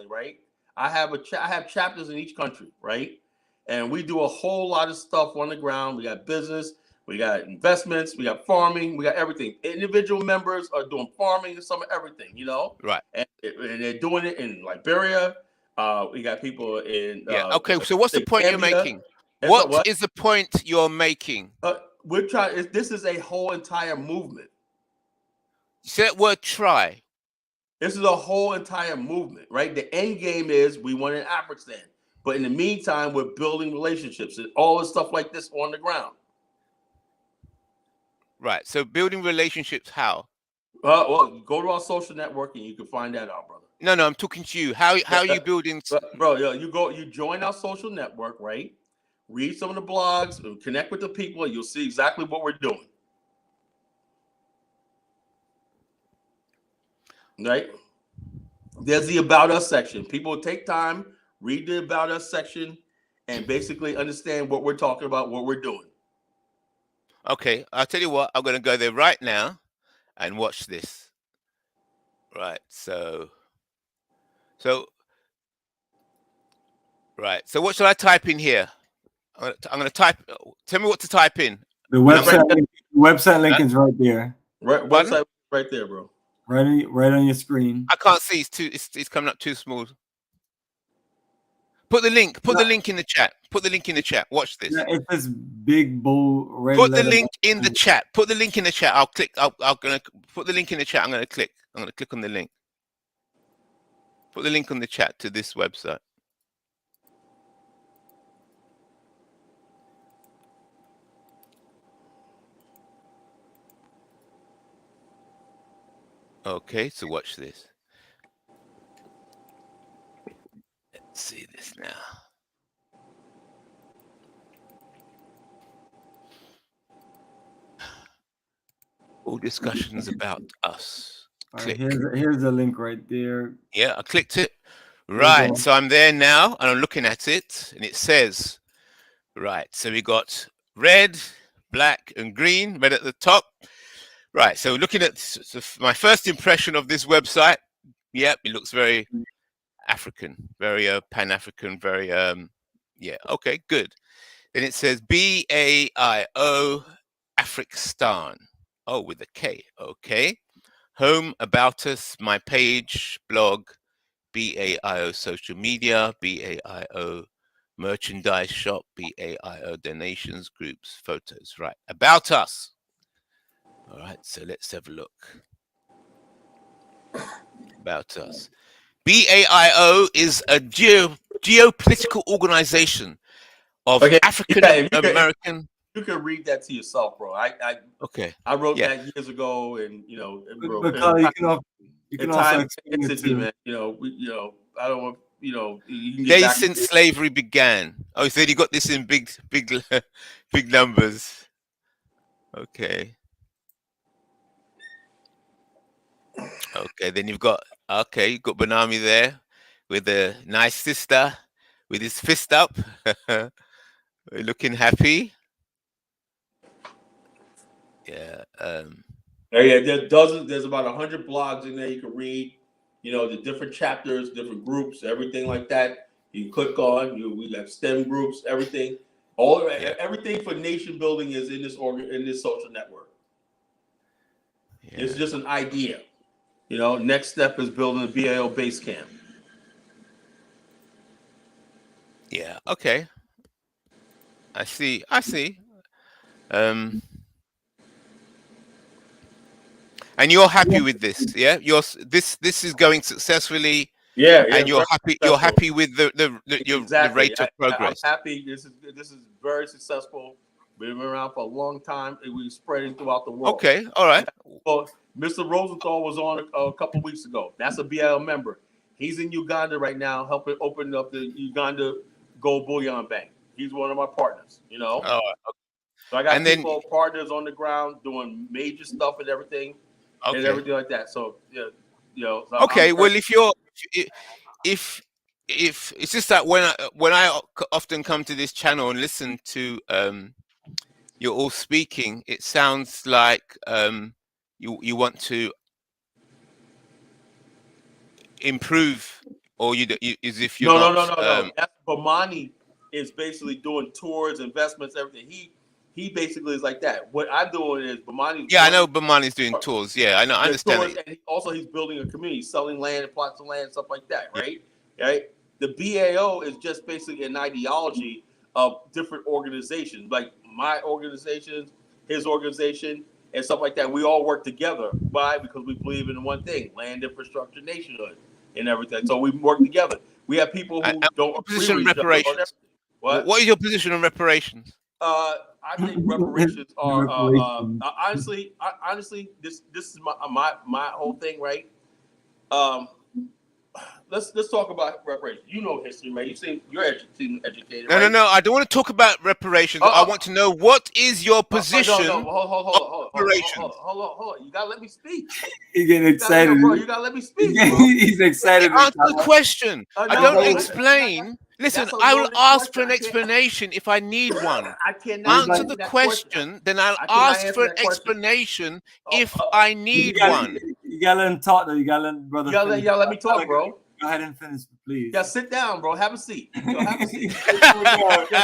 B: right? I have chapters in each country, right? And we do a whole lot of stuff on the ground. We got business, we got investments, we got farming, we got everything. Individual members are doing farming and some of everything, you know?
C: Right.
B: And they're doing it in Liberia. We got people in
C: okay, so what's the point you're making? What is the point you're making?
B: We're trying. This is a whole entire movement.
C: You said that word "try."
B: This is a whole entire movement, right? The end game is we want an Afrikstan, but in the meantime, we're building relationships and all this stuff like this on the ground.
C: Right. So building relationships, how?
B: Well, go to our social network and you can find that out, brother.
C: No, I'm talking to you. How are you building?
B: Bro, you join our social network, right? Read some of the blogs, and connect with the people, and you'll see exactly what we're doing. Right? There's the About Us section. People will take time, read the About Us section, and basically understand what we're talking about, what we're doing.
C: Okay, I'll tell you what. I'm going to go there right now and watch this. Right, so what should I type in here? I'm going to type. Tell me what to type in.
A: The website link is right there.
B: Right, website right there, bro.
A: Right on your screen.
C: I can't see. It's coming up too small. Put the link. Put the link in the chat. Put the link in the chat. Watch this.
A: Yeah, it's this big bold red.
C: Put the link in the chat. Put the link in the chat. I'll click. I'm gonna put the link in the chat. I'm gonna click. I'm gonna click on the link. Put the link on the chat to this website. Okay, so watch this. Let's see this now. All discussions about us.
A: Right, here's the link right there.
C: Yeah, I clicked it. Right, so I'm there now, and I'm looking at it, and it says, right, so we got red, black, and green, red at the top. Right, so looking at my first impression of this website, yep, it looks very African, very Pan-African, very, yeah, okay, good. Then it says BAIO Afrikstan, oh, with a K, okay. Home, about us, my page, blog, BAIO social media, BAIO merchandise shop, BAIO donations, groups, photos, right, about us. All right, so let's have a look. About us. BAIO is a geopolitical organization of African American.
B: You can read that to yourself, bro. I wrote that years ago, and you know,
A: you can also explain it to
B: man. You know, I don't want. You know,
C: days since slavery began. Oh, so you got this in big numbers. Okay. Okay, then you've got you got Bonami there with a nice sister with his fist up, looking happy. Yeah.
B: There's about 100 blogs in there you can read. You know, the different chapters, different groups, everything like that. You click on. We got STEM groups, everything. Everything for nation building is in this social network. Yeah. It's just an idea. Next step is building a BAO base camp.
C: Yeah. Okay. I see. And you're happy with this, yeah? This is going successfully.
B: Yeah.
C: And you're happy.
B: Successful.
C: You're happy with the rate of progress.
B: I'm happy. This is very successful. We've been around for a long time, and we're spreading throughout the world.
C: Okay. All right.
B: Well, Mr. Rosenthal was on a couple of weeks ago. That's a BIL member. He's in Uganda right now, helping open up the Uganda Gold Bullion Bank. He's one of my partners.
C: All right.
B: So I got partners on the ground doing major stuff and everything.
C: Okay.
B: And everything like that. So So
C: okay. Well, if it's just that when I often come to this channel and listen to you're all speaking, it sounds like you want to improve, or you as if you're
B: no. That's Bomani is basically doing tours, investments, everything. He basically is like that. What I'm doing is Bomani.
C: Yeah, I know Bomani's doing tours. Yeah, I know. I understand.
B: And he's building a community, selling land and plots of land, stuff like that. Right. Yeah. Right. The BAO is just basically an ideology of different organizations, like my organizations, his organization, and stuff like that. We all work together. Why? Because we believe in one thing: land, infrastructure, nationhood, and everything. So we work together. We have people who don't agree with each other on everything.
C: What is your position on reparations?
B: I think reparations are honestly, this is my whole thing, right? Let's talk about reparations. You know history, man. You're educated.
C: No,
B: right?
C: no. I don't want to talk about reparations. I want to know what is your position.
B: No. Hold on. You gotta let me speak.
A: He's getting excited.
B: You gotta let me speak.
A: He's excited.
C: Answer the question. I don't explain. Listen, I will ask for an explanation if I need one.
B: I cannot
C: answer the question, then I'll ask for an explanation if I need one.
A: You gotta let him talk, though. You gotta let brother.
B: You gotta let me talk, bro.
A: Go ahead and finish, please.
B: Yeah, sit down, bro. Have a seat. Have a seat. Sit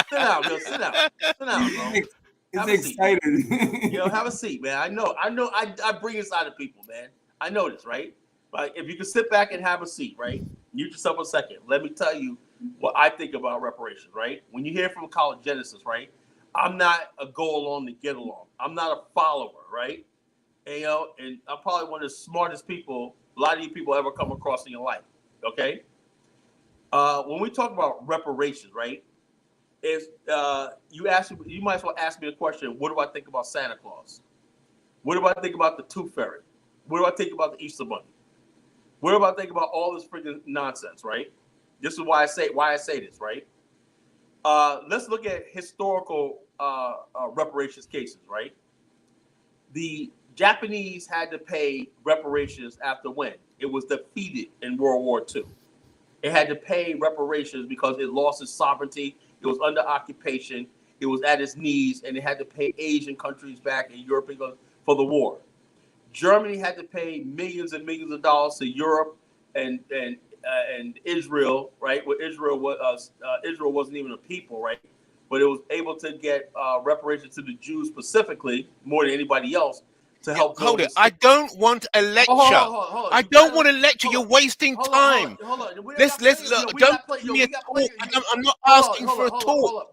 B: down, bro.
A: He's excited.
B: Have a seat, man. I know. I bring this out of people, man. I know this, right? But if you can sit back and have a seat, right? Mute yourself a second. Let me tell you what I think about reparations, right? When you hear from Kala Genesis, right? I'm not a go along to get along. I'm not a follower, right? And, and I'm probably one of the smartest people a lot of you people ever come across in your life. Okay. When we talk about reparations, right? Is you might as well ask me the question, what do I think about Santa Claus? What do I think about the Tooth Fairy? What do I think about the Easter Bunny? What do I think about all this freaking nonsense, right? This is why I say this, right? Let's look at historical reparations cases, right? The Japanese had to pay reparations after when? It was defeated in World War II. It had to pay reparations because it lost its sovereignty. It was under occupation. It was at its knees, and it had to pay Asian countries back and Europe for the war. Germany had to pay millions and millions of dollars to Europe and Israel, right? Well, Israel wasn't even a people, right? But it was able to get reparations to the Jews specifically more than anybody else to help.
C: Hold it. I don't want a lecture.
B: Hold on.
C: I don't want a lecture. You're wasting time.
B: Hold on.
C: Let's don't give me a talk. I'm not asking for a talk.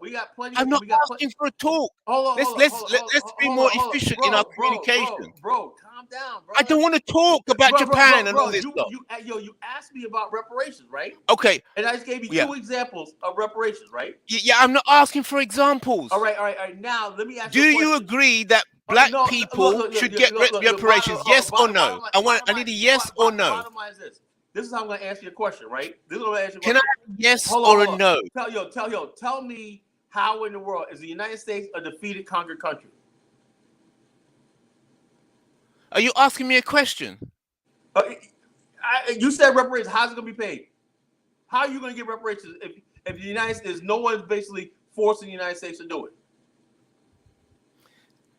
C: I'm not asking for a talk. Let's be more efficient in our communication.
B: Bro, calm down, bro.
C: I don't want to talk about Japan and all this stuff.
B: You asked me about reparations, right?
C: Okay.
B: And I just gave you two examples of reparations, right?
C: Yeah, I'm not asking for examples.
B: All right. Now let me ask
C: you. Do you agree that black people should get reparations? Yes or no? I need a yes or no.
B: Bottom line is this. This is how I'm going to answer your question, right? This is what I'm
C: Can I have a yes or a no?
B: Tell me how in the world is the United States a defeated, conquered country?
C: Are you asking me a question?
B: You said reparations. How's it going to be paid? How are you going to get reparations if the United States, no one's basically forcing the United States to do it?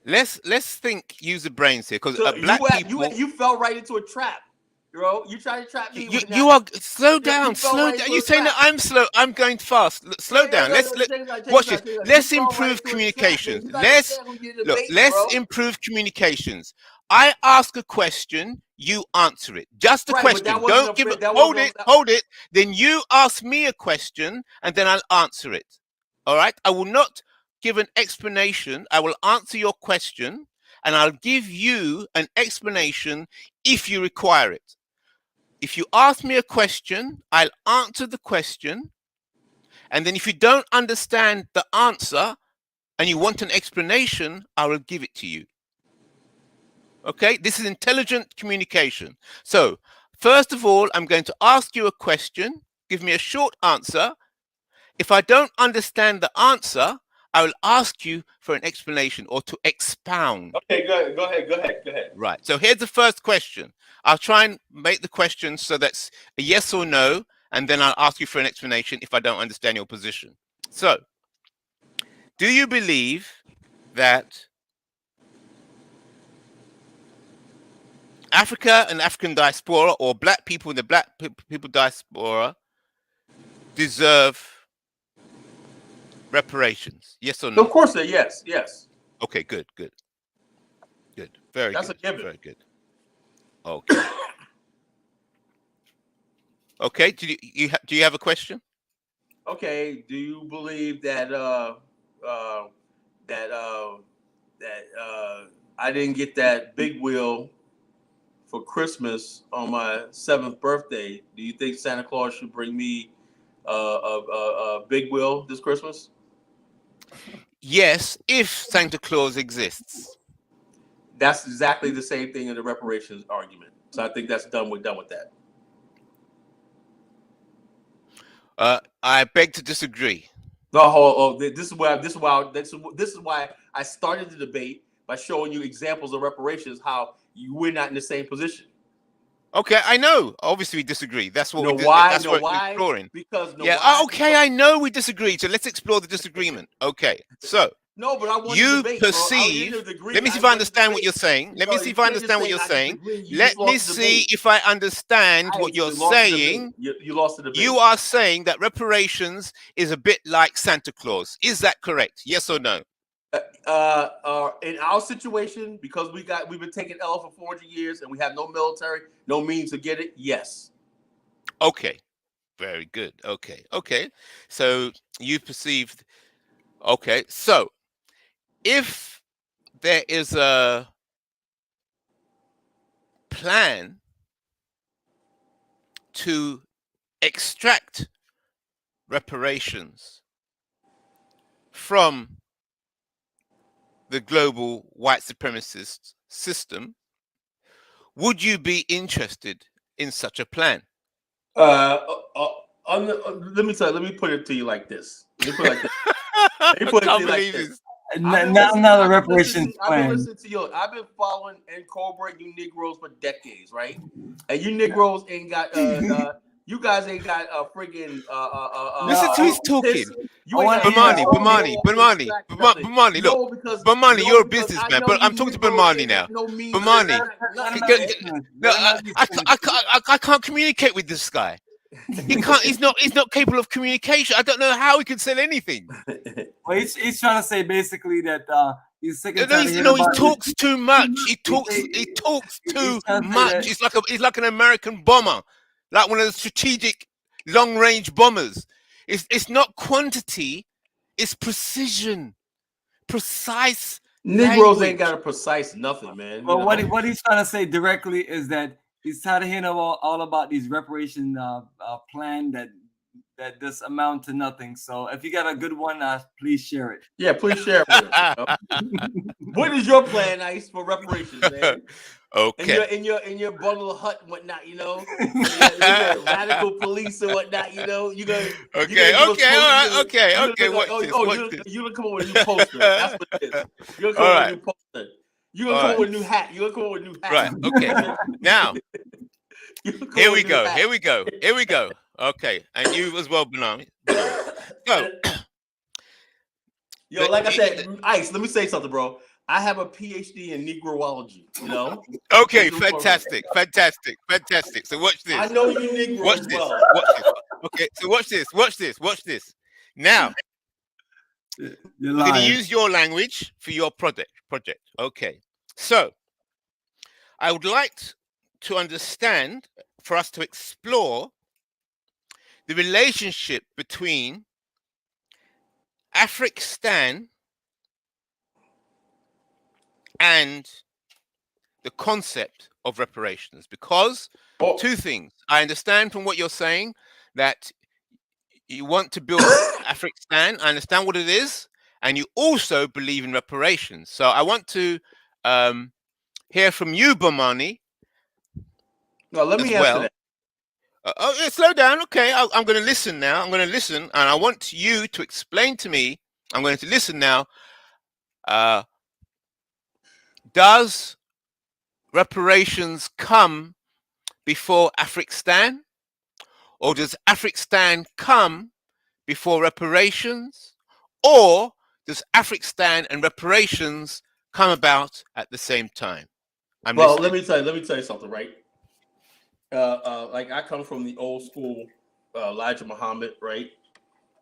C: Let's think. Use the brains here, because black people.
B: You fell right into a trap. bro. You trying to trap me?
C: You are slow
B: Yeah,
C: down,
B: you fell
C: slow
B: right
C: down.
B: into
C: You
B: a
C: saying that
B: trap.
C: I'm slow? I'm going fast. Slow down.
B: No,
C: Let's watch this.
B: check
C: Let's
B: You fell right
C: improve
B: into a trap, man.
C: communications.
B: You gotta understand who you're debating,
C: Let's
B: bro.
C: improve communications. I ask a question, you answer it. Just a
B: Right, but that
C: question.
B: wasn't
C: Don't
B: a
C: give it.
B: that
C: Hold
B: wasn't
C: it. Hold it. Then you ask me a question, and then I'll answer it. All right. I will not give an explanation. I will answer your question, and I'll give you an explanation if you require it. If you ask me a question, I'll answer the question. And then if you don't understand the answer and you want an explanation, I will give it to you. Okay, this is intelligent communication. So, first of all, I'm going to ask you a question. Give me a short answer. If I don't understand the answer, I will ask you for an explanation or to expound.
B: Okay, go ahead.
C: Right. So here's the first question. I'll try and make the question so that's a yes or no, and then I'll ask you for an explanation if I don't understand your position. So, do you believe that Africa and African diaspora, or black people in the black people diaspora, deserve reparations? Yes or no?
B: Of course, yes.
C: Okay, good. Very
B: That's
C: good.
B: a given.
C: Very good. Okay. Okay. Do you have a question?
B: Okay. Do you believe that I didn't get that big wheel for Christmas on my 7th birthday? Do you think Santa Claus should bring me a big wheel this Christmas?
C: Yes, if Santa Claus exists.
B: That's exactly the same thing in the reparations argument. So I think that's done. We're done with that.
C: I beg to disagree.
B: This is why I started the debate by showing you examples of reparations. How we're not in the same position.
C: Okay, I know. Obviously, we disagree. That's what
B: Why?
C: we're exploring.
B: Because
C: okay, I know we disagree. So let's explore the disagreement. Okay, so
B: no, but I want
C: you
B: to debate,
C: perceive.
B: Bro.
C: Let me see if I understand what you're saying. Let me see if I understand what you're saying. Let me see if I understand what you're saying.
B: You lost the debate.
C: You are saying that reparations is a bit like Santa Claus. Is that correct? Yes or no?
B: In our situation, because we've been taking L for 400 years and we have no military, no means to get it. Yes.
C: Okay. Very good. Okay. So you perceived. Okay. So if there is a plan to extract reparations from the global white supremacist system, would you be interested in such a plan?
B: Let me put it to you like this. Let me put it like this. Let me put it to you like this.
A: Not a reparations plan.
B: I've been following and corroborating you Negroes for decades, right? And you Negroes ain't got you guys ain't got a friggin'
C: Listen to his talking. Bomani, look. Bomani, you're a businessman, but I'm talking to Bomani now. Bomani, I can't communicate with this guy. He can't. He's not capable of communication. I don't know how he could sell anything.
A: Well, he's trying to say basically that he's sick and
C: tired. He talks too much. He talks too much. He's like an American bomber, like one of the strategic long-range bombers. It's not quantity, it's precision, precise.
B: Negroes ain't got a precise nothing, man.
A: Well, what he's trying to say directly is that he's tired of hearing all about these reparation plan that does amount to nothing. So if you got a good one, please share it.
B: Yeah, please share it. What is your plan, Ice, for reparations, man?
C: Okay.
B: In your bundle hut and whatnot, you know, radical police and whatnot, you know, you gonna
C: okay. Watch this.
B: You're gonna come up with a new poster. That's what it is. You're gonna come up with a new poster. You're gonna come up with a new hat. You're gonna come up with a new hat.
C: Right. Okay. Now, here we go. Okay, and you as well, Banami. So,
B: yo, like I said, Ice. Let me say something, bro. I have a PhD in Negroology. You know.
C: Okay, fantastic. So watch this.
B: I know you Negro
C: Watch
B: as
C: this.
B: well.
C: Watch this. Okay, so watch this. Now,
A: You're
C: we're going to
A: lying.
C: use your language for your project. Okay. So, I would like to understand, for us to explore the relationship between Afrikstan and the concept of reparations, because two things. I understand from what you're saying that you want to build Afrikstan. I understand what it is, and you also believe in reparations. So I want to hear from you, Bomani.
B: No, let me answer that.
C: Yeah, slow down. Okay, I'm going to listen now. I'm going to listen, and I want you to explain to me. I'm going to listen now. Does reparations come before Afrikstan, or does Afrikstan come before reparations, or does Afrikstan and reparations come about at the same time?
B: Well, let me tell you something, right? Like I come from the old school Elijah Muhammad, right?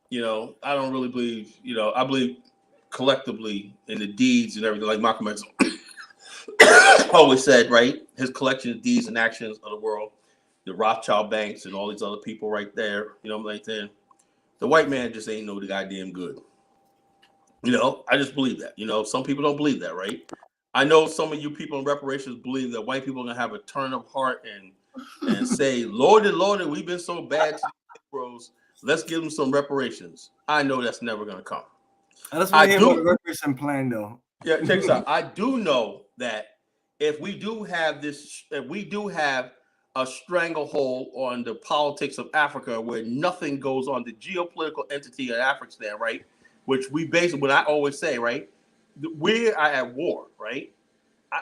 B: You know, I don't really believe, you know, I believe collectively in the deeds and everything, like Malcolm X always said, right? His collection of deeds and actions of the world, the Rothschild banks and all these other people right there, you know what I'm saying? The white man just ain't no the goddamn good. You know, I just believe that. You know, some people don't believe that, right? I know some of you people in reparations believe that white people are gonna have a turn of heart and say, Lordy, we've been so bad to the Negroes. Let's give them some reparations. I know that's never gonna come.
A: Let's really hear about the reparation plan, though.
B: Yeah, check this out. I do know that if we do have a stranglehold on the politics of Africa where nothing goes on the geopolitical entity of Afrikstan, right? Which we basically, what I always say, right? We are at war, right?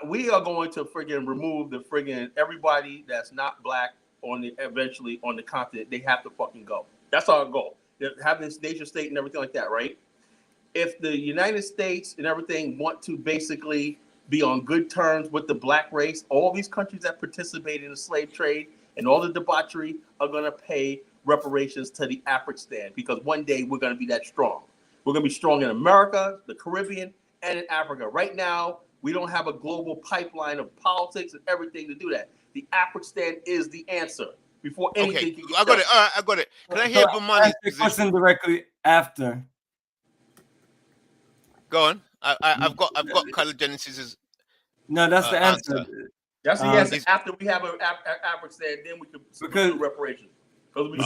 B: We are going to friggin' remove the friggin' everybody that's not black eventually on the continent. They have to fucking go. That's our goal. Have this nation state and everything like that, right? If the United States and everything want to basically be on good terms with the black race, all these countries that participate in the slave trade and all the debauchery are going to pay reparations to the Afrikstan, because one day we're going to be that strong. We're going to be strong in America, the Caribbean, and in Africa. Right now, we don't have a global pipeline of politics and everything to do that. The Afrikstan is the answer before anything can get
C: I got
B: done.
C: it. All right, I got it. Can I hear Bomani's position?
A: Question directly after.
C: Go on. I've got Kala Genesis's.
A: No, that's the answer.
B: That's the answer. After we have an Afrikstan, then we can do reparations. Because we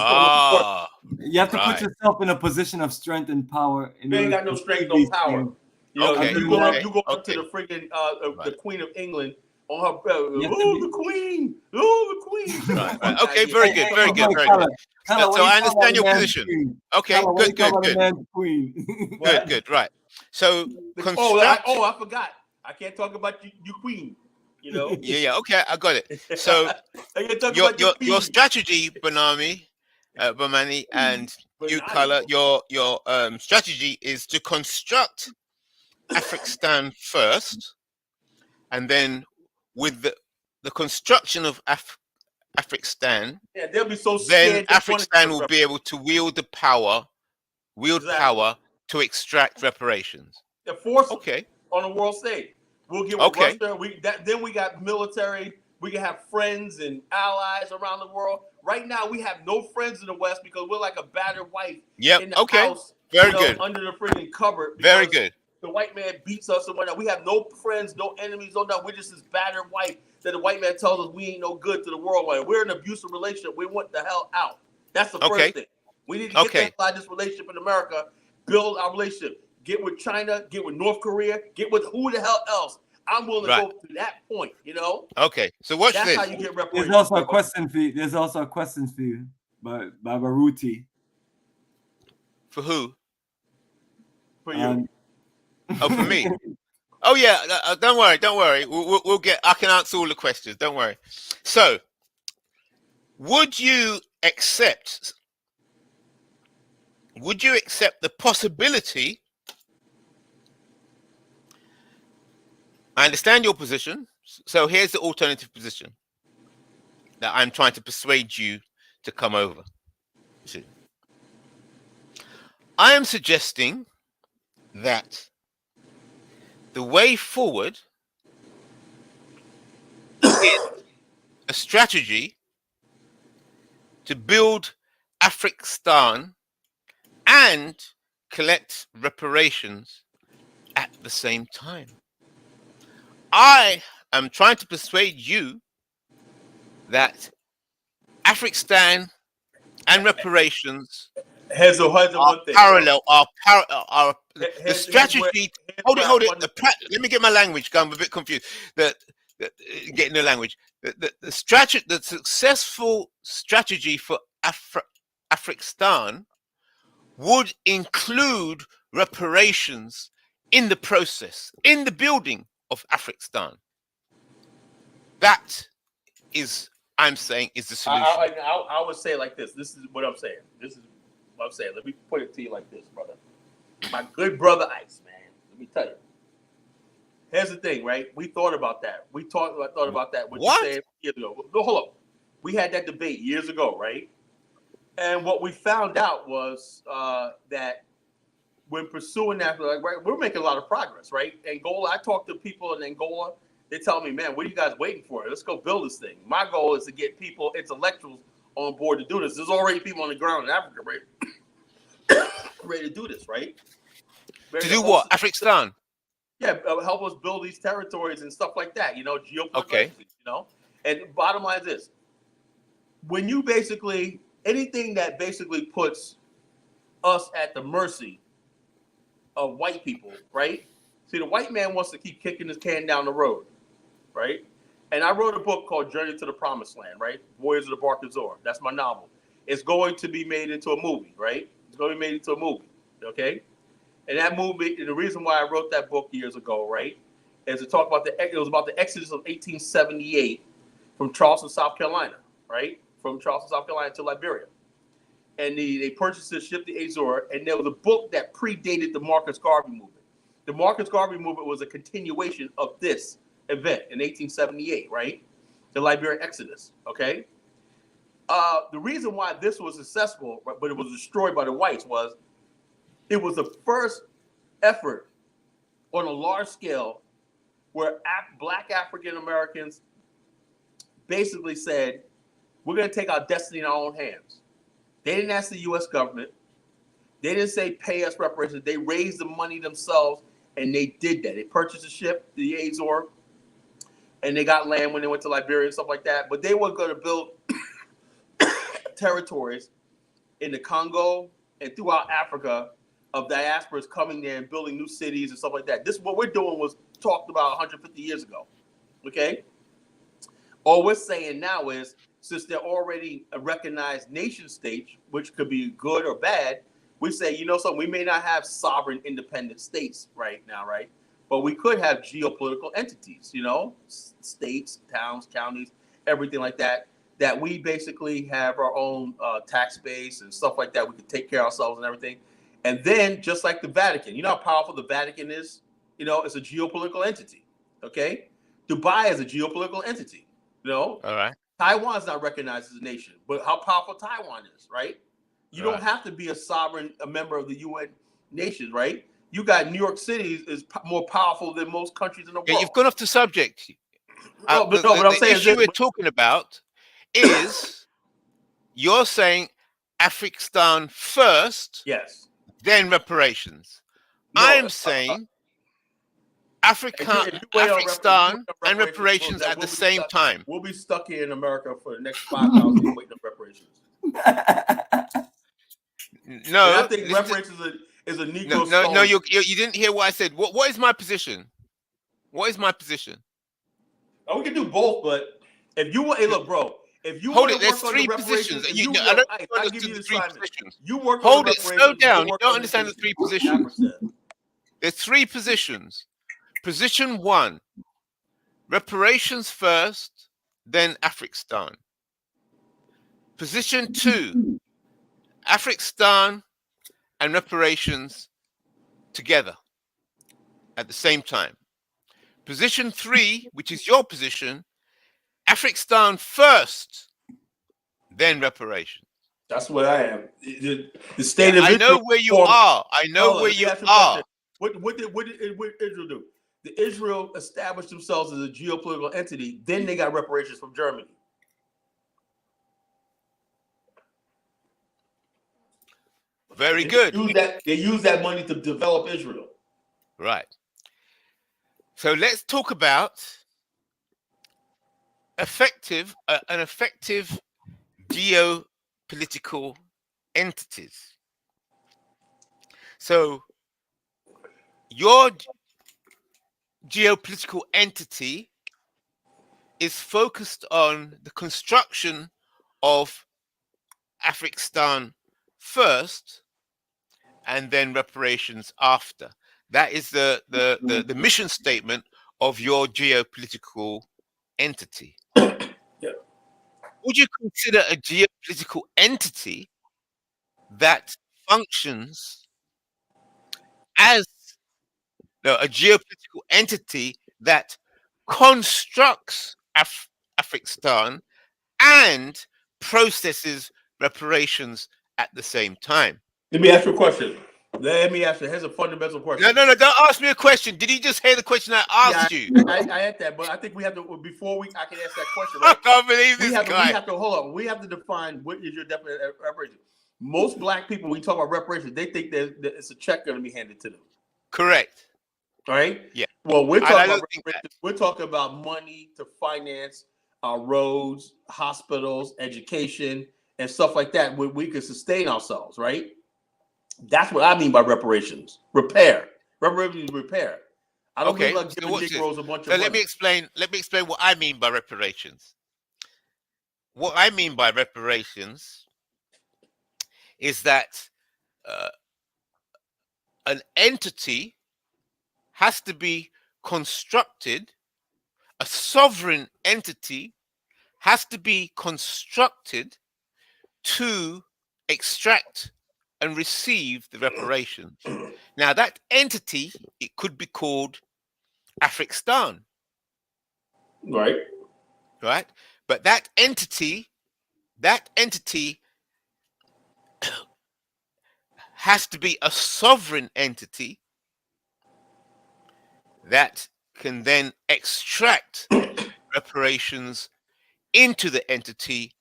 A: you have to put yourself in a position of strength and power.
B: You ain't got no strength, no power. You know, you go up to the friggin' the Queen of England on her the Queen.
C: Right. Okay, very good. So I understand your position. Okay, good. Good. Right. So
B: I forgot. I can't talk about you Queen. You know?
C: Yeah. Okay, I got it. So your strategy, Bomani, and you, Kala, your strategy is to construct Afrikstan first, and then with the construction of Afrikstan,
B: they'll be so
C: then
B: scared.
C: Afrikstan will be able to wield power to extract reparations.
B: The force on the world stage. We'll get with Russia. Then we got military. We can have friends and allies around the world. Right now, we have no friends in the West because we're like a battered wife in the house.
C: Very good.
B: Under the freaking cupboard.
C: Very good.
B: The white man beats us and whatnot. We have no friends, no enemies, no nothing. We're just this battered wife that the white man tells us we ain't no good to the world. We're in an abusive relationship. We want the hell out. That's the first thing. We need to get out of this relationship in America, build our relationship. Get with China, get with North Korea, get with who the hell else. I'm willing to go to that point, you know?
C: Okay, so watch
B: this.
C: That's
B: how you get reparations.
A: There's also a question for you. There's also a question for you by Baruti.
C: For who?
B: For you.
C: For me. Oh yeah, don't worry. We'll get. I can answer all the questions. Don't worry. So, would you accept the possibility I understand your position. So here's the alternative position that I'm trying to persuade you to come over to. I am suggesting that the way forward is a strategy to build Afrikstan and collect reparations at the same time. I am trying to persuade you that Afrikstan and reparations
B: Here's the
C: are
B: one thing.
C: parallel. Are the
B: Here's
C: strategy? Hold it, hold it. Let me get my language. I'm a bit confused. Getting the language. The strategy, the successful strategy for Afrikstan would include reparations in the process, in the building of Afrikstan. That is, I'm saying, is the solution.
B: I would say it like this. This is what I'm saying. This is what I'm saying. Let me put it to you like this, brother. My good brother Ice, man. Let me tell you. Here's the thing, right? We thought about that. I thought about that.
C: What?
B: You said years ago. No, hold up. We had that debate years ago, right? And what we found out was that when pursuing that, like, right, we're making a lot of progress, right? Angola, I talk to people in Angola. They tell me, man, what are you guys waiting for? Let's go build this thing. My goal is to get people, intellectuals, on board to do this. There's already people on the ground in Africa, right? Ready to do this, right?
C: To do what? Afrikstan?
B: Yeah, help us build these territories and stuff like that, geopolitical
C: Okay.
B: entities, And bottom line is this. When you basically, anything that basically puts us at the mercy of white people, right? See, the white man wants to keep kicking his can down the road, right? And I wrote a book called Journey to the Promised Land, right? Warriors of the Bark Azor. That's my novel. It's going to be made into a movie, right? It's going to be made into a movie, okay? And that movie, and the reason why I wrote that book years ago, right, is to talk about it was about the Exodus of 1878 from Charleston, South Carolina, right? From Charleston, South Carolina to Liberia. And they purchased this ship, the Azor, and there was a book that predated the Marcus Garvey movement. The Marcus Garvey movement was a continuation of this event in 1878, right? The Liberian Exodus, okay? The reason why this was successful, but it was destroyed by the whites, was it was the first effort on a large scale where Black African Americans basically said, we're going to take our destiny in our own hands. They didn't ask the U.S. government. They didn't say pay us reparations. They raised the money themselves, and they did that. They purchased a ship, the Azor, and they got land when they went to Liberia and stuff like that. But they were going to build territories in the Congo and throughout Africa of diasporas coming there and building new cities and stuff like that. This, what we're doing, was talked about 150 years ago, okay? All we're saying now is, since they're already a recognized nation state, which could be good or bad, we say, something, we may not have sovereign independent states right now, right? But we could have geopolitical entities, states, towns, counties, everything like that, that we basically have our own tax base and stuff like that. We could take care of ourselves and everything. And then, just like the Vatican, you know how powerful the Vatican is? It's a geopolitical entity, okay? Dubai is a geopolitical entity, All
C: right.
B: Taiwan's not recognized as a nation, but how powerful Taiwan is, right? You don't have to be a member of the UN nations, right? You got New York City is more powerful than most countries in the world.
C: Yeah, you've gone off the subject.
B: But I'm saying
C: the issue we're talking about is you're saying Afrikstan first,
B: yes,
C: then reparations.
B: No,
C: I'm saying Afrikstan and reparations at the same time.
B: We'll be stuck here in America for the next 5,000 years waiting for reparations.
C: No,
B: and I think reparations is a Negro.
C: No, you didn't hear what I said. What is my position? What is my position?
B: Oh, we can do both, but if you want, hey, look, bro. If you
C: hold
B: want
C: it,
B: to work on the reparations, I'll give you the three positions. You work on the reparations.
C: Slow down. You don't understand the three positions. There's three positions. Position one, reparations first, then Afrikstan. Position two, Afrikstan and reparations together at the same time. Position 3, which is your position, Afrikstan first, then reparations.
B: That's what I am. The state of
C: I
B: Israel.
C: know where you are. I know where you are.
B: What did Israel do? The Israel established themselves as a geopolitical entity. Then they got reparations from Germany.
C: Very good.
B: They use that money to develop Israel.
C: Right. So let's talk about an effective geopolitical entities. So your geopolitical entity is focused on the construction of Afrikstan first and then reparations after. That is the mission statement of your geopolitical entity.
B: Yeah.
C: Would you consider a geopolitical entity that functions as a geopolitical entity that constructs Afrikstan and processes reparations at the same time?
B: Let me ask you a question. Here's a fundamental question.
C: No, don't ask me a question. Did you just hear the question I asked you?
B: I had that, but I think we have to, I can ask that question,
C: I
B: right?
C: can't believe this guy.
B: We have to, hold on. We have to define what is your definition of reparation. Most black people, when we talk about reparations, they think that it's a check going to be handed to them.
C: Correct.
B: All right?
C: Yeah.
B: Well, we're talking about money to finance our roads, hospitals, education, and stuff like that, where we can sustain ourselves, right? That's what I mean by reparations. Repair. Reparations repair. I don't mean like giving Negroes a bunch of money.
C: Let me explain what I mean by reparations. What I mean by reparations is that an entity has to be constructed, a sovereign entity has to be constructed to extract and receive the reparations. Now, that entity, it could be called Afrikstan.
B: Right.
C: Right? But that entity has to be a sovereign entity that can then extract reparations into the entity,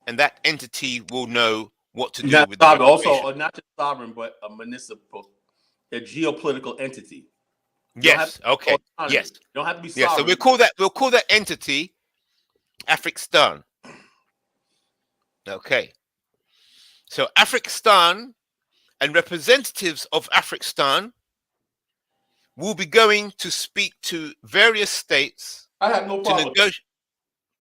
C: and that entity will know what to do with the reparations.
B: Also, not just sovereign, but a municipal, a geopolitical entity.
C: Yes. Okay. Yes.
B: You don't have to be sovereign.
C: Yeah. So we'll call that entity Afrikstan. Okay. So Afrikstan and representatives of Afrikstan will be going to speak to various states.
B: I have no problem.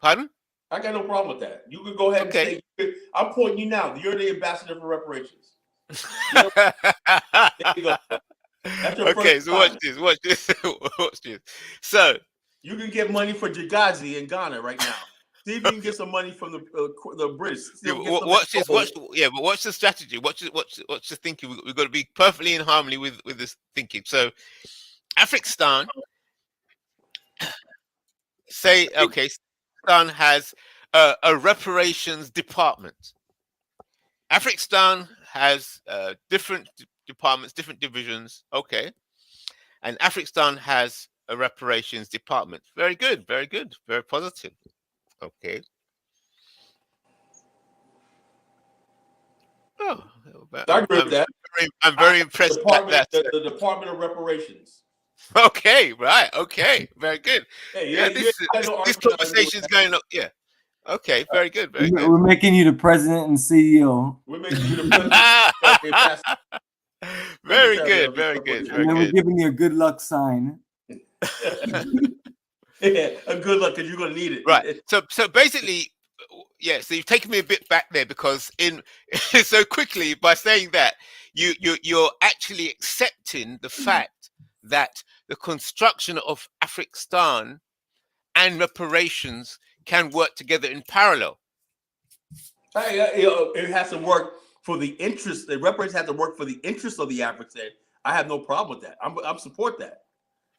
C: Pardon?
B: I got no problem with that. You can go ahead and say, I'm pointing you now. You're the ambassador for reparations. There you go.
C: Okay, so watch this. So
B: you can get money for Jagazi in Ghana right now. See if you can get some money from the British.
C: Watch this. But watch the strategy. Watch the thinking. We've got to be perfectly in harmony with this thinking. So Afrikstan, Afrikstan has a reparations department. Afrikstan has different departments, different divisions. Okay, and Afrikstan has a reparations department. Very good, very positive. Okay. Oh,
B: I agree with that.
C: I'm very impressed with that.
B: The Department of Reparations.
C: Okay, right. Okay, very good.
B: Hey,
C: this conversation is going on. Yeah. Okay, very good. Very good.
A: We're making you the president and CEO.
B: We're making you the president.
C: Very good. Very good.
A: And then we're giving you a good luck sign.
B: Yeah, a good luck because you're gonna need it.
C: Right. So basically, yeah. So you've taken me a bit back there because so quickly by saying that you're actually accepting the fact that the construction of Afrikstan and reparations can work together in parallel.
B: It has to work for the interest. The reparations have to work for the interest of the African. I have no problem with that. I'm support that.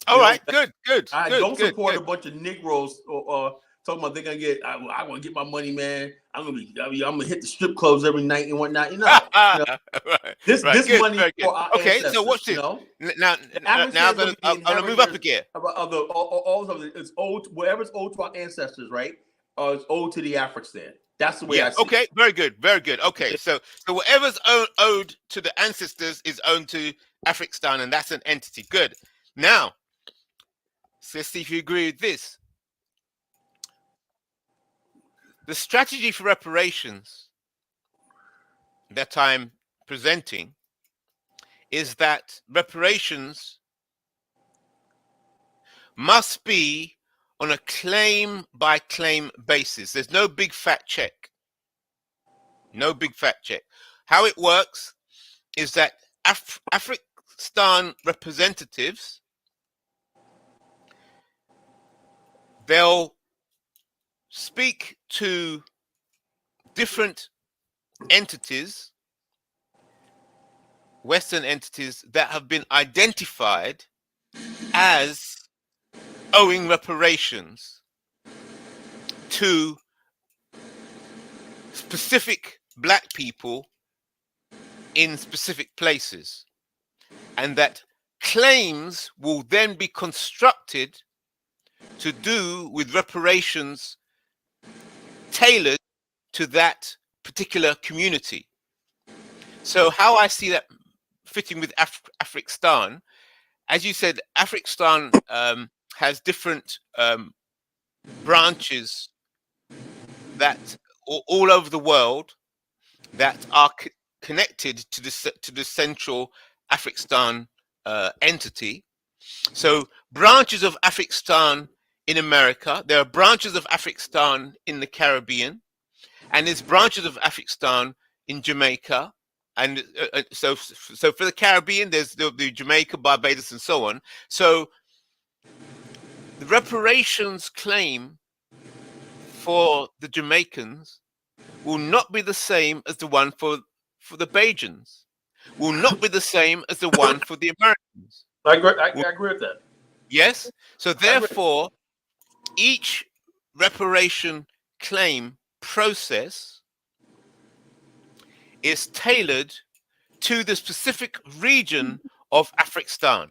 C: All right, good.
B: I don't support
C: Good.
B: a bunch of Negroes talking about they're gonna get. I want to get my money, man. I'm gonna hit the strip clubs every night and whatnot.
C: right,
B: This
C: good,
B: money
C: very good.
B: for our
C: Okay, so
B: ancestors.
C: watch this. Now,
B: The Afrikstan is
C: I'm gonna move up again.
B: all of it. It's owed. Whatever's owed to our ancestors, right? It's owed to the Afrikstan. That's the way I see
C: Okay,
B: it.
C: very good. Okay, so whatever's owed to the ancestors is owed to Afrikstan, and that's an entity. Good. Now, so let's see if you agree with this. The strategy for reparations that I'm presenting is that reparations must be on a claim by claim basis. There's no big fat check. No big fat check. How it works is that Afrikstan representatives, they'll speak to different entities, Western entities that have been identified as owing reparations to specific black people in specific places, and that claims will then be constructed to do with reparations tailored to that particular community. So how I see that fitting with Afrikstan, as you said, Afrikstan has different branches that all over the world that are connected to the central Afrikstan entity. So branches of Afrikstan in America, there are branches of Afrikstan in the Caribbean, and there's branches of Afrikstan in Jamaica. And so for the Caribbean, there's the Jamaica, Barbados, and so on. So the reparations claim for the Jamaicans will not be the same as the one for the Bajans, will not be the same as the one for the Americans.
B: I agree with that.
C: Yes? So therefore, each reparation claim process is tailored to the specific region of Afrikstan.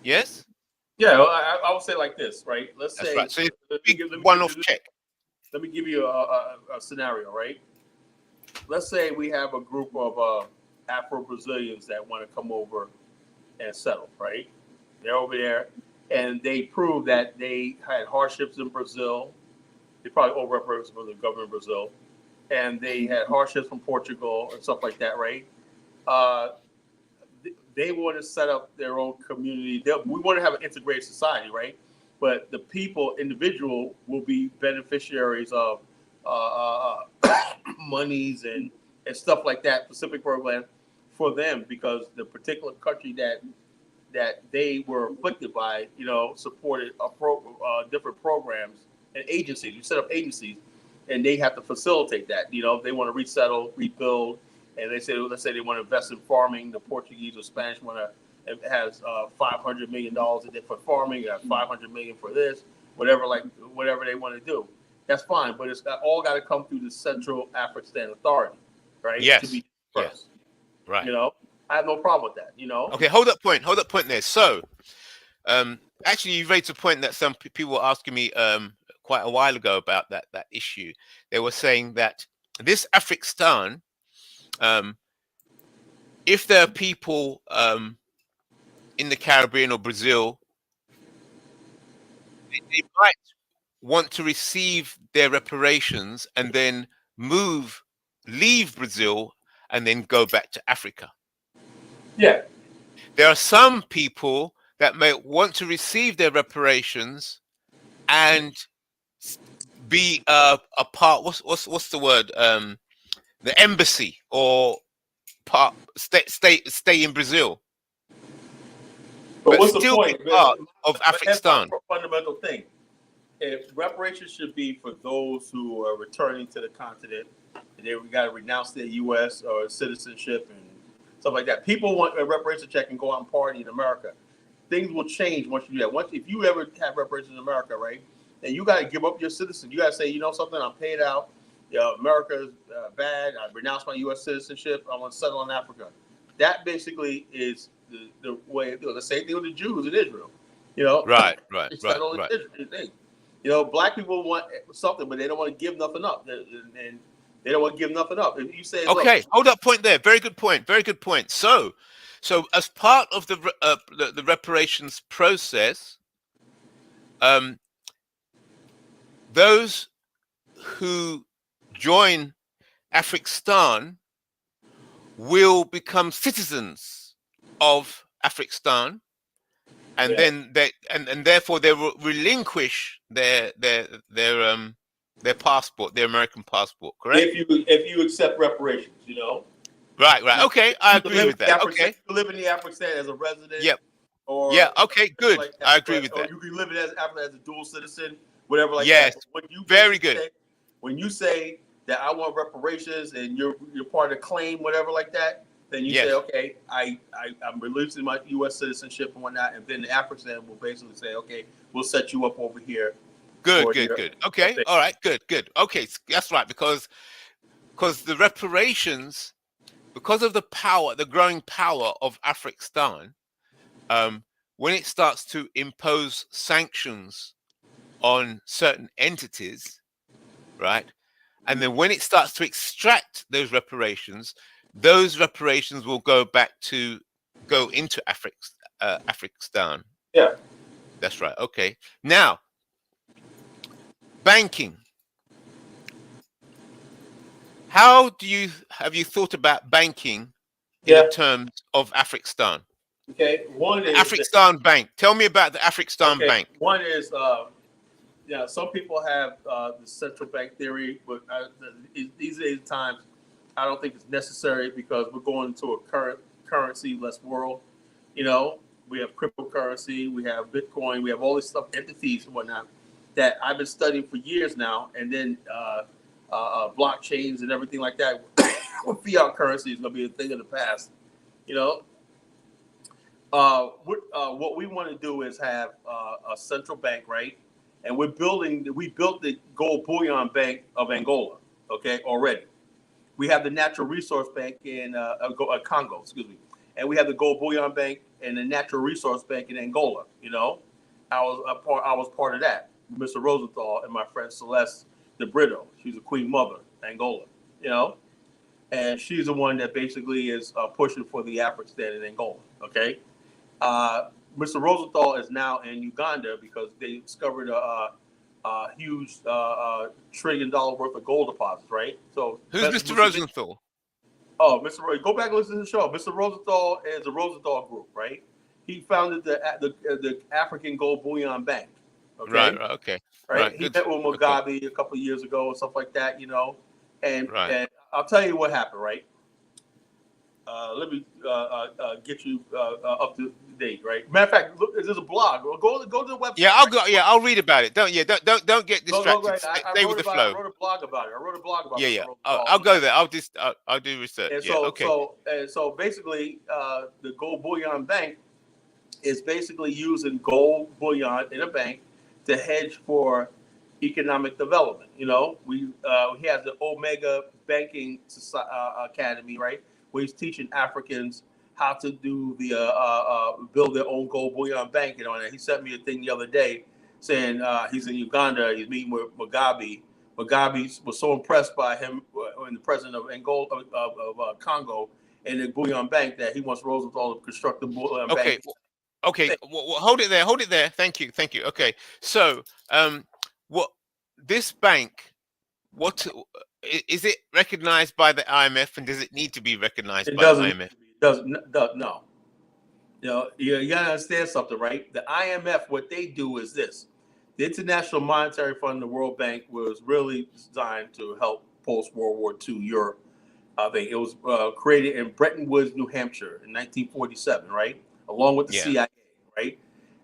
C: Yes?
B: Yeah, I would say like this, right? Let's
C: That's
B: say
C: right. So it's a big one-off check.
B: Let me give you a scenario, right? Let's say we have a group of Afro-Brazilians that want to come over and settle, right? They're over there, and they prove that they had hardships in Brazil. They probably overrepresented for the government of Brazil, and they had hardships from Portugal and stuff like that, right? They want to set up their own community. We want to have an integrated society, right? But the individual will be beneficiaries of monies and stuff like that, specific program for them, because the particular country that they were afflicted by, supported different programs and agencies. We set up agencies, and they have to facilitate that. They want to resettle, rebuild, and let's say they want to invest in farming. The Portuguese or Spanish has $500 million for farming, $500 million for this, whatever they want to do. That's fine, but it's all got to come through the Central Afrikstan Authority, right?
C: Yes.
B: To be first.
C: Yes. Right.
B: I have no problem with that.
C: Okay, hold that point there. So, actually, you raised a point that some people were asking me quite a while ago about that issue. They were saying that this Afrikstan, if there are people in the Caribbean or Brazil, they might want to receive their reparations and then leave Brazil and then go back to Africa.
B: Yeah.
C: There are some people that may want to receive their reparations and be a part. What's the word? The embassy or part stay in Brazil.
B: But what's the
C: still
B: point?
C: Be part of
B: That's
C: Afrikstan.
B: a fundamental thing. If reparations should be for those who are returning to the continent, and they got to renounce their U.S. or citizenship and stuff like that. People want a reparation check and go out and party in America. Things will change once you do that. If you ever have reparations in America, right, then you got to give up your citizenship. You got to say, you know something, I'm paid out. America's bad. I renounce my U.S. citizenship. I want to settle in Africa. That basically is the way. The same thing with the Jews in Israel.
C: Right.
B: Settle in Israel. Black people want something, but they don't want to give nothing up. And they don't want to give nothing up. If you say,
C: okay,
B: look,
C: hold up, point there. Very good point. Very good point. So as part of the reparations process, those who join Afrikstan will become citizens of Afrikstan, and then therefore they will relinquish their passport, their American passport. Correct?
B: If you accept reparations,
C: Right. Okay, I agree with that. Okay.
B: You can live in the Afrikstan as a resident.
C: Yep.
B: Or
C: okay, good.
B: like that,
C: I agree with that.
B: Or you can live it as a dual citizen, whatever like
C: yes.
B: that. But
C: very good.
B: When you say that I want reparations and you're part of the claim, whatever like that, then you say, okay, I'm releasing my U.S. citizenship and whatnot, and then the Afrikstan will basically say, okay, we'll set you up over here.
C: Good. Okay, all right, good. Okay, that's right, because the reparations, because of the growing power of Afrikstan, when it starts to impose sanctions on certain entities, right, and then when it starts to extract those reparations will go into Afrikstan.
B: Yeah,
C: that's right. Okay, now banking. Have you thought about banking in terms of Afrikstan?
B: Okay, one is
C: Afrikstan Bank. Tell me about the Afrikstan Bank.
B: One is, some people have the central bank theory, but these days times, I don't think it's necessary because we're going into a currency-less world. We have cryptocurrency, we have Bitcoin, we have all this stuff, entities and whatnot that I've been studying for years now, and then blockchains and everything like that. Fiat currency is going to be a thing of the past. What we want to do is have a central bank, right? And we built the gold bullion bank of Angola, okay, already. We have the natural resource bank in Congo, and we have the gold bullion bank and the natural resource bank in Angola. I was part of that. Mr. Rosenthal and my friend Celeste de Brito. She's a queen mother, Angola. And she's the one that basically is pushing for the Afrikstan in Angola. Okay. Mr. Rosenthal is now in Uganda because they discovered a huge $1 trillion worth of gold deposits, right? So
C: who's Mr. Rosenthal?
B: Oh, Mr. Go back and listen to the show. Mr. Rosenthal is the Rosenthal Group, right? He founded the African Gold Bullion Bank. Okay?
C: Right. Okay.
B: Right. He met with Mugabe a couple of years ago and stuff like that, And I'll tell you what happened, right? Let me get you up to date, right? Matter of fact, look, there's a blog. Go to the website.
C: Yeah, I'll go. Yeah, I'll read about it. Don't get distracted.
B: Right.
C: Stay with the flow.
B: I wrote a blog about it.
C: Yeah. I'll go there. I'll do research.
B: And so basically, the gold bullion bank is basically using gold bullion in a bank to hedge for economic development. He has the Omega Banking Academy, right? Where he's teaching Africans how to do build their own gold bullion bank. And he sent me a thing the other day saying he's in Uganda. He's meeting with Mugabe. Mugabe was so impressed by him and the president of Angola, of Congo, and the bullion bank that he wants Rosenthal to construct the bullion bank.
C: Okay. Well, hold it there. Thank you. Okay. So, what this bank? What is it recognized by the IMF, and does it need to be recognized by the IMF?
B: It doesn't. No. You gotta understand something, right? The IMF, what they do is this: the International Monetary Fund, the World Bank, was really designed to help post-World War II Europe. It was created in Bretton Woods, New Hampshire, in 1947, right? Along with the CIA, right?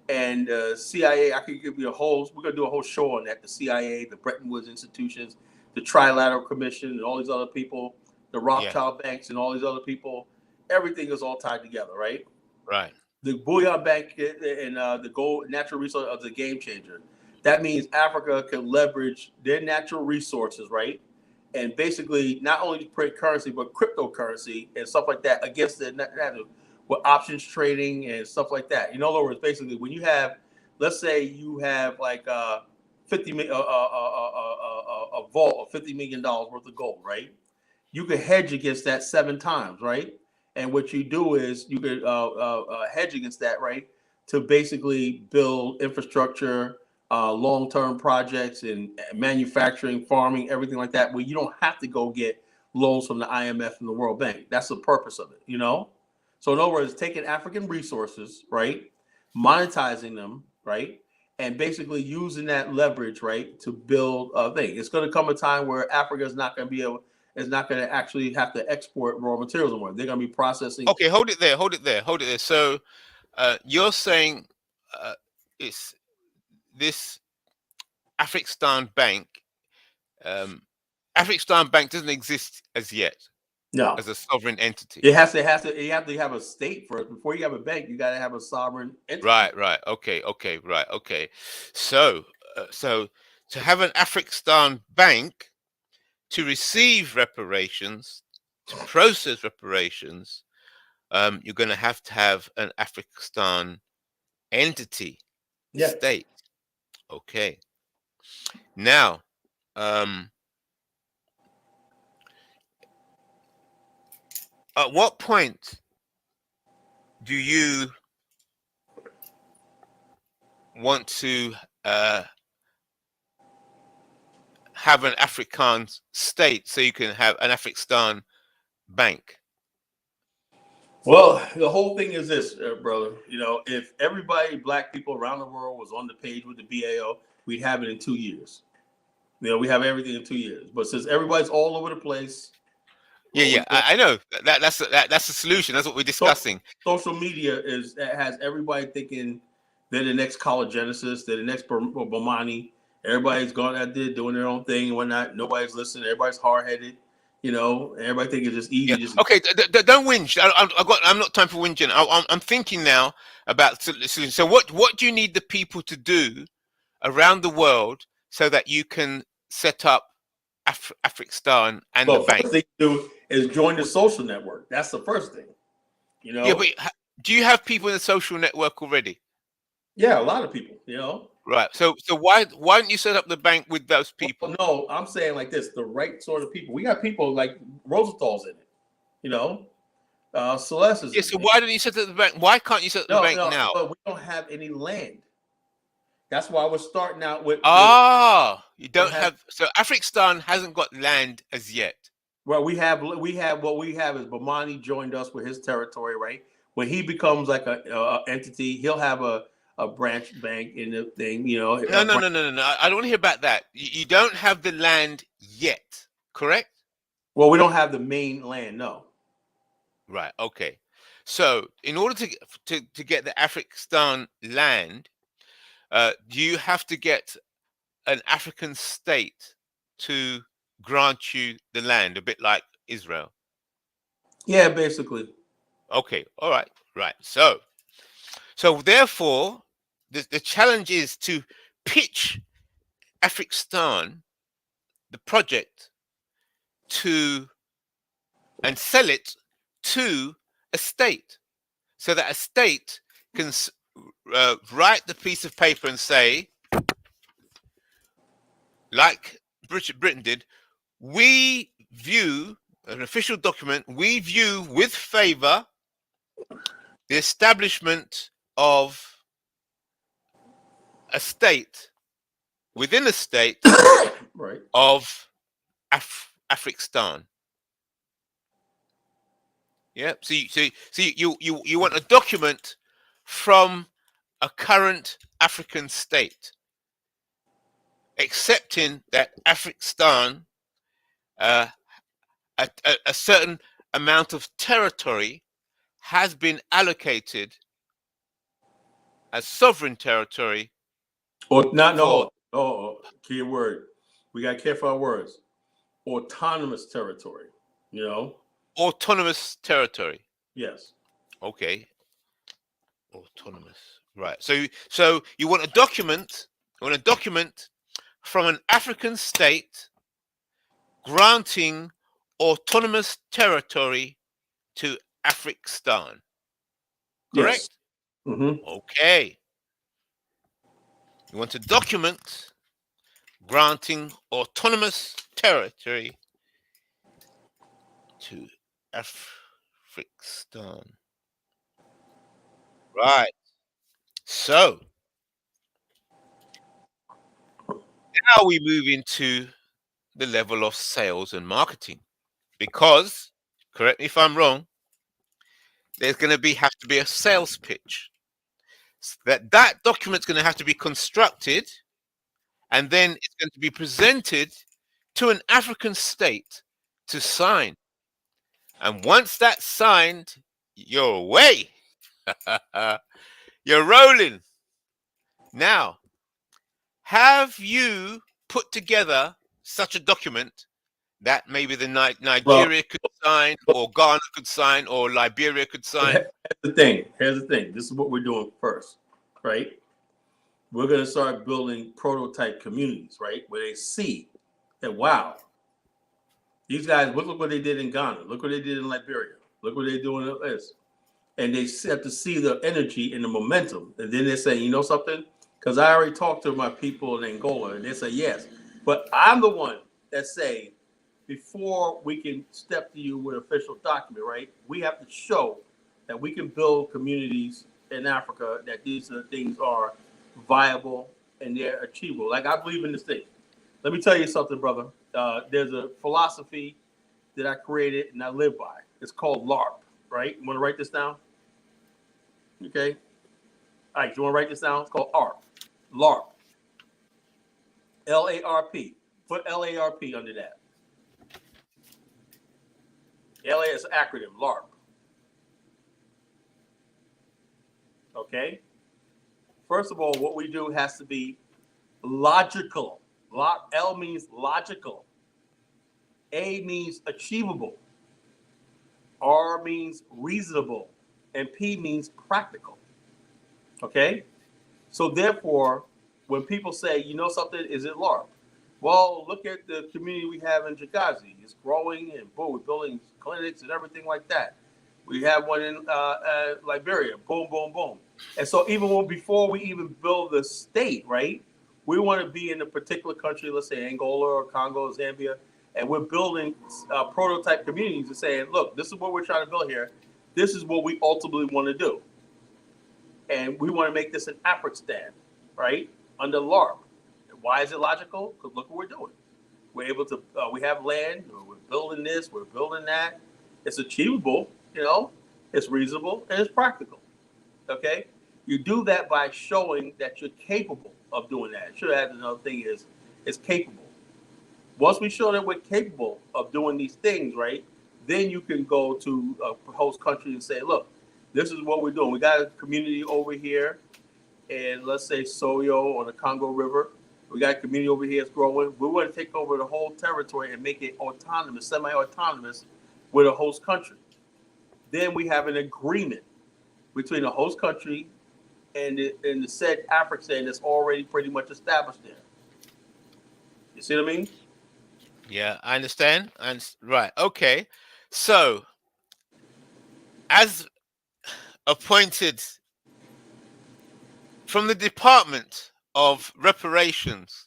B: And CIA, I could give you we're gonna do a whole show on that. The CIA, the Bretton Woods institutions, the Trilateral Commission, and all these other people, the Rothschild banks, and all these other people. everything is all tied together, right?
C: Right.
B: The bullion bank and the gold natural resource of the game changer. That means Africa can leverage their natural resources, right? And basically not only print currency, but cryptocurrency and stuff like that against the with options trading and stuff like that. In other words, basically, when you have, let's say you have like a vault of $50 million worth of gold, right? You could hedge against that 7 times, right? And what you do is you could hedge against that, right? To basically build infrastructure, long-term projects in manufacturing, farming, everything like that, where you don't have to go get loans from the IMF and the World Bank. That's the purpose of it, you know? So in other words, taking African resources, right? Monetizing them, right? And basically using that leverage, right, to build a thing. It's going to come a time where Africa is not going to be able, is not going to actually have to export raw materials anymore. They're going to be processing.
C: Okay, hold it there. So you're saying it's this Afrikstan Bank. Afrikstan Bank doesn't exist as yet.
B: No,
C: as a sovereign entity.
B: You have to have a state first. Before you have a bank, you got to have a sovereign entity.
C: Right. Okay. So to have an Afrikstan Bank, to receive reparations, to process reparations, you're going to have an Afrikstan entity, state. Okay. Now, at what point do you want to have an African state so you can have an Afrikstan bank?
B: Well, the whole thing is this, brother. You know, if everybody, black people around the world, was on the page with the BAO, we'd have it in 2 years. You know, we have everything in 2 years. But since everybody's all over the place,
C: I know that's the solution. That's what we're discussing.
B: Social media has everybody thinking they're the next Kala Genesis, they're the next Bomani. Everybody's going out there doing their own thing and whatnot. Nobody's listening. Everybody's hard-headed. You know, everybody think it's just easy.
C: Yeah. Okay, don't whinge. I'm not time for whinging. I'm thinking now about solutions. So what do you need the people to do around the world so that you can set up Afrikstan and the bank?
B: First thing you do is join the social network. That's the first thing. You know.
C: Yeah, but do you have people in the social network already?
B: Yeah, a lot of people. You know.
C: Right. So why don't you set up the bank with those people?
B: Well, no, I'm saying like this: the right sort of people. We got people like Rosenthal's in it. You know, Celeste is.
C: Yeah. So why don't you set up the bank? Why can't you set up the bank now?
B: But we don't have any land. That's why we're starting out with.
C: You don't have. So Afrikstan hasn't got land as yet.
B: Well, we have what we have is Bomani joined us with his territory, right? When he becomes like a entity, he'll have a branch bank in the thing, you know.
C: No. I don't want to hear about that. You don't have the land yet, correct?
B: Well, we don't have the main land, no.
C: Right. Okay. So, in order to get the Afrikstan land, do you have to get an African state to grant you the land, a bit like Israel?
B: Yeah, basically.
C: Okay. All right. Right. So therefore, the challenge is to pitch Afrikstan, the project, and sell it to a state, so that a state can write the piece of paper and say, like Britain did, we view an official document, we view with favor the establishment of a state within a state
B: right.
C: of Afrikstan. Yeah. So you want a document from a current African state accepting that Afrikstan, a certain amount of territory has been allocated as sovereign territory.
B: Or not, no. Oh, key word. We got to careful our words. Autonomous territory, you know?
C: Autonomous territory.
B: Yes.
C: Okay. Autonomous. Right. So you want a document. You want a document from an African state granting autonomous territory to Afrikstan.
B: Yes.
C: Correct?
B: Mm-hmm.
C: Okay. You want a document granting autonomous territory to Afrikstan. Right. So now we move into the level of sales and marketing because, correct me if I'm wrong, there's going to have to be a sales pitch. That document's going to have to be constructed, and then it's going to be presented to an African state to sign. And once that's signed, you're away. You're rolling. Now, have you put together such a document that maybe the
B: Well,
C: Nigeria could sign, or Ghana could sign, or Liberia could sign?
B: here's the thing. Here's the thing. This is what we're doing first, right? We're going to start building prototype communities, right? Where they see that, wow, these guys, look what they did in Ghana. Look what they did in Liberia. Look what they're doing in this. And they have to see the energy and the momentum. And then they say, you know something? Because I already talked to my people in Angola, and they say, yes. But I'm the one that say, before we can step to you with an official document, right? We have to show that we can build communities in Africa, that these things are viable and they're achievable. Like, I believe in this thing. Let me tell you something, brother. There's a philosophy that I created and I live by. It's called LARP, right? You want to write this down? Okay. All right. You want to write this down? It's called ARP. LARP. LARP. Put LARP under that. LA is an acronym, LARP. Okay. First of all, what we do has to be logical. L means logical. A means achievable. R means reasonable. And P means practical. Okay? So therefore, when people say, you know something, is it LARP? Well, look at the community we have in Chagazi. It's growing, and boom, we're building clinics and everything like that. We have one in Liberia. Boom, boom, boom. And so before we even build the state, right, we want to be in a particular country, let's say Angola or Congo, Zambia, and we're building prototype communities and saying, look, this is what we're trying to build here. This is what we ultimately want to do. And we want to make this an Afrikstan, right, under LARP. Why is it logical? Because look what we're doing. We're able to, we have land, we're building this, we're building that. It's achievable, it's reasonable, and it's practical, okay? You do that by showing that you're capable of doing that. Should add another thing is capable. Once we show that we're capable of doing these things, right, then you can go to a host country and say, look, this is what we're doing. We got a community over here in, let's say, Soyo on the Congo River. We got a community over here that's growing. We want to take over the whole territory and make it autonomous, semi-autonomous with a host country. Then we have an agreement between the host country and the said Afrikstan that's already pretty much established there. You see what I mean?
C: Yeah, I understand. Right. Okay. So, as appointed from the Department of Reparations,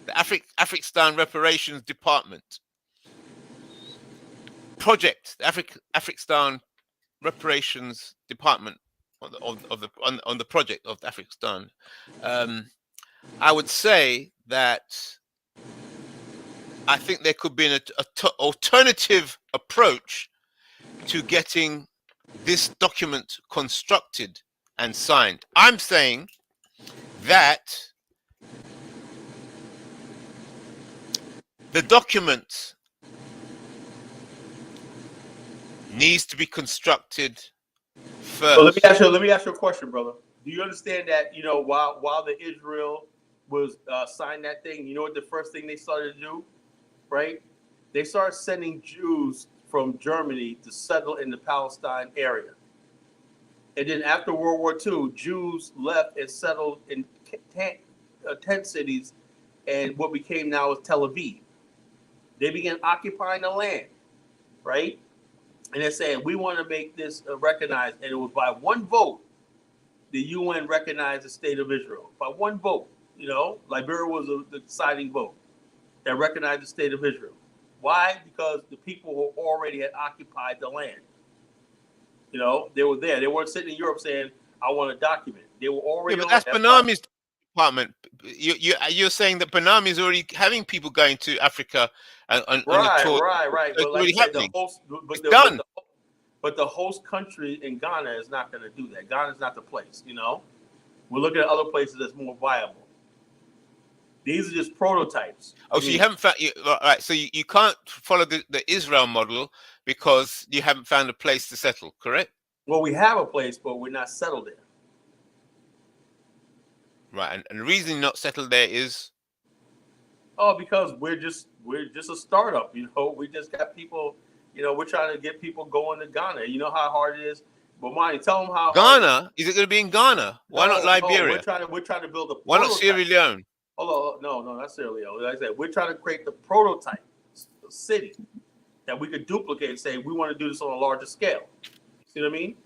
C: the Afrikstan Reparations Department project, the Afrikstan Reparations Department on the project of Afrikstan, I would say that I think there could be an alternative approach to getting this document constructed and signed. I'm saying that the document needs to be constructed first.
B: So let me ask you a question, brother. Do you understand that, while the Israel was signed that thing, you know what the first thing they started to do, right? They started sending Jews from Germany to settle in the Palestine area. And then after World War II, Jews left and settled in tent cities and what became now is Tel Aviv. They began occupying the land, right? And they're saying, we want to make this recognized. And it was by one vote, the UN recognized the state of Israel. By one vote, Liberia was the deciding vote that recognized the state of Israel. Why? Because the people who already had occupied the land. They were there. They weren't sitting in Europe saying, I want a document. They were already.
C: Yeah, but that's Benami's department. You're saying that Benami is already having people going to Africa on a tour.
B: Right.
C: It's
B: But
C: already
B: like
C: happening.
B: it's
C: done.
B: But the host country in Ghana is not going to do that. Ghana is not the place. We're looking at other places that's more viable. These are just prototypes.
C: So you haven't found. Right. So you can't follow the Israel model because you haven't found a place to settle. Correct.
B: Well, we have a place, but we're not settled there.
C: Right, and the reason you're not settled there is
B: because we're just a startup. We just got people. We're trying to get people going to Ghana. You know how hard it is. But Bomani, tell them how.
C: Ghana. Is it going to be in Ghana? Why not Liberia?
B: No, we're trying to build a.
C: Why not Sierra Leone?
B: Hold on, no, not Sierra Leone. Like I said, we're trying to create the prototype city that we could duplicate and say we want to do this on a larger scale. See what I mean?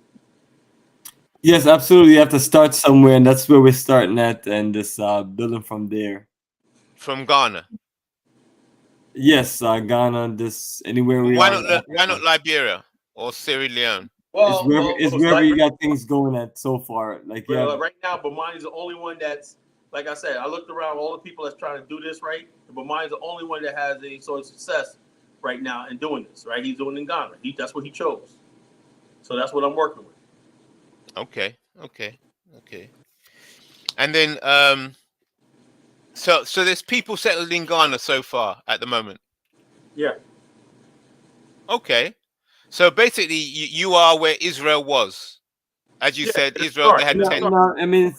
A: Yes, absolutely. You have to start somewhere, and that's where we're starting at, and just building from there.
C: From Ghana.
A: Yes, Ghana. This anywhere we
C: Why
A: are.
C: Why not Liberia or Sierra Leone?
A: Well, it's wherever you got things going at so far. Like
B: right now, Bomani's the only one that's, like I said, I looked around all the people that's trying to do this, right? Bomani's the only one that has any sort of success right now in doing this, right? He's doing it in Ghana. That's what he chose. So that's what I'm working with.
C: Okay. And then, so there's people settled in Ghana so far at the moment.
B: Yeah.
C: Okay. So basically, you are where Israel was, as you said. Israel they had 10.
A: No, I mean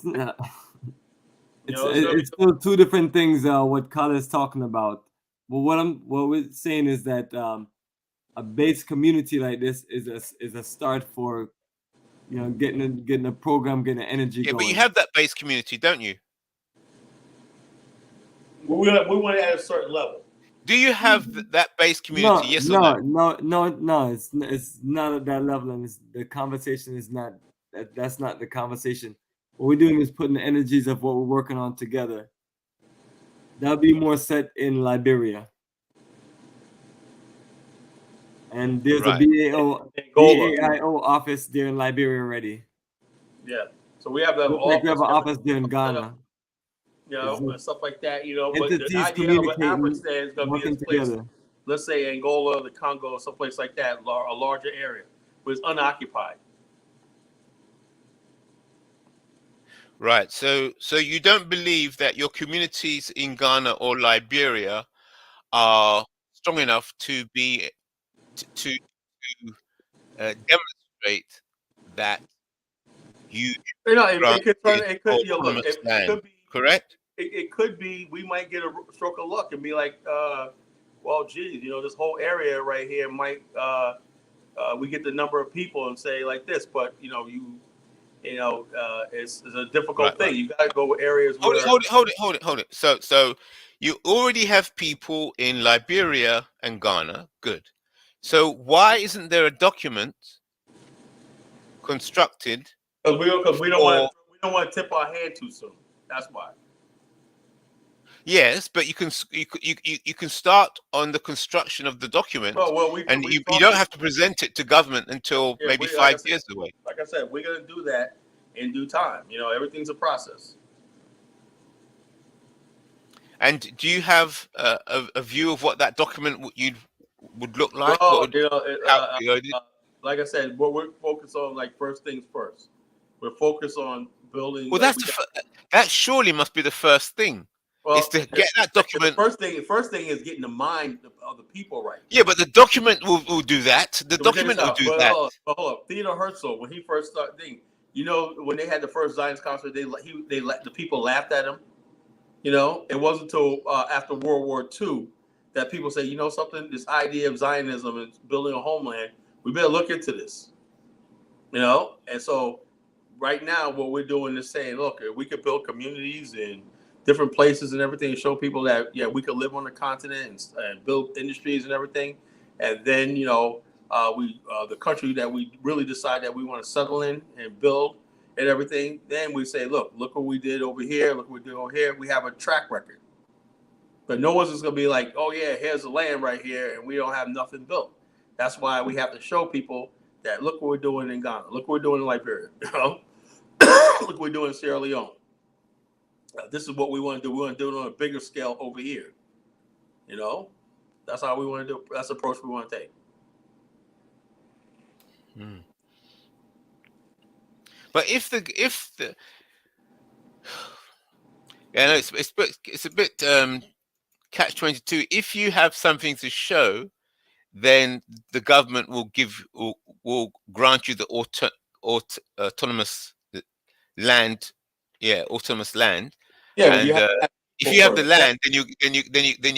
A: it's still two different things. What Kala is talking about. But what we're saying is that a base community like this is a start for getting a program, getting an energy going.
C: But you have that base community, don't you?
B: We want it at a certain level.
C: Do you have that base community? Yes or no?
A: No. It's not at that level, and the conversation is not. That's not the conversation. What we're doing is putting the energies of what we're working on together. That'll be more set in Liberia. And there's a BAIO office there in Liberia already.
B: Yeah. So we have an
A: office there in Ghana.
B: And stuff like that,
A: But
B: the idea of Afrikstan is going to be in place, let's say Angola, the Congo, someplace like that, a larger area, where it's unoccupied.
C: Right. So you don't believe that your communities in Ghana or Liberia are strong enough to be to demonstrate that huge.
B: It could be
C: correct.
B: It could be we might get a stroke of luck and be like, well, geez, this whole area right here might we get the number of people and say like this, but it's a difficult thing. Right. You got to go with areas.
C: Hold it. So you already have people in Liberia and Ghana. Good. So why isn't there a document constructed?
B: Because we don't want to tip our hand too soon. That's why.
C: Yes, but you can start on the construction of the document, you don't have to present it to government until maybe 5 years away.
B: Like I said, we're going to do that in due time. Everything's a process.
C: And do you have a view of what that document would look like?
B: Like I said, what we're focused on, like first things first. We're focused on building.
C: Well, that surely must be the first thing. Well, is to get that document.
B: The first thing is getting the mind of the people right.
C: Yeah, but the document will do that. The document will do that.
B: Hold up. Theodore Herzl, when he first started thinking, when they had the first Zionist concert, they let the people laughed at him. It wasn't until after World War II that people say, you know something, this idea of Zionism and building a homeland, we better look into this. You know, and so right now what we're doing is saying, look, we could build communities in different places and everything, and show people that we could live on the continent and build industries and everything, and then the country that we really decide that we want to settle in and build and everything, then we say, look what we did over here, look what we did over here. We have a track record, but no one's just gonna be like, oh yeah, here's the land right here, and we don't have nothing built. That's why we have to show people that look what we're doing in Ghana, look what we're doing in Liberia, you know. Look what we're doing in Sierra Leone. This is what we want to do. We want to do it on a bigger scale over here. You know, that's how we want to do it. That's the approach we want to take.
C: But it's a bit catch-22. If you have something to show, then the government will grant you the autonomous land. Yeah, autonomous land.
B: Yeah,
C: and if you have the land, then you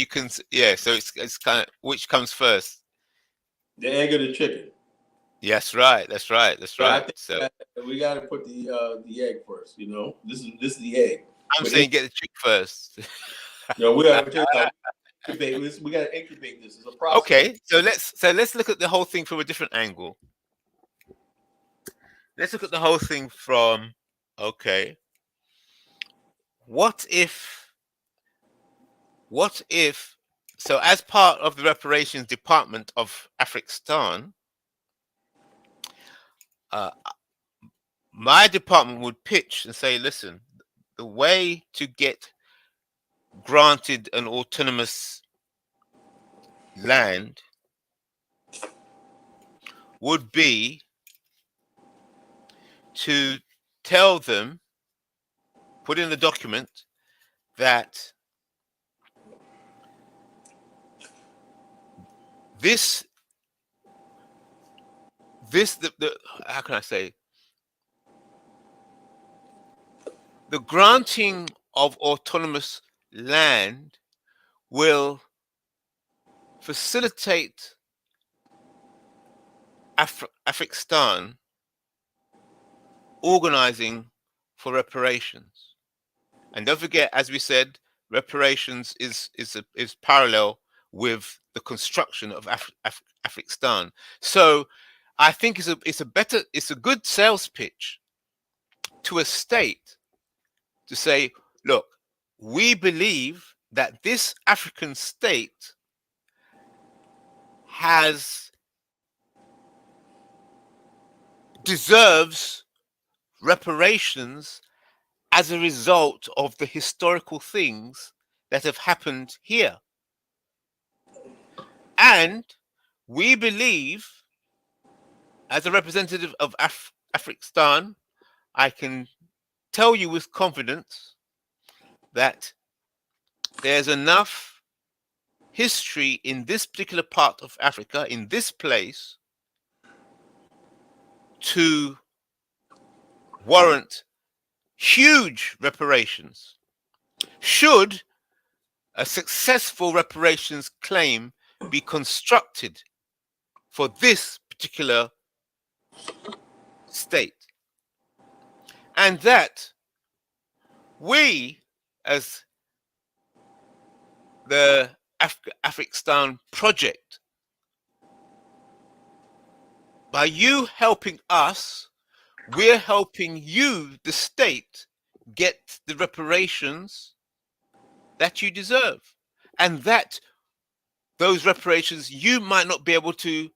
C: can. Yeah, so it's kind of which comes first,
B: the egg or the chicken.
C: Yes, right. That's right. So
B: we got to put the egg first. You know, this is the egg.
C: I'm saying get the chick first.
B: No, we got to incubate this. We got to incubate this. It's a process.
C: Okay, so let's look at the whole thing from a different angle. Let's look at the whole thing from, okay, what if, so as part of the reparations department of Afrikstan, my department would pitch and say, listen, the way to get granted an autonomous land would be to tell them, put in the document that how can I say, the granting of autonomous land will facilitate Afrikstan organizing for reparations. And don't forget, as we said, reparations is parallel with the construction of Afrikstan. So I think it's a good sales pitch to a state to say, look, we believe that this African state deserves reparations as a result of the historical things that have happened here. And we believe, as a representative of Afrikstan, I can tell you with confidence that there's enough history in this particular part of Africa, in this place, to warrant huge reparations. Should a successful reparations claim be constructed for this particular state, and that we, as the Afrikstan project, by you helping us, we're helping you, the state, get the reparations that you deserve, and that those reparations you might not be able to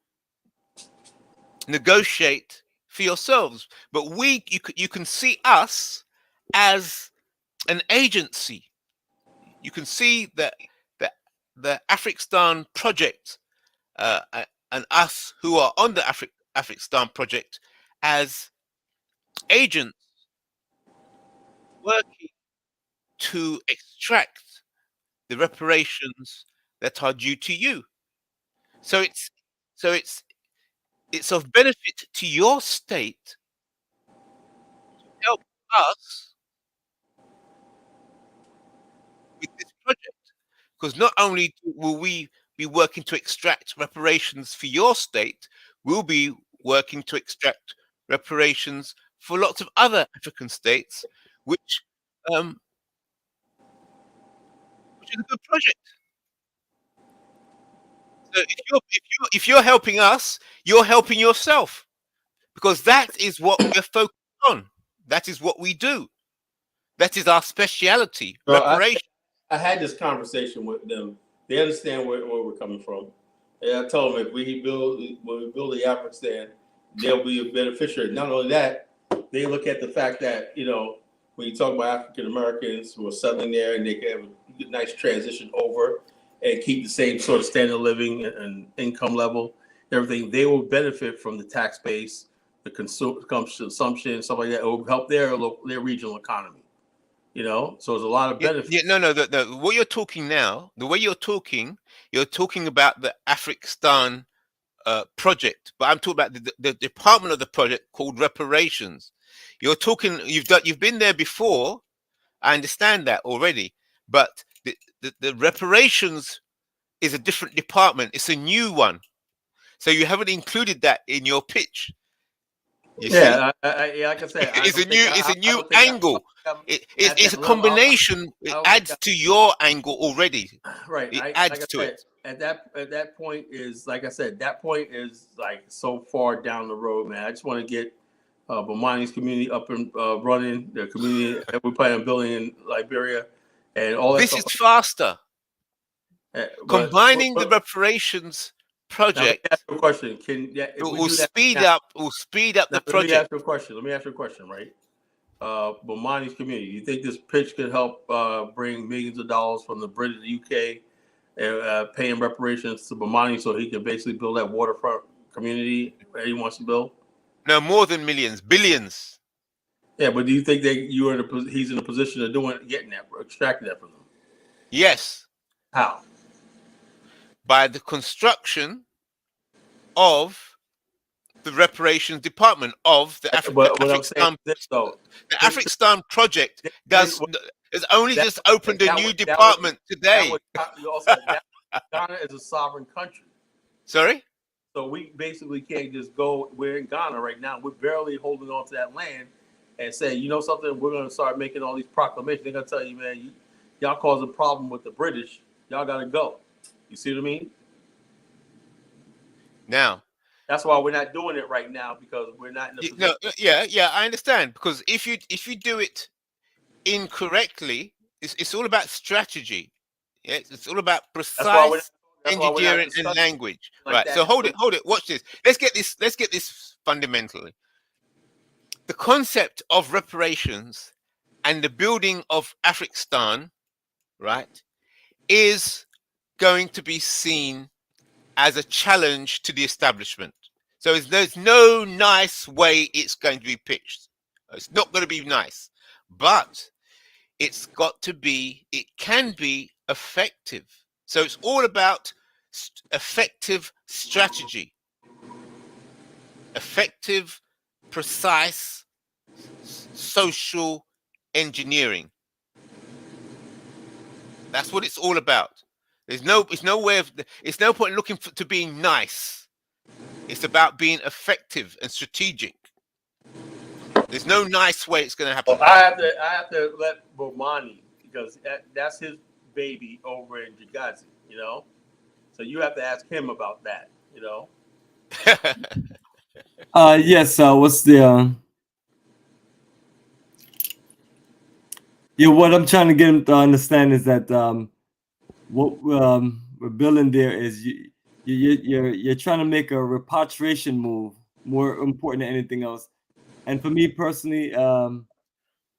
C: negotiate for yourselves, but you can see us as an agency. You can see that the Afrikstan project and us who are on the Afrikstan project as agents working to extract the reparations that are due to you. So it's of benefit to your state to help us with this project, Because not only will we be working to extract reparations for your state, we'll be working to extract reparations for lots of other African states, which is a good project. So if you're helping us, you're helping yourself, because that is what we're focused on. That is what we do. That is our speciality, reparation.
B: I had this conversation with them. They understand where we're coming from. And I told them when we build the Afrikstan, they'll be a beneficiary. Not only that, they look at the fact that, when you talk about African Americans who are settling there and they can have a nice transition over and keep the same sort of standard of living and income level, everything, they will benefit from the tax base, the consumption, stuff like that. It will help their regional economy. So there's a lot of benefits.
C: No. What you're talking now, the way you're talking about the Afrikstan project, but I'm talking about the department of the project called reparations. You're talking, you've been there before. I understand that already, but the reparations is a different department. It's a new one, so you haven't included that in your pitch.
B: Like I said,
C: it's a new angle. It's a combination. It adds to your angle already.
B: Right.
C: It adds to it.
B: At that point is, like I said, that point is like so far down the road, man. I just want to get Bomani's community up and running. The community that we plan on building in Liberia, and all that.
C: This is faster. Combining the reparations project.
B: Let me ask you a question.
C: Will speed up the project.
B: Let me ask you a question, right? Bomani's community. You think this pitch could help bring millions of dollars from the British, the UK, and paying reparations to Bomani so he can basically build that waterfront community that he wants to build?
C: No, more than millions, billions.
B: Yeah, but do you think that he's in a position of extracting that from them?
C: Yes.
B: How?
C: By the construction of the reparations department of the Afrikstan. The Afrikstan project has only just opened a new department today.
B: Ghana is a sovereign country.
C: Sorry?
B: So we basically can't just go. We're in Ghana right now. We're barely holding on to that land and say, you know something, we're going to start making all these proclamations. They're going to tell you, man, y'all cause a problem with the British. Y'all got to go. You see what I mean?
C: Now,
B: that's why we're not doing it right now, because we're not in the position.
C: Yeah, I understand. Because if you do it incorrectly, it's all about strategy. Yeah, it's all about precise engineering and language. Right. So hold it. Watch this. Let's get this fundamentally. The concept of reparations and the building of Afrikstan, right, is going to be seen as a challenge to the establishment. So there's no nice way it's going to be pitched. It's not going to be nice, but it can be effective. So it's all about effective strategy, effective, precise social engineering. That's what it's all about. It's no point looking to being nice. It's about being effective and strategic. There's no nice way it's going to happen.
B: Well, I have to let Bomani, because that's his baby over in Jigazi, So you have to ask him about that,
A: Yes. What's the? What I'm trying to get him to understand is that what we're building there is you're trying to make a repatriation move more important than anything else. And for me personally,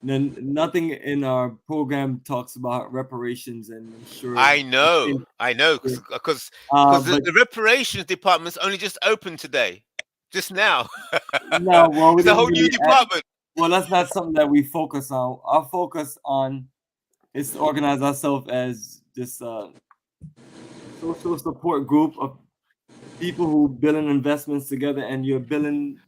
A: nothing in our program talks about reparations and insurance.
C: I know, because the reparations department's only just opened today, just now.
A: No, well,
C: it's a whole new department.
A: Well, that's not something that we focus on. Our focus is to organize ourselves as this social support group of people who building investments together, and you're building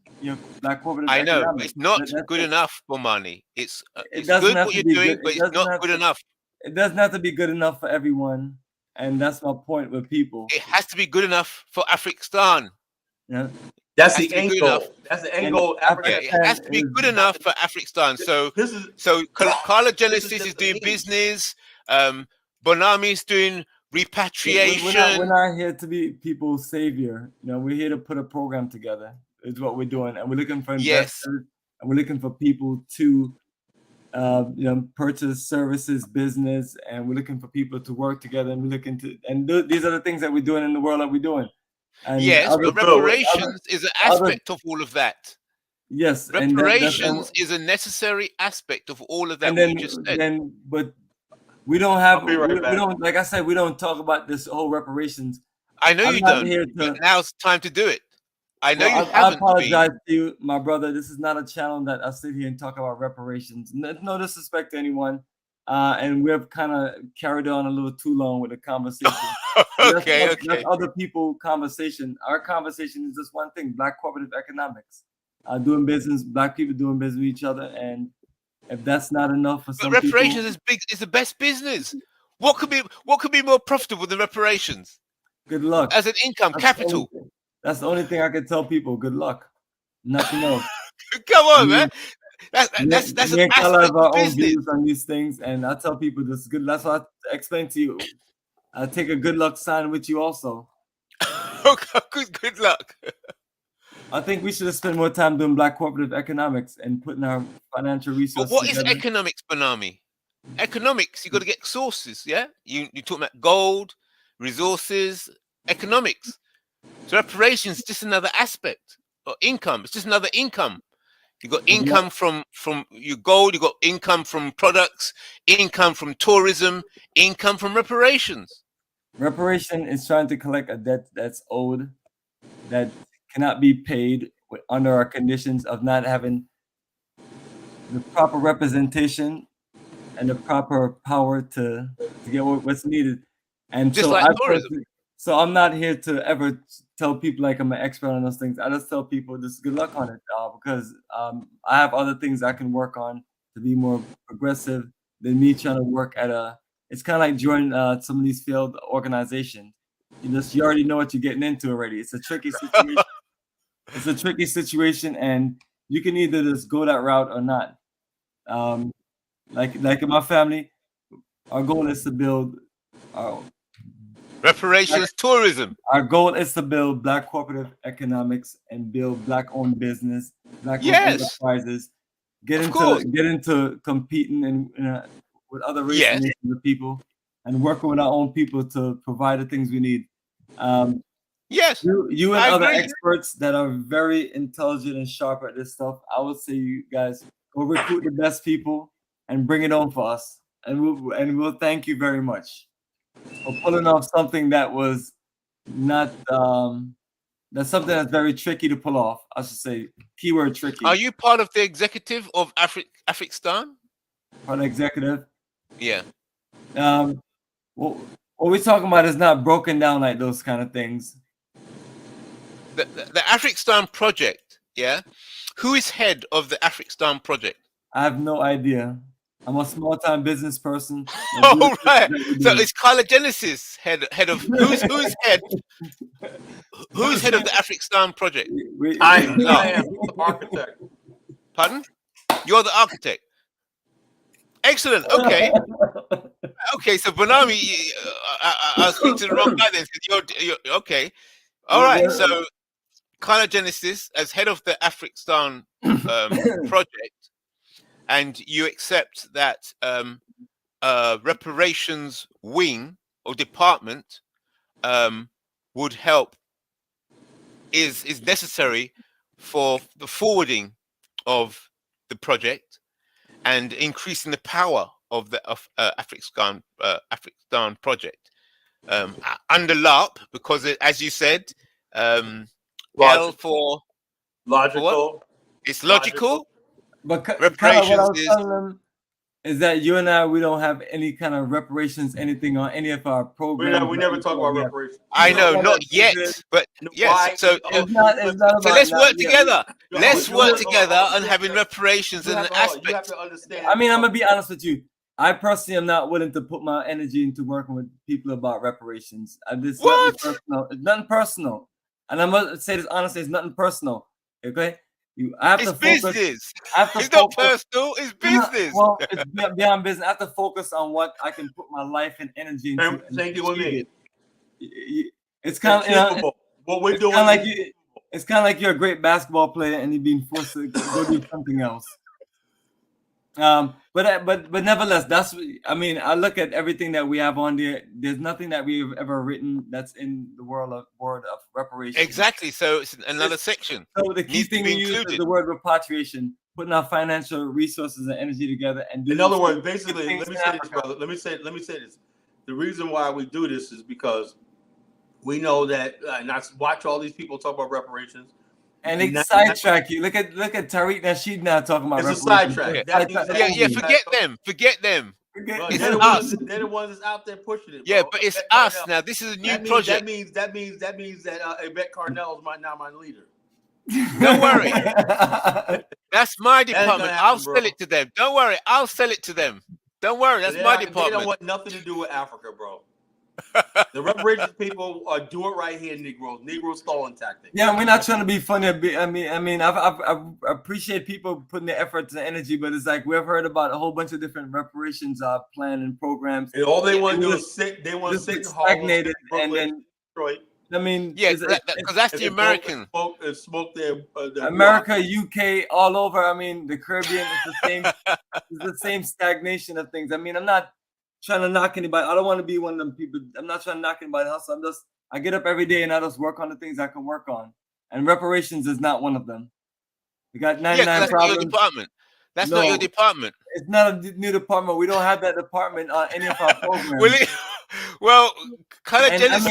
A: Black corporate.
C: I know it's not good enough for money. It's good what you're doing, but it's not good enough.
A: It doesn't have to be good enough for everyone. and that's my point with people.
C: It has to be good enough for Afrikstan.
A: Yeah.
B: That's
C: Has
B: the
C: to be
B: end
C: good
B: goal.
C: enough.
B: That's the end
A: And
B: goal. Africa.
C: Yeah, it has to be good enough for Afrikstan. So Kala Genesis is doing business. Bonami is doing repatriation.
A: We're not here to be people's savior. You know, we're here to put a program together. Is what we're doing, and we're looking for investors, and we're looking for people to, purchase services, business, and we're looking for people to work together. And we're looking to, these are the things that we're doing in the world that we're doing. And
C: yes, but reparations is an aspect of all of that.
A: Yes,
C: reparations is a necessary aspect of all of that.
A: And then,
C: we just said.
A: But we don't have.
B: I'll be right
A: we
B: back.
A: don't, like I said, we don't talk about this whole reparations.
C: I know
A: I'm
C: you
A: not
C: don't.
A: here
C: But
A: to-
C: now's time to do it. I know you
A: I
C: haven't.
A: apologize to you, my brother. This is not a channel that I sit here and talk about reparations. No disrespect to anyone. And we've kind of carried on a little too long with the conversation.
C: Okay.
A: That's other people conversation. Our conversation is just one thing: Black cooperative economics, doing business, Black people doing business with each other. And if that's not enough for some
C: But reparations
A: people,
C: is big. It's the best business. What could be more profitable than reparations
A: good luck.
C: as an income capital?
A: That's the only thing I can tell people. Good luck. Nothing else.
C: Come on, man. That's an
A: Me and Kala
C: aspect
A: have our
C: of
A: own
C: business.
A: views on these things, and I tell people this is good. That's why I explain to you. I take a good luck sign with you also.
C: Good luck.
A: I think we should have spent more time doing Black cooperative economics and putting our financial resources.
C: But what is
A: together.
C: economics, Bonami? Economics, you got to get sources. Yeah, you talking about gold, resources, economics. So reparations is just another aspect of income. It's just another income. You got income from your gold. You got income from products, income from tourism, income from reparations.
A: Reparation is trying to collect a debt that's owed, that cannot be paid under our conditions of not having the proper representation and the proper power to get what's needed. And
C: Just
A: so
C: like tourism.
A: So I'm not here to ever tell people like I'm an expert on those things. I just tell people just good luck on it, because I have other things I can work on to be more progressive than me trying to work at a. It's kind of like joining some of these failed organizations. You already know what you're getting into already. It's a tricky situation. And you can either just go that route or not. Like in my family, our goal is to build.
C: Reparations, tourism.
A: Our goal is to build Black cooperative economics and build Black-owned business, Black-owned enterprises. Get into competing with other races and people, and working with our own people to provide the things we need.
C: Yes,
A: you and other experts that are very intelligent and sharp at this stuff. I would say you guys go recruit the best people and bring it on for us, and we'll thank you very much for pulling off something that was not that's something that's very tricky to pull off. I should say, keyword tricky.
C: Are you part of the executive of Afrikstan?
A: Part of the executive?
C: Yeah.
A: What we're talking about is not broken down like those kind of things.
C: The Afrikstan project, yeah? Who is head of the Afrikstan project?
A: I have no idea. I'm a small-time business person.
C: Oh, right. So it's Kala Genesis head of who's head? Who's head of the Afrikstan project?
B: I am the architect.
C: Pardon? You're the architect. Excellent. Okay. Okay. So Bonami, I'll speak to the wrong guy then. You're okay. All right. So Kala Genesis as head of the Afrikstan project. And you accept that reparations wing or department would help, is necessary for the forwarding of the project and increasing the power of the Afrikstan project. Under LARP, because as you said, L for
B: logical.
C: It's logical.
A: But
C: reparations
A: what I was telling them is that you and I, we don't have any kind of reparations, anything on any of our programs.
B: We never talk about reparations.
C: I know, not yet, but yes. So let's work together. Let's work together on having reparations as an aspect.
B: You have to understand.
A: I mean, I'm gonna be honest with you. I personally am not willing to put my energy into working with people about reparations. This
C: What?
A: nothing personal. It's nothing personal, and I must say this honestly. It's nothing personal. Okay, I have
C: It's
A: to focus.
C: business.
A: I have to
C: It's not
A: focus.
C: personal. It's
A: No,
C: business.
A: well, it's beyond business. I have to focus on what I can put my life and energy into.
B: Thank you with me.
A: It's kind of, you know,
B: what we're
A: it's
B: doing.
A: kind of like it's kind of like you're a great basketball player and you're being forced to go do something else. But nevertheless, I mean, I look at everything that we have on there. There's nothing that we've ever written that's in the word of reparations.
C: Exactly. So it's another section.
A: So the key thing we use is the word repatriation, putting our financial resources and energy together and
B: in other words, basically, let me say this, brother. Let me say this. The reason why we do this is because we know that, and I watch all these people talk about reparations.
A: And they sidetrack you. Look at Tariq Nasheed now talking about
B: reparations. It's a sidetrack.
C: Yeah, forget them.
B: They're the ones that's out there pushing it.
C: Yeah,
B: bro.
C: but it's us now. This is a new project.
B: That means that Yvette Carnell is now my leader.
C: Don't worry. That's my department. I'll sell it to them. Don't worry. I'll sell it to them. Don't worry. That's my department.
B: They don't want nothing to do with Africa, bro. The reparations people do it right here, Negro stalling tactic.
A: Yeah, we're not trying to be funny. I mean, I appreciate people putting their efforts and energy, but it's like we've heard about a whole bunch of different reparations plan and programs.
B: And all they want to do is sit. They want to sit
A: stagnated, and then
B: Detroit.
A: I mean,
C: yeah, because that's the American.
B: Smoke their
A: America, UK, all over. I mean, the Caribbean is the same. It's the same stagnation of things. I mean, I'm not trying to knock anybody. I don't want to be one of them people. I'm not trying to knock anybody's hustle. I get up every day and I just work on the things I can work on. And reparations is not one of them. We got 99
C: that's
A: problems.
C: Not your department. That's not your department.
A: It's not a new department. We don't have that department on any of our programs.
C: Well, Kala Genesis.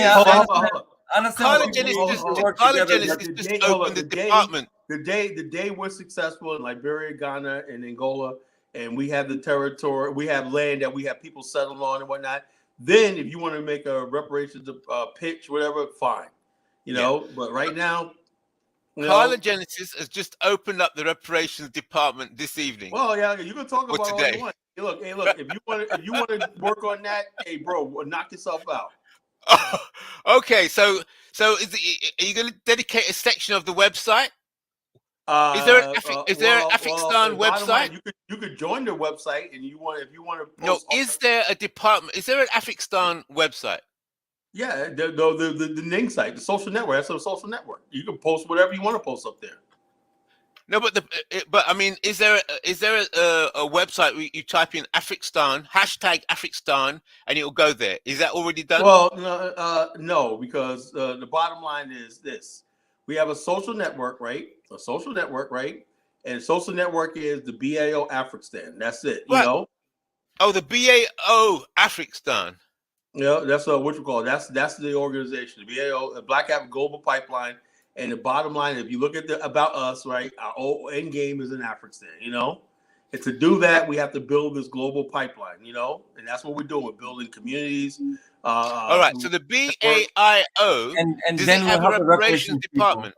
B: Kala
C: Genesis just opened the department.
B: The day we're successful in Liberia, Ghana, and Angola, and we have the territory, we have land that we have people settled on and whatnot. Then, if you want to make a reparations pitch, whatever, fine. You know, but right now,
C: Kala Genesis has just opened up the reparations department this evening.
B: Well, yeah, you can talk about all you want. Hey, look, if you want to work on that, hey, bro, knock yourself out.
C: Okay, so are you going to dedicate a section of the website? Is there an Afrikstan website?
B: You could join their website, and if you want to.
C: No, is there a department? Is there an Afrikstan website?
B: Yeah, the Ning site, the social network. That's a social network. You can post whatever you want to post up there.
C: No, but I mean, is there a website where you type in Afrikstan #Afrikstan and it'll go there? Is that already done?
B: Well, no, because the bottom line is this: we have a social network, right? A social network, right? And social network is the BAIO Afrikstan. That's it. You know?
C: Oh, the BAIO Afrikstan.
B: Yeah, that's what you call it. That's the organization, the BAIO, Black African Global Pipeline. And the bottom line, if you look at about us, right, our whole end game is in Afrikstan, you know? And to do that, we have to build this global pipeline, you know? And that's what we're doing. We're building communities.
C: All right, so the BAIO
A: and
C: does
A: then
C: it have
A: we'll
C: a reparations department?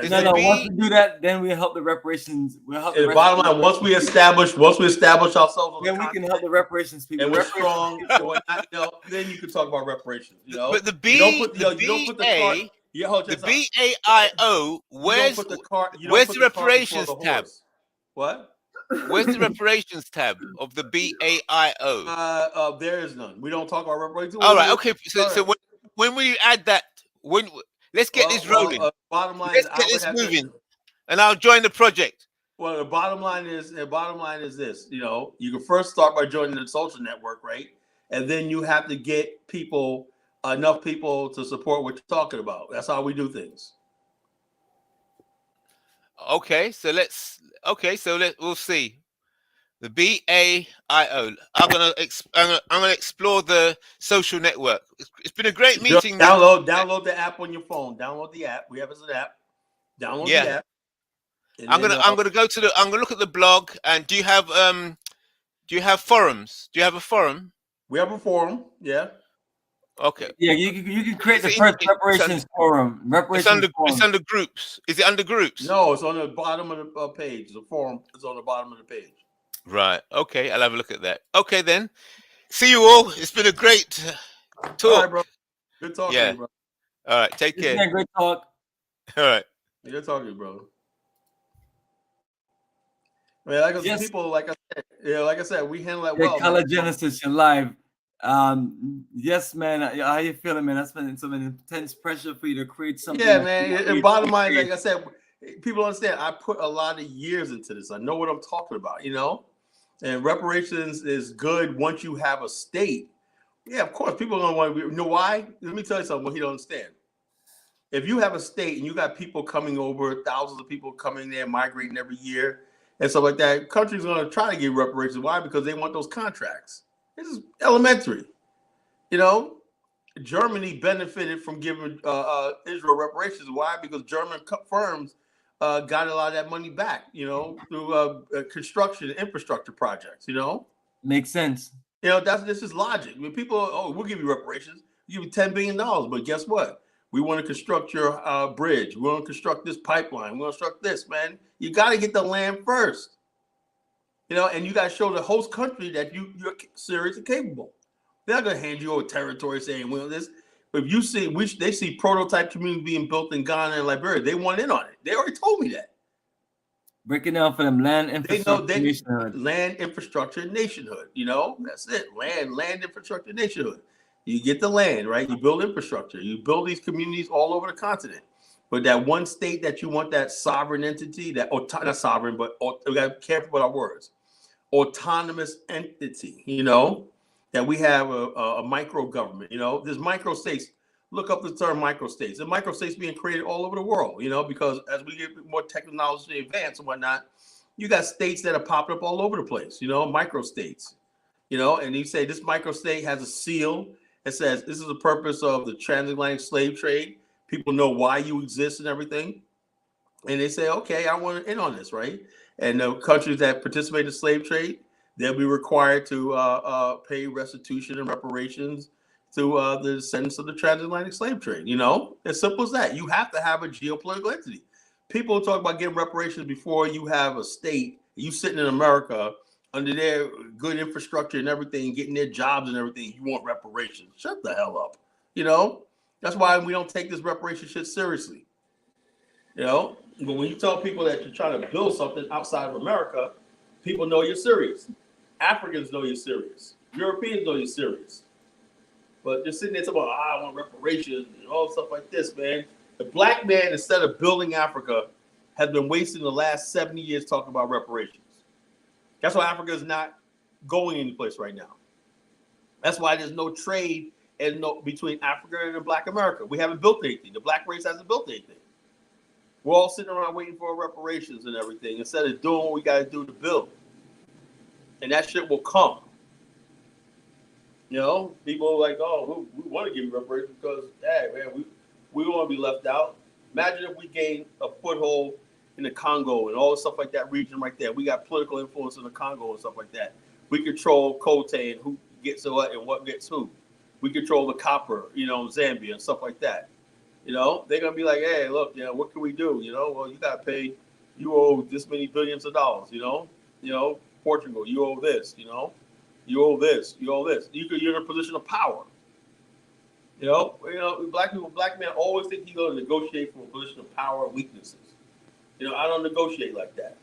A: No, once we do that, then we help the reparations. We'll help
B: the bottom line, once we establish ourselves,
A: then we can help the reparations people.
B: And we're strong. Then you can talk about reparations. You know,
C: but the BAIO, where's the reparations tab?
B: What?
C: Where's the reparations tab of the BAIO?
B: There is none. We don't talk about reparations.
C: All right, okay. So when will you add that? Let's get this rolling.
B: Bottom line,
C: let's get this moving, and I'll join the project.
B: Well, the bottom line is this. You know, you can first start by joining the social network, right? And then you have to get enough people to support what you're talking about. That's how we do things.
C: Okay, so we'll see. The BAIO. I'm gonna explore the social network. It's been a great meeting.
B: Download the app on your phone. Download the app. We have it as an app. Download the app.
C: I'm gonna look at the blog. And do you have forums? Do you have a forum?
B: We have a forum. Yeah.
C: Okay.
A: Yeah, you can create the first reparations forum.
C: It's under groups. Is it under groups?
B: No, it's on the bottom of the page. The forum is on the bottom of the page.
C: Right. Okay. I'll have a look at that. Okay, then. See you all. It's been a great
B: All right,
C: talk.
B: bro. Good talking to
C: Yeah.
B: you, bro.
C: All right. Take
A: It's been
C: care.
A: a great talk.
C: All right.
B: Good talking to you, bro. I mean, like
A: Yes.
B: people, like I said, like I said, we handle that
A: Yeah,
B: well,
A: Kala
B: man.
A: Genesis, you're live. Yes, man. How you feeling, man? That's been some intense pressure for you to create something.
B: Yeah,
A: That
B: man.
A: you
B: And
A: create,
B: bottom
A: you
B: line,
A: create.
B: like I said, people understand. I put a lot of years into this. I know what I'm talking about, And reparations is good once you have a state. Yeah, of course, people are gonna want to. You know why? Let me tell you something. What he don't understand. If you have a state and you got people coming over, thousands of people coming there, migrating every year, and stuff like that, countries are gonna try to give reparations. Why? Because they want those contracts. This is elementary. You know, Germany benefited from giving Israel reparations. Why? Because German firms got a lot of that money back, through construction and infrastructure projects,
A: Makes sense.
B: This is logic. When people, we'll give you reparations, we'll give you $10 billion, but guess what? We want to construct your bridge. We want to construct this pipeline. We want to construct this, man. You got to get the land first, and you got to show the host country that you're serious and capable. They're not going to hand you over territory saying, well, this. But if you see, they see prototype communities being built in Ghana and Liberia, they want in on it. They already told me that.
A: Breaking down for them land infrastructure,
B: They know
A: nationhood.
B: land infrastructure nationhood. That's it. Land infrastructure nationhood. You get the land, right? You build infrastructure. You build these communities all over the continent. But that one state that you want that sovereign entity, not sovereign, but we got to be careful with our words. Autonomous entity, that we have a micro government, there's micro states. Look up the term micro states. And micro states being created all over the world, because as we get more technology advanced and whatnot, you got states that are popping up all over the place, micro states, and you say this micro state has a seal that says this is the purpose of the transatlantic slave trade. People know why you exist and everything. And they say, okay, I want in on this, right? And the countries that participate in the slave trade, they'll be required to pay restitution and reparations to the descendants of the transatlantic slave trade. As simple as that. You have to have a geopolitical entity. People talk about getting reparations before you have a state. You sitting in America under their good infrastructure and everything, getting their jobs and everything. You want reparations? Shut the hell up. That's why we don't take this reparation shit seriously. But when you tell people that you're trying to build something outside of America, people know you're serious. Africans know you're serious. Europeans know you're serious. But just sitting there talking about, I want reparations and all stuff like this, man. The black man, instead of building Africa, has been wasting the last 70 years talking about reparations. That's why Africa is not going any place right now. That's why there's no trade between Africa and Black America. We haven't built anything. The black race hasn't built anything. We're all sitting around waiting for reparations and everything instead of doing what we got to do to build. And that shit will come. People are like, oh, we want to give you reparations because, hey, man, we don't want to be left out. Imagine if we gained a foothold in the Congo and all the stuff like that region right there. We got political influence in the Congo and stuff like that. We control Cote and who gets what and what gets who. We control the copper, Zambia and stuff like that. They're going to be like, hey, look, what can we do? Well, you got to pay, you owe this many billions of dollars, Portugal, you owe this, you owe this, you owe this. You're in a position of power. Black men always think you're going to negotiate from a position of power and weaknesses. I don't negotiate like that.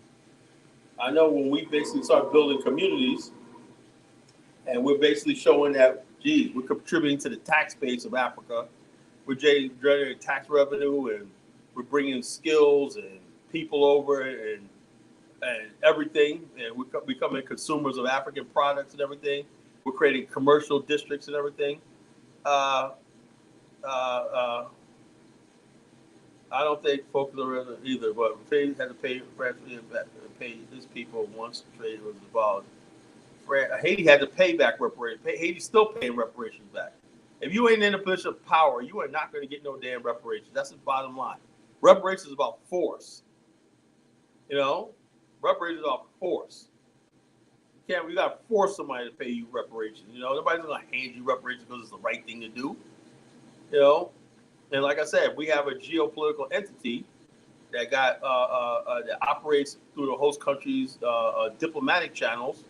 B: I know when we basically start building communities and we're basically showing that, geez, we're contributing to the tax base of Africa. We're generating tax revenue and we're bringing skills and people over and everything. And we're becoming consumers of African products and everything. We're creating commercial districts and everything. I don't think folks are either, but Haiti had to pay his people once trade was abolished. Haiti had to pay back reparations. Haiti's still paying reparations back. If you ain't in a position of power, you are not going to get no damn reparations. That's the bottom line. Reparations is about force. Reparations is about force. You got to force somebody to pay you reparations. Nobody's going to hand you reparations because it's the right thing to do. And like I said, we have a geopolitical entity that operates through the host country's diplomatic channels,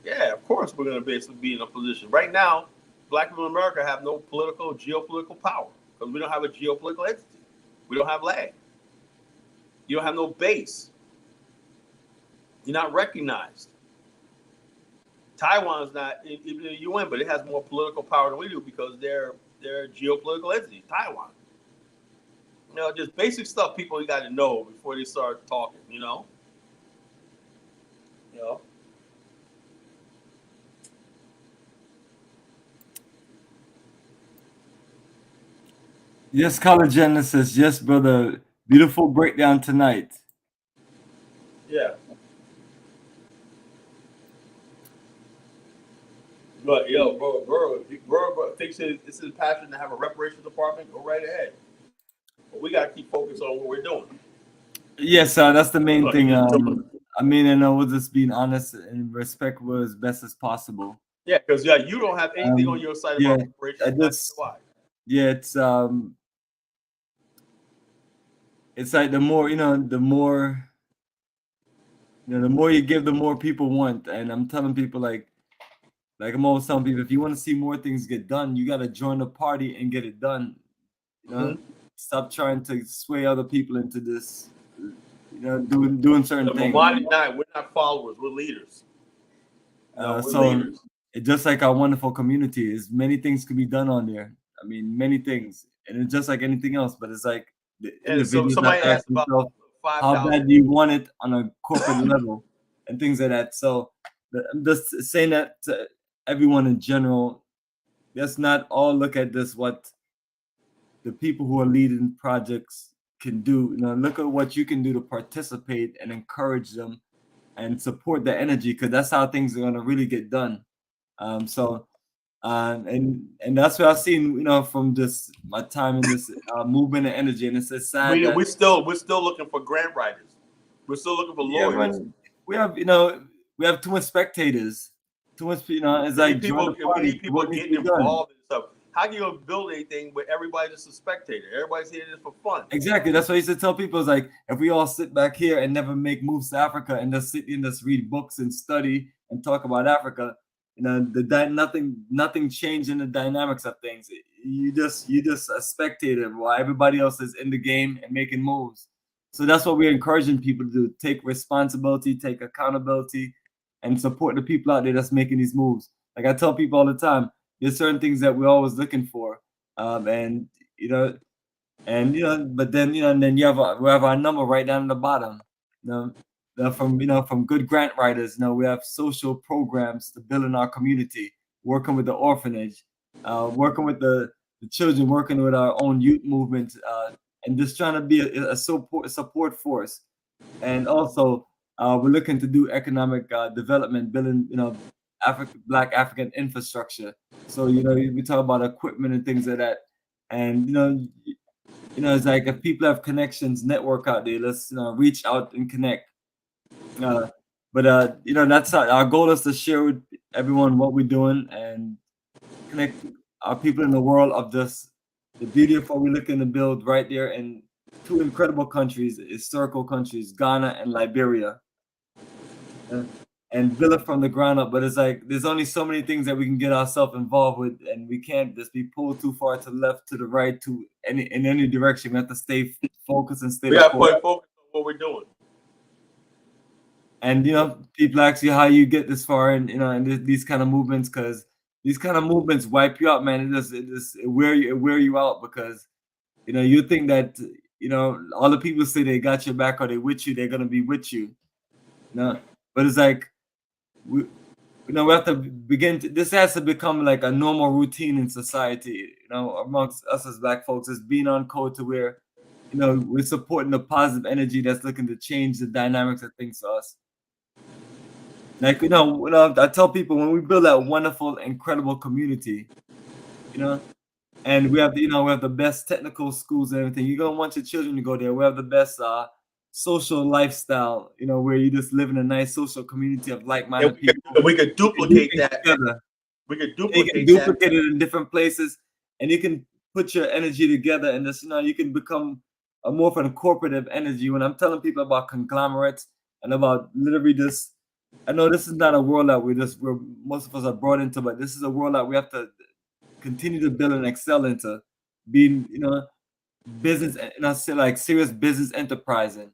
B: yeah, of course we're going to basically be in a position. Right now, Black people in America have no geopolitical power because we don't have a geopolitical entity. We don't have land. You don't have no base. You're not recognized. Taiwan's not even in the UN, but it has more political power than we do because they're a geopolitical entity. Taiwan. You know, just basic stuff people you got to know before they start talking. You know.
A: Yes, Kala Genesis. Yes, brother. Beautiful breakdown tonight.
B: Yeah. But yo, bro, thinks it's his passion to have a reparations department. Go right ahead. But we got to keep focused on what we're doing.
A: Yes, that's the main thing. I mean, and I was just being honest and respectful as best as possible.
B: Yeah, because you don't have anything on your side about reparations. Why?
A: Yeah, it's like the more you give, the more people want. And I'm telling people like I'm always telling people, if you want to see more things get done, you got to join the party and get it done. You know, stop trying to sway other people into this. You know, doing certain things.
B: We're not followers. We're leaders.
A: We're leaders. It's just like our wonderful community. Is many things could be done on there. I mean, many things, and it's just like anything else. But it's like the individuals
B: somebody asked about
A: how bad do you want it on a corporate level and things like that. So I'm just saying that to everyone in general. Let's not all look at this what the people who are leading projects can do. You know, look at what you can do to participate and encourage them and support the energy, because that's how things are going to really get done. And that's what I've seen, you know, from just my time in this movement and energy. And it's sad.
B: We're still looking for grant writers. We're still looking for lawyers.
A: We have too much spectators. Too much, you know. It's like
B: people getting involved and stuff. How can you build anything where everybody's just a spectator? Everybody's here just for fun.
A: Exactly. That's what I used to tell people. Is like, if we all sit back here and never make moves to Africa and just sit and just read books and study and talk about Africa, you know, nothing changed in the dynamics of things. You just a spectator while everybody else is in the game and making moves. So that's what we're encouraging people to do: take responsibility, take accountability, and support the people out there that's making these moves. Like I tell people all the time, there's certain things that we're always looking for, but then we have our number right down at the bottom. From good grant writers, we have social programs to build in our community, working with the orphanage, working with the children, working with our own youth movement, and just trying to be a support force. And also, we're looking to do economic development, building, Black African infrastructure. So, we talk about equipment and things like that. And, it's like if people have connections, network out there, let's reach out and connect. That's our goal, is to share with everyone what we're doing and connect our people in the world of this, the beauty of what we're looking to build right there in two incredible countries, historical countries, Ghana and Liberia. And build it from the ground up. But it's like there's only so many things that we can get ourselves involved with, and we can't just be pulled too far to the left, to the right, in any direction. We have to stay focused and stay.
B: We have to focus on what we're doing.
A: And people ask you how you get this far, and in these kind of movements, because these kind of movements wipe you out, man. It wear you out, because you think that all the people say they got your back or they with you, they're gonna be with you. But it's like we have to this has to become like a normal routine in society, amongst us as Black folks, is being on code to where we're supporting the positive energy that's looking to change the dynamics of things to us. Like I tell people, when we build that wonderful, incredible community, and we have the best technical schools and everything, you're gonna want your children to go there. We have the best social lifestyle, where you just live in a nice social community of like-minded people.
B: We could duplicate that. We could duplicate
A: it in different places, and you can put your energy together, and just you can become more from a corporative energy. When I'm telling people about conglomerates and about literally this, I know this is not a world that we're most of us are brought into, but this is a world that we have to continue to build and excel into, being, business, say like serious business enterprising.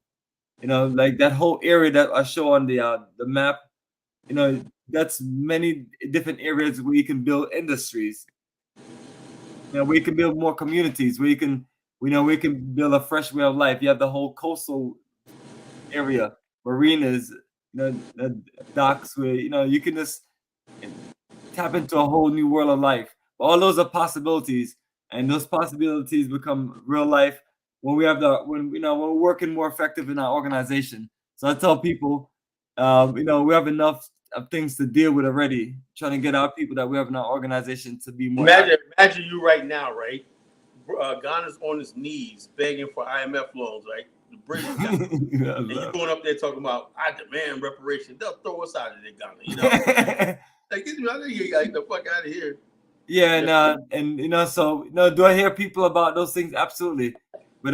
A: Like that whole area that I show on the map, that's many different areas where you can build industries. We can build more communities where you can, we can build a fresh way of life. You have the whole coastal area, marinas, the docks where, you can just tap into a whole new world of life. All those are possibilities, and those possibilities become real life when we have when we're working more effective in our organization. So I tell people, we have enough of things to deal with already, trying to get our people that we have in our organization to be more.
B: Imagine you right now, right? Ghana's on his knees begging for IMF loans, right? The British guy. And you going up there talking about, I demand reparations. They'll throw us out of there, Ghana, Like, get the fuck out of here.
A: Yeah, and so do I hear people about those things? Absolutely. But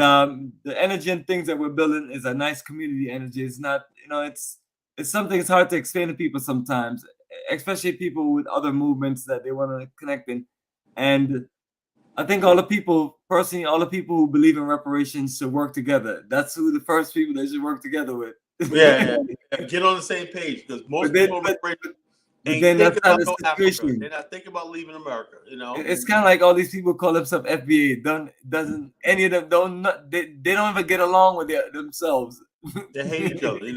A: the energy and things that we're building is a nice community energy. It's not, it's something it's hard to explain to people sometimes, especially people with other movements that they want to connect in. And I think all the people who believe in reparations should work together. That's who the first people they should work together with.
B: Yeah. Get on the same page, because most people ain't thinking about no Africa. They're not thinking about leaving America.
A: It's kind of like all these people call themselves FBA. Doesn't any of them they don't even get along with themselves.
B: They hate each other. They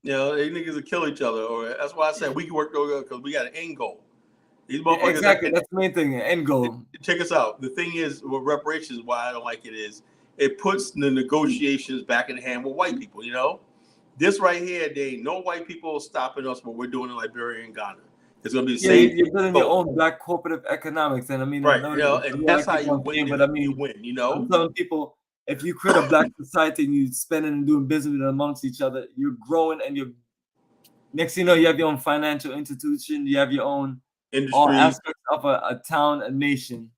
B: niggas will kill each other. Or that's why I said we can work together because we got an end goal. These motherfuckers.
A: Exactly, that's the main thing. End goal.
B: Check us out. The thing is, with reparations, why I don't like it is it puts the negotiations back in the hand with white people. This right here, there ain't no white people stopping us what we're doing in Liberia and Ghana. It's gonna be the same.
A: You're building your own black corporate economics, and I mean,
B: right? And that's how you win. But I mean, you win.
A: I'm telling people, if you create a black society and you spending and doing business amongst each other, you're growing, and you're next thing you know, you have your own financial institution, you have your own industry, all aspects of a town, a nation,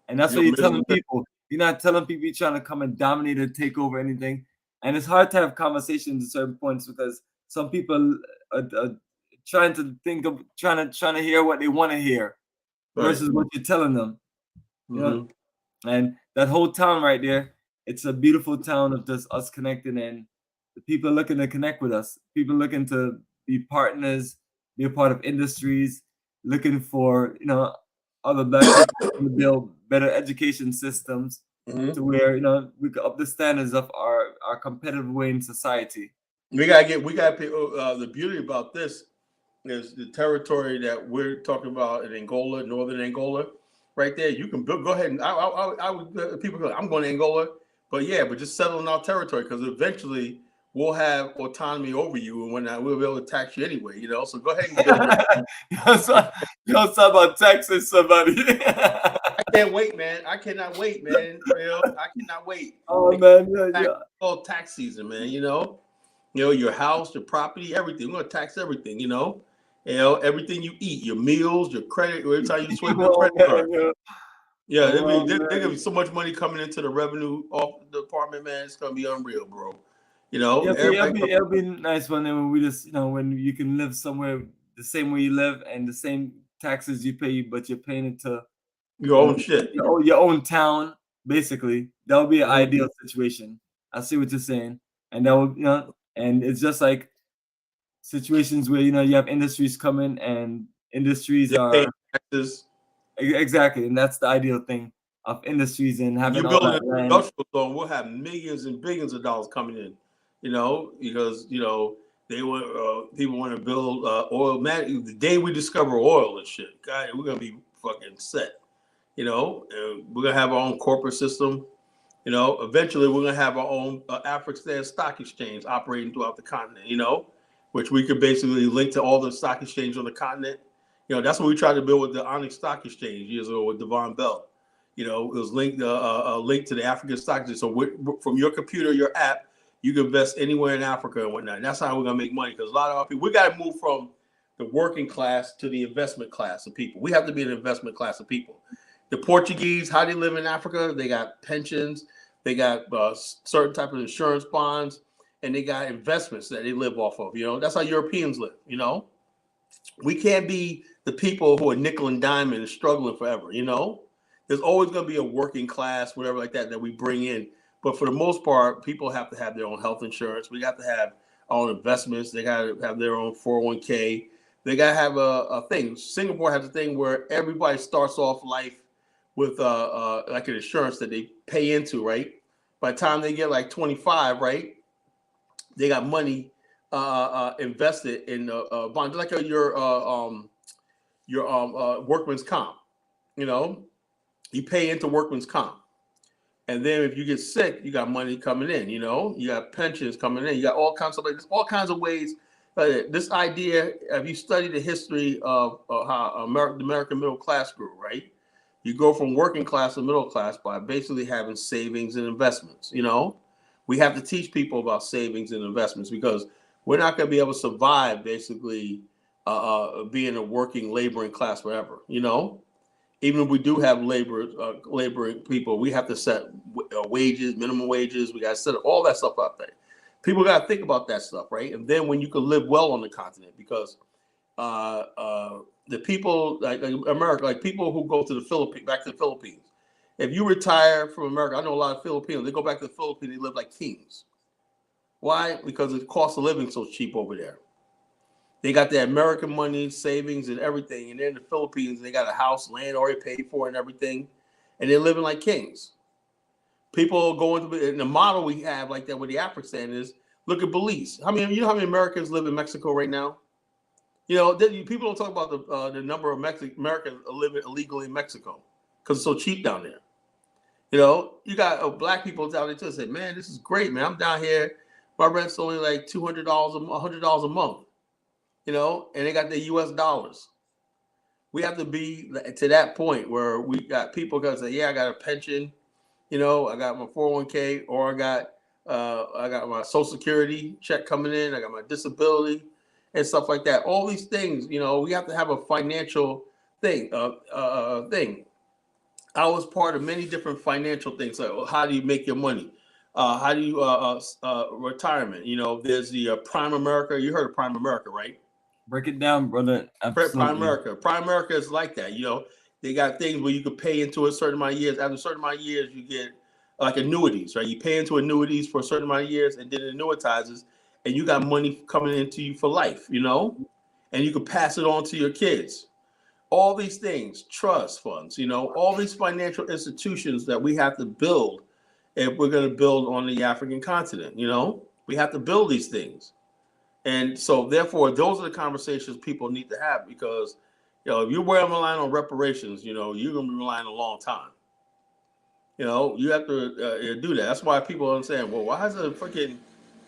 A: and that's what you're telling people. You're not telling people you're trying to come and dominate or take over anything. And it's hard to have conversations at certain points because some people are trying to hear what they want to hear versus what you're telling them. And that whole town right there, it's a beautiful town of just us connecting, and the people looking to connect with us. People looking to be partners, be a part of industries, looking for other black people to build better education systems. To where we can up the standards of our competitive way in society.
B: We gotta the beauty about this is the territory that we're talking about in Angola, northern Angola, right there. You can go ahead and people go, I'm going to Angola, but just settle in our territory because eventually we'll have autonomy over you, and we'll be able to tax you anyway. So go ahead and
A: you talk about taxing somebody.
B: I can't wait, man. I cannot wait, man. I cannot wait.
A: Oh man,
B: yeah. All tax season, man. Your house, your property, everything. We're gonna tax everything. Everything you eat, your meals, your credit. Every time you swipe your credit card. There's gonna be so much money coming into the revenue off the department, man. It's gonna be unreal, bro.
A: It'll be nice when we just when you can live somewhere the same way you live and the same taxes you pay, but you're paying it to
B: your own shit,
A: your own town, basically. That would be an ideal situation. I see what you're saying, and that would and it's just like situations where you have industries coming and industries are
B: taxes.
A: Exactly, and that's the ideal thing of industries and having all that land.
B: Industrial zone, we'll have millions and billions of dollars coming in, because they want people want to build oil. Man, the day we discover oil and shit, God, we're gonna be fucking set. We're gonna have our own corporate system. Eventually we're gonna have our own Afrikstan stock exchange operating throughout the continent. Which we could basically link to all the stock exchange on the continent. That's what we tried to build with the Onyx Stock Exchange years ago with Devon Bell. It was linked a link to the African Stock Exchange. So from your computer, your app, you can invest anywhere in Africa and whatnot. And that's how we're gonna make money, because a lot of our people, we got to move from the working class to the investment class of people. We have to be an investment class of people. The Portuguese, how they live in Africa, they got pensions. They got certain type of insurance bonds, and they got investments that they live off of. That's how Europeans live. We can't be the people who are nickel and dime and struggling forever. There's always going to be a working class, whatever like that we bring in. But for the most part, people have to have their own health insurance. We got to have our own investments. They got to have their own 401k. They got to have a thing. Singapore has a thing where everybody starts off life with like an insurance that they pay into, right? By the time they get like 25, right, they got money invested in bonds, like your workman's comp. You pay into workman's comp, and then if you get sick, you got money coming in. You got pensions coming in. You got all kinds of ways. This idea, if you study the history of how the American middle class grew, right? You go from working class to middle class by basically having savings and investments. We have to teach people about savings and investments because we're not going to be able to survive basically being a working laboring class forever. Even if we do have laboring people, we have to set wages, minimum wages. We got to set all that stuff out there. People got to think about that stuff, right? And then when you can live well on the continent, because the people like America, like people who go to the Philippines, back to the Philippines. If you retire from America, I know a lot of Filipinos, they go back to the Philippines, they live like kings. Why? Because the cost of living is so cheap over there. They got their American money, savings, and everything. And then in the Philippines, they got a house, land already paid for and everything. And they're living like kings. People go into the model we have like that with the Afrikstan is, look at Belize. How many Americans live in Mexico right now? People don't talk about the number of Americans living illegally in Mexico because it's so cheap down there. You got black people down there too. Say, man, this is great, man. I'm down here. My rent's only like $200, $100 a month. And they got the U.S. dollars. We have to be to that point where we got people gonna say, yeah, I got a pension. I got my 401k, or I got my Social Security check coming in. I got my disability and stuff like that. All these things, we have to have a financial thing. I was part of many different financial things. Like, how do you make your money? How do you retirement? There's the Prime America. You heard of Prime America, right?
A: Break it down, brother. Absolutely.
B: Prime America is like that. They got things where you could pay into a certain amount of years. After a certain amount of years, you get like annuities, right? You pay into annuities for a certain amount of years, and then it annuitizes, and you got money coming into you for life, and you can pass it on to your kids. All these things, trust funds, all these financial institutions that we have to build if we're going to build on the African continent. We have to build these things. And so, therefore, those are the conversations people need to have because, if you're relying on reparations, you're going to be relying a long time. You have to do that. That's why people are saying, well, why is the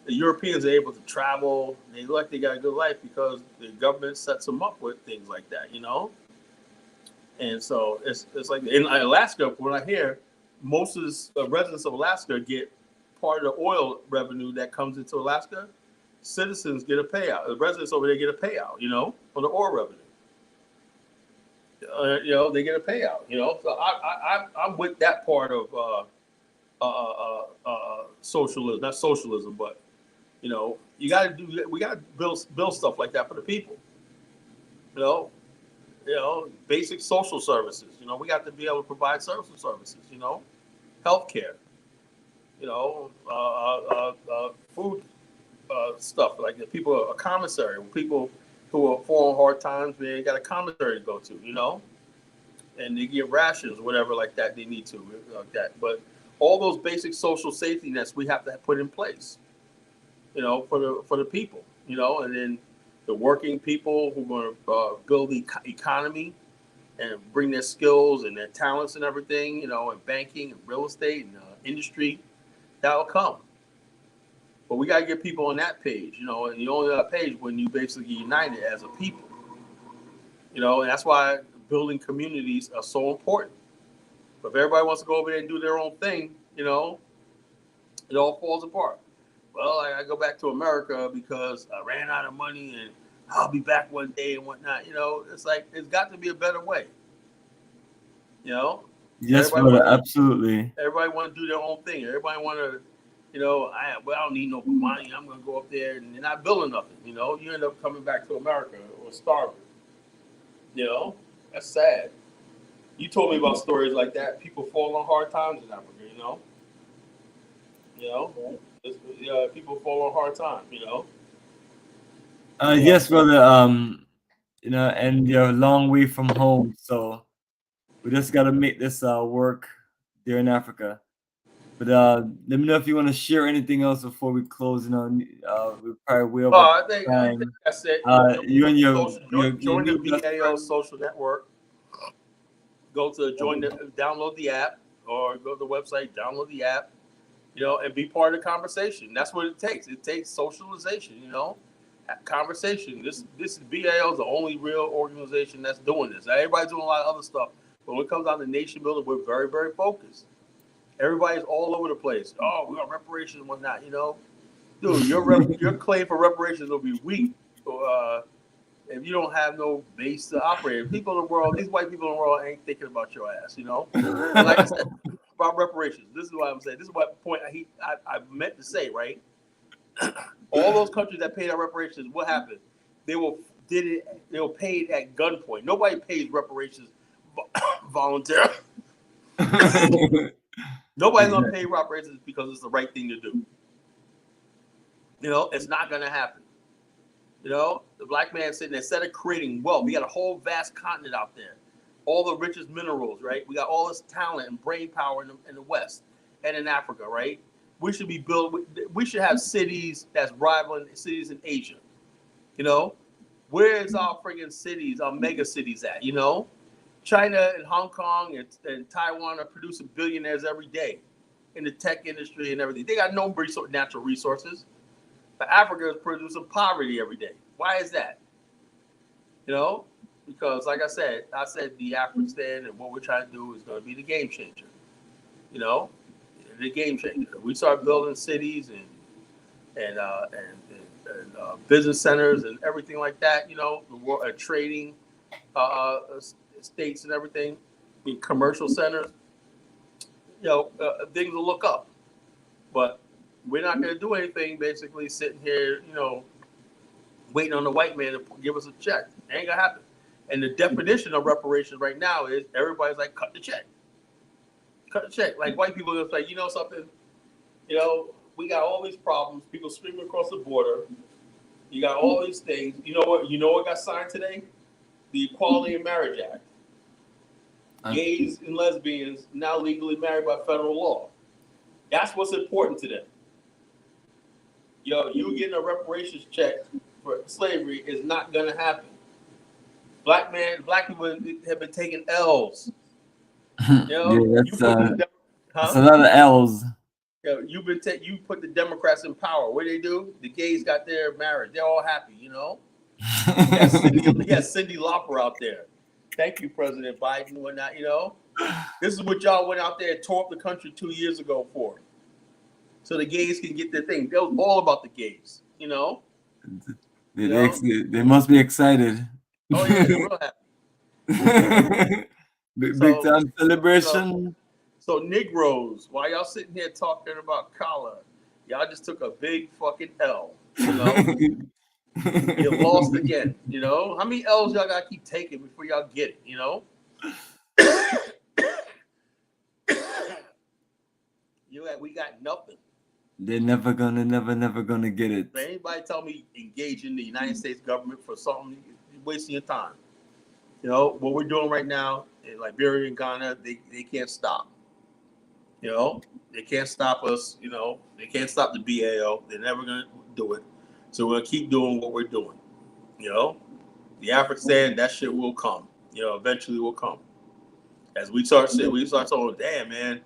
B: Europeans able to travel? They look like they got a good life because the government sets them up with things like that, And so it's like in Alaska, from what I hear, most of the residents of Alaska get part of the oil revenue that comes into Alaska. Citizens get a payout. The residents over there get a payout, on the oil revenue. They get a payout, So I'm with that part of socialism, not socialism, but we got to build stuff like that for the people. Basic social services. We got to be able to provide social services. Healthcare. Food. Stuff like that. People, a commissary, people who are falling hard times, they got a commissary to go to, and they get rations, whatever like that they need to, like that. But all those basic social safety nets we have to put in place, for the people, and then the working people who are going to build the economy and bring their skills and their talents and everything, in banking and real estate and industry, that'll come. But we got to get people on that page, and you only on that page when you basically get united as a people, and that's why building communities are so important. But if everybody wants to go over there and do their own thing, it all falls apart. Well, I go back to America because I ran out of money and I'll be back one day and whatnot. It's like, there's got to be a better way,
A: Yes,
B: Everybody
A: brother,
B: want
A: absolutely.
B: everybody want to do their own thing. Everybody want to, I don't need no money. I'm gonna go up there and you're not building nothing. You end up coming back to America or starving. That's sad. You told me about stories like that. People fall on hard times in Africa. You know, people fall on hard times.
A: Yes, brother. And you're a long way from home, so we just gotta make this work there in Africa. But let me know if you want to share anything else before we close. We're probably way over
B: I think
A: time.
B: that's it.
A: You and your
B: Join the
A: new best
B: BAO
A: friend.
B: social network. Go to download the app, or go to the website, download the app, and be part of the conversation. That's what it takes. It takes socialization, conversation. This BAO is the only real organization that's doing this. Now, everybody's doing a lot of other stuff, but when it comes down to nation building, we're very, very focused. Everybody's all over the place. Oh, we got reparations and whatnot. Dude, your claim for reparations will be weak if you don't have no base to operate. People in the world, these white people in the world ain't thinking about your ass. And like I said about reparations, this is what I'm saying. This is what point I meant to say. Right, all those countries that paid out reparations, what happened? They were paid at gunpoint. Nobody pays reparations voluntarily. Nobody's gonna pay reparations because it's the right thing to do. It's not gonna happen. The black man sitting there, instead of creating wealth, we got a whole vast continent out there, all the richest minerals, right? We got all this talent and brain power in the West and in Africa, right? We should have cities that's rivaling cities in Asia. Where is our friggin' cities, our mega cities at? China and Hong Kong and Taiwan are producing billionaires every day in the tech industry and everything. They got no natural resources. But Africa is producing poverty every day. Why is that? Because like I said the Afrikstan and what we're trying to do is going to be the game changer. The game changer. We start building cities and business centers and everything like that. Trading states and everything, in commercial centers. Things will look up, but we're not going to do anything. Basically, sitting here, waiting on the white man to give us a check. It ain't gonna happen. And the definition of reparations right now is everybody's like, cut the check. Cut the check. Like white people are like, something, we got all these problems, people screaming across the border. You got all these things. You know what got signed today? The Equality in Marriage Act. Gays and lesbians now legally married by federal law. That's what's important to them. You getting a reparations check for slavery is not gonna happen. Black people have been taking L's.
A: That's a lot of L's.
B: You put the Democrats in power. What do? The gays got their marriage. They're all happy. You got Cindy Lauper out there. Thank you, President Biden and whatnot. This is what y'all went out there and tore up the country 2 years ago for. So the gays can get their thing. That was all about the gays,
A: They must be excited.
B: Oh yeah, they're real happy.
A: Big time celebration.
B: So Negroes, while y'all sitting here talking about Kala, y'all just took a big fucking L. You lost again. How many L's y'all gotta keep taking before y'all get it? We got nothing.
A: They're never gonna get it.
B: If anybody tell me engage in the United States government for something, you're wasting your time. What we're doing right now in Liberia and Ghana, they can't stop. They can't stop us. They can't stop the BAO. They're never gonna do it. So we're gonna keep doing what we're doing. The Afrikstan, that shit will come. Eventually will come. As we start saying, damn, man,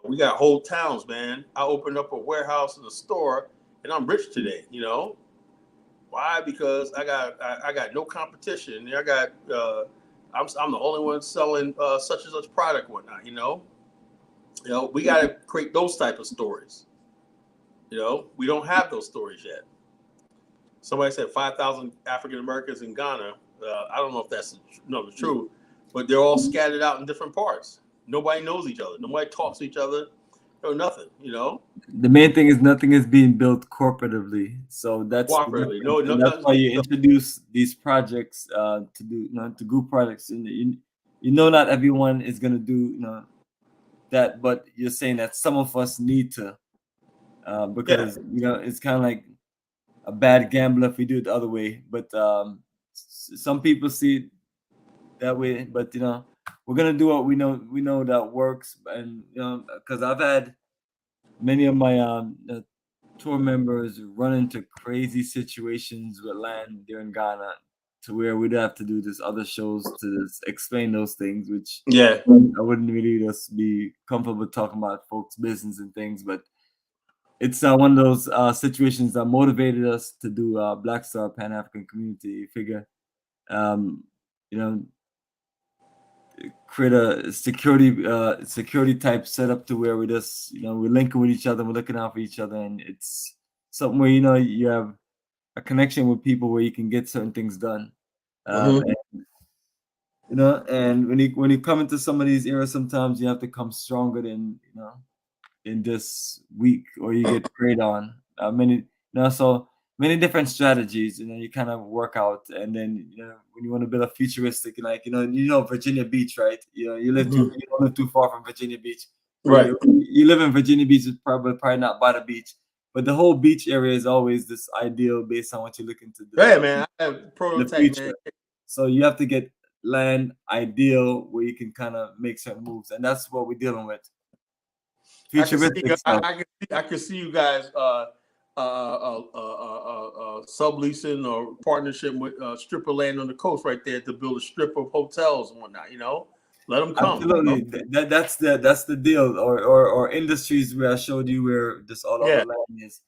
B: we got whole towns, man. I opened up a warehouse and a store, and I'm rich today. Why? Because I got no competition. I'm the only one selling such and such product, whatnot. We got to create those type of stories. We don't have those stories yet. Somebody said 5,000 African Americans in Ghana. I don't know if that's the truth, but they're all scattered out in different parts. Nobody knows each other. Nobody talks to each other. Or nothing,
A: The main thing is nothing is being built corporatively, so that's the
B: Cooperatively.
A: difference. And that's why you introduce these projects to do, to group projects, and not everyone is gonna do that, but you're saying that some of us need to, because it's kind of like a bad gamble if we do it the other way. But some people see it that way, but we're gonna do what we know that works. And because I've had many of my tour members run into crazy situations with land there in Ghana, to where we'd have to do this other shows to just explain those things, which I wouldn't really just be comfortable talking about folks' business and things. But it's one of those situations that motivated us to do Black Star Pan African Community. Figure, create a security type setup to where we just we're linking with each other, we're looking out for each other, and it's something where you have a connection with people where you can get certain things done. And, and when you come into some of these areas, sometimes you have to come stronger than in this week, or you get preyed on. So many different strategies you kind of work out. And then when you want to build a futuristic, like Virginia Beach, right? You don't live too far from Virginia Beach,
B: right?
A: You live in Virginia Beach, is probably not by the beach, but the whole beach area is always this ideal based on what you're looking to do.
B: Hey man, I have prototype, man.
A: So you have to get land ideal where you can kind of make certain moves, and that's what we're dealing with. Futuristic stuff.
B: I can see you guys subleasing or partnership with strip of land on the coast right there to build a strip of hotels and whatnot. Let them come.
A: Absolutely, that's the deal. Or industries where I showed you where this all other land is,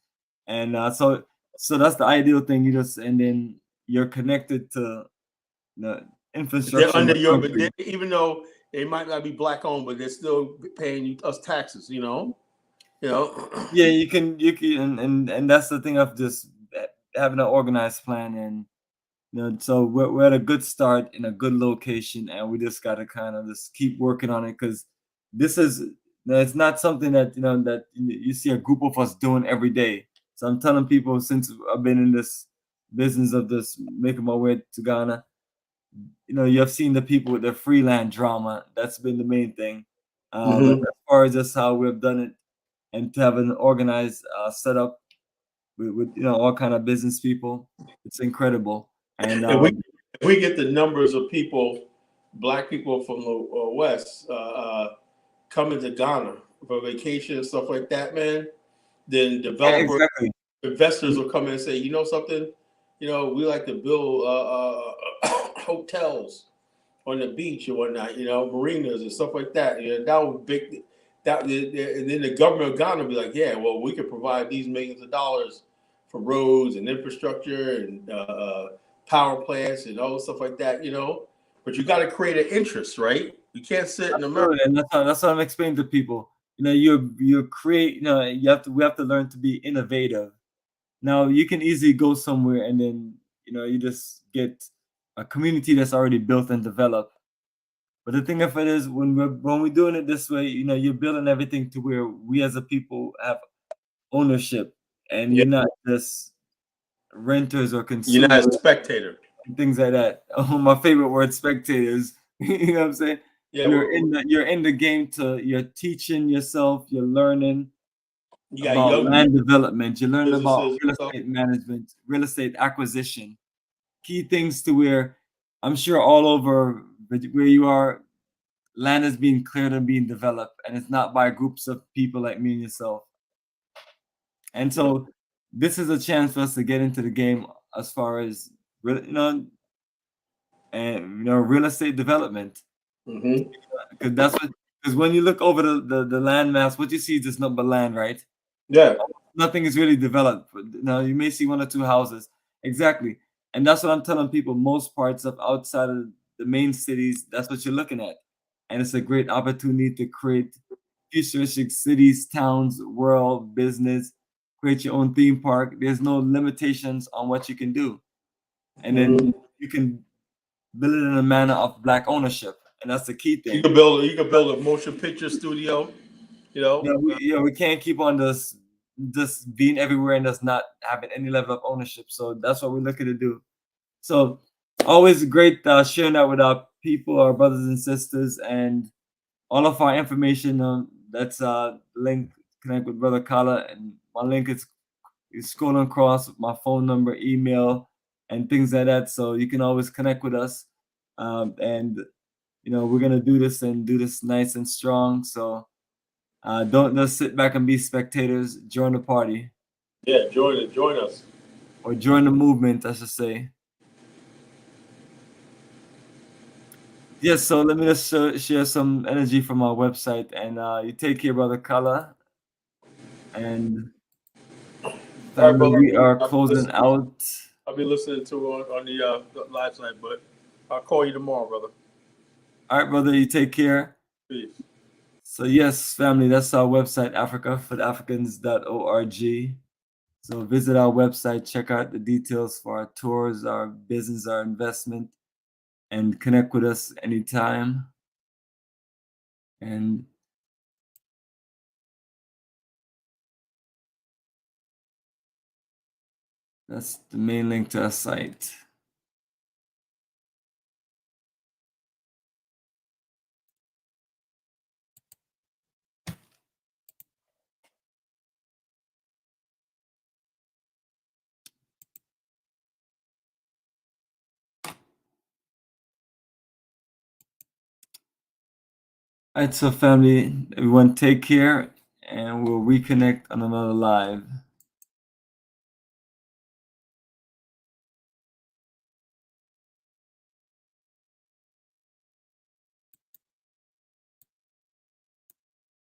A: and so that's the ideal thing. And then you're connected to the infrastructure.
B: They're under but even though they might not be Black owned, but they're still paying us taxes. Yeah,
A: you can, and that's the thing of just having an organized plan. And so we're at a good start in a good location, and we just got to kind of just keep working on it, because this is it's not something that that you see a group of us doing every day. So I'm telling people, since I've been in this business of this making my way to Ghana, you have seen the people with their freelance drama. That's been the main thing. But as far as just how we've done it, and to have an organized setup with all kind of business people, it's incredible. And
B: if we get the numbers of people, Black people from the West, coming to Ghana for vacation and stuff like that, man, then developers, investors will come in and say, something, we like to build hotels on the beach and whatnot, marinas and stuff like that. That would big. And then the government of Ghana will be like, yeah, well, we could provide these millions of dollars for roads and infrastructure and power plants and all stuff like that, But you got to create an interest, right? You can't sit in America.
A: And that's what I'm explaining to people. You create. We have to learn to be innovative. Now you can easily go somewhere and then you just get a community that's already built and developed. But the thing of it is, when we're doing it this way, you're building everything to where we as a people have ownership, and you're not just renters or consumers.
B: You're not a spectator.
A: And things like that. Oh, my favorite word, spectators. You know what I'm saying? Yeah, you're in the game you're teaching yourself, you're learning about land development, you're learning about real estate management, real estate acquisition, key things to where I'm sure all over where you are, land is being cleared and being developed, and it's not by groups of people like me and yourself. And so this is a chance for us to get into the game as far as real estate development. Because when you look over the land mass, what you see is just number land, right?
B: Yeah.
A: Nothing is really developed. Now you may see one or two houses. Exactly. And that's what I'm telling people. Most parts of outside of the main cities, that's what you're looking at. And it's a great opportunity to create futuristic cities, towns, world, business, create your own theme park. There's no limitations on what you can do. And then you can build it in a manner of Black ownership. and that's the key thing.
B: You can build a motion picture studio. You know,
A: we can't keep on just being everywhere and just not having any level of ownership. So that's what we're looking to do. So always great sharing that with our people, our brothers and sisters, and all of our information. That's link connect with Brother Kala, and my link is scrolling across with my phone number, email, and things like that. So you can always connect with us, and we're gonna do this and do this nice and strong. So don't just sit back and be spectators. Join the party.
B: Yeah, join us.
A: Or join the movement, I should say. Yes, so let me just share some energy from our website. And you take care, Brother Kala. And family, we are closing out.
B: I'll be listening to on the live tonight, but I'll call you tomorrow, brother.
A: All right, brother, you take care.
B: Peace.
A: So yes, family, that's our website, africafortheafricans.org. So visit our website, check out the details for our tours, our business, our investment, and connect with us anytime. And that's the main link to our site. All right, so family, everyone take care, and we'll reconnect on another live.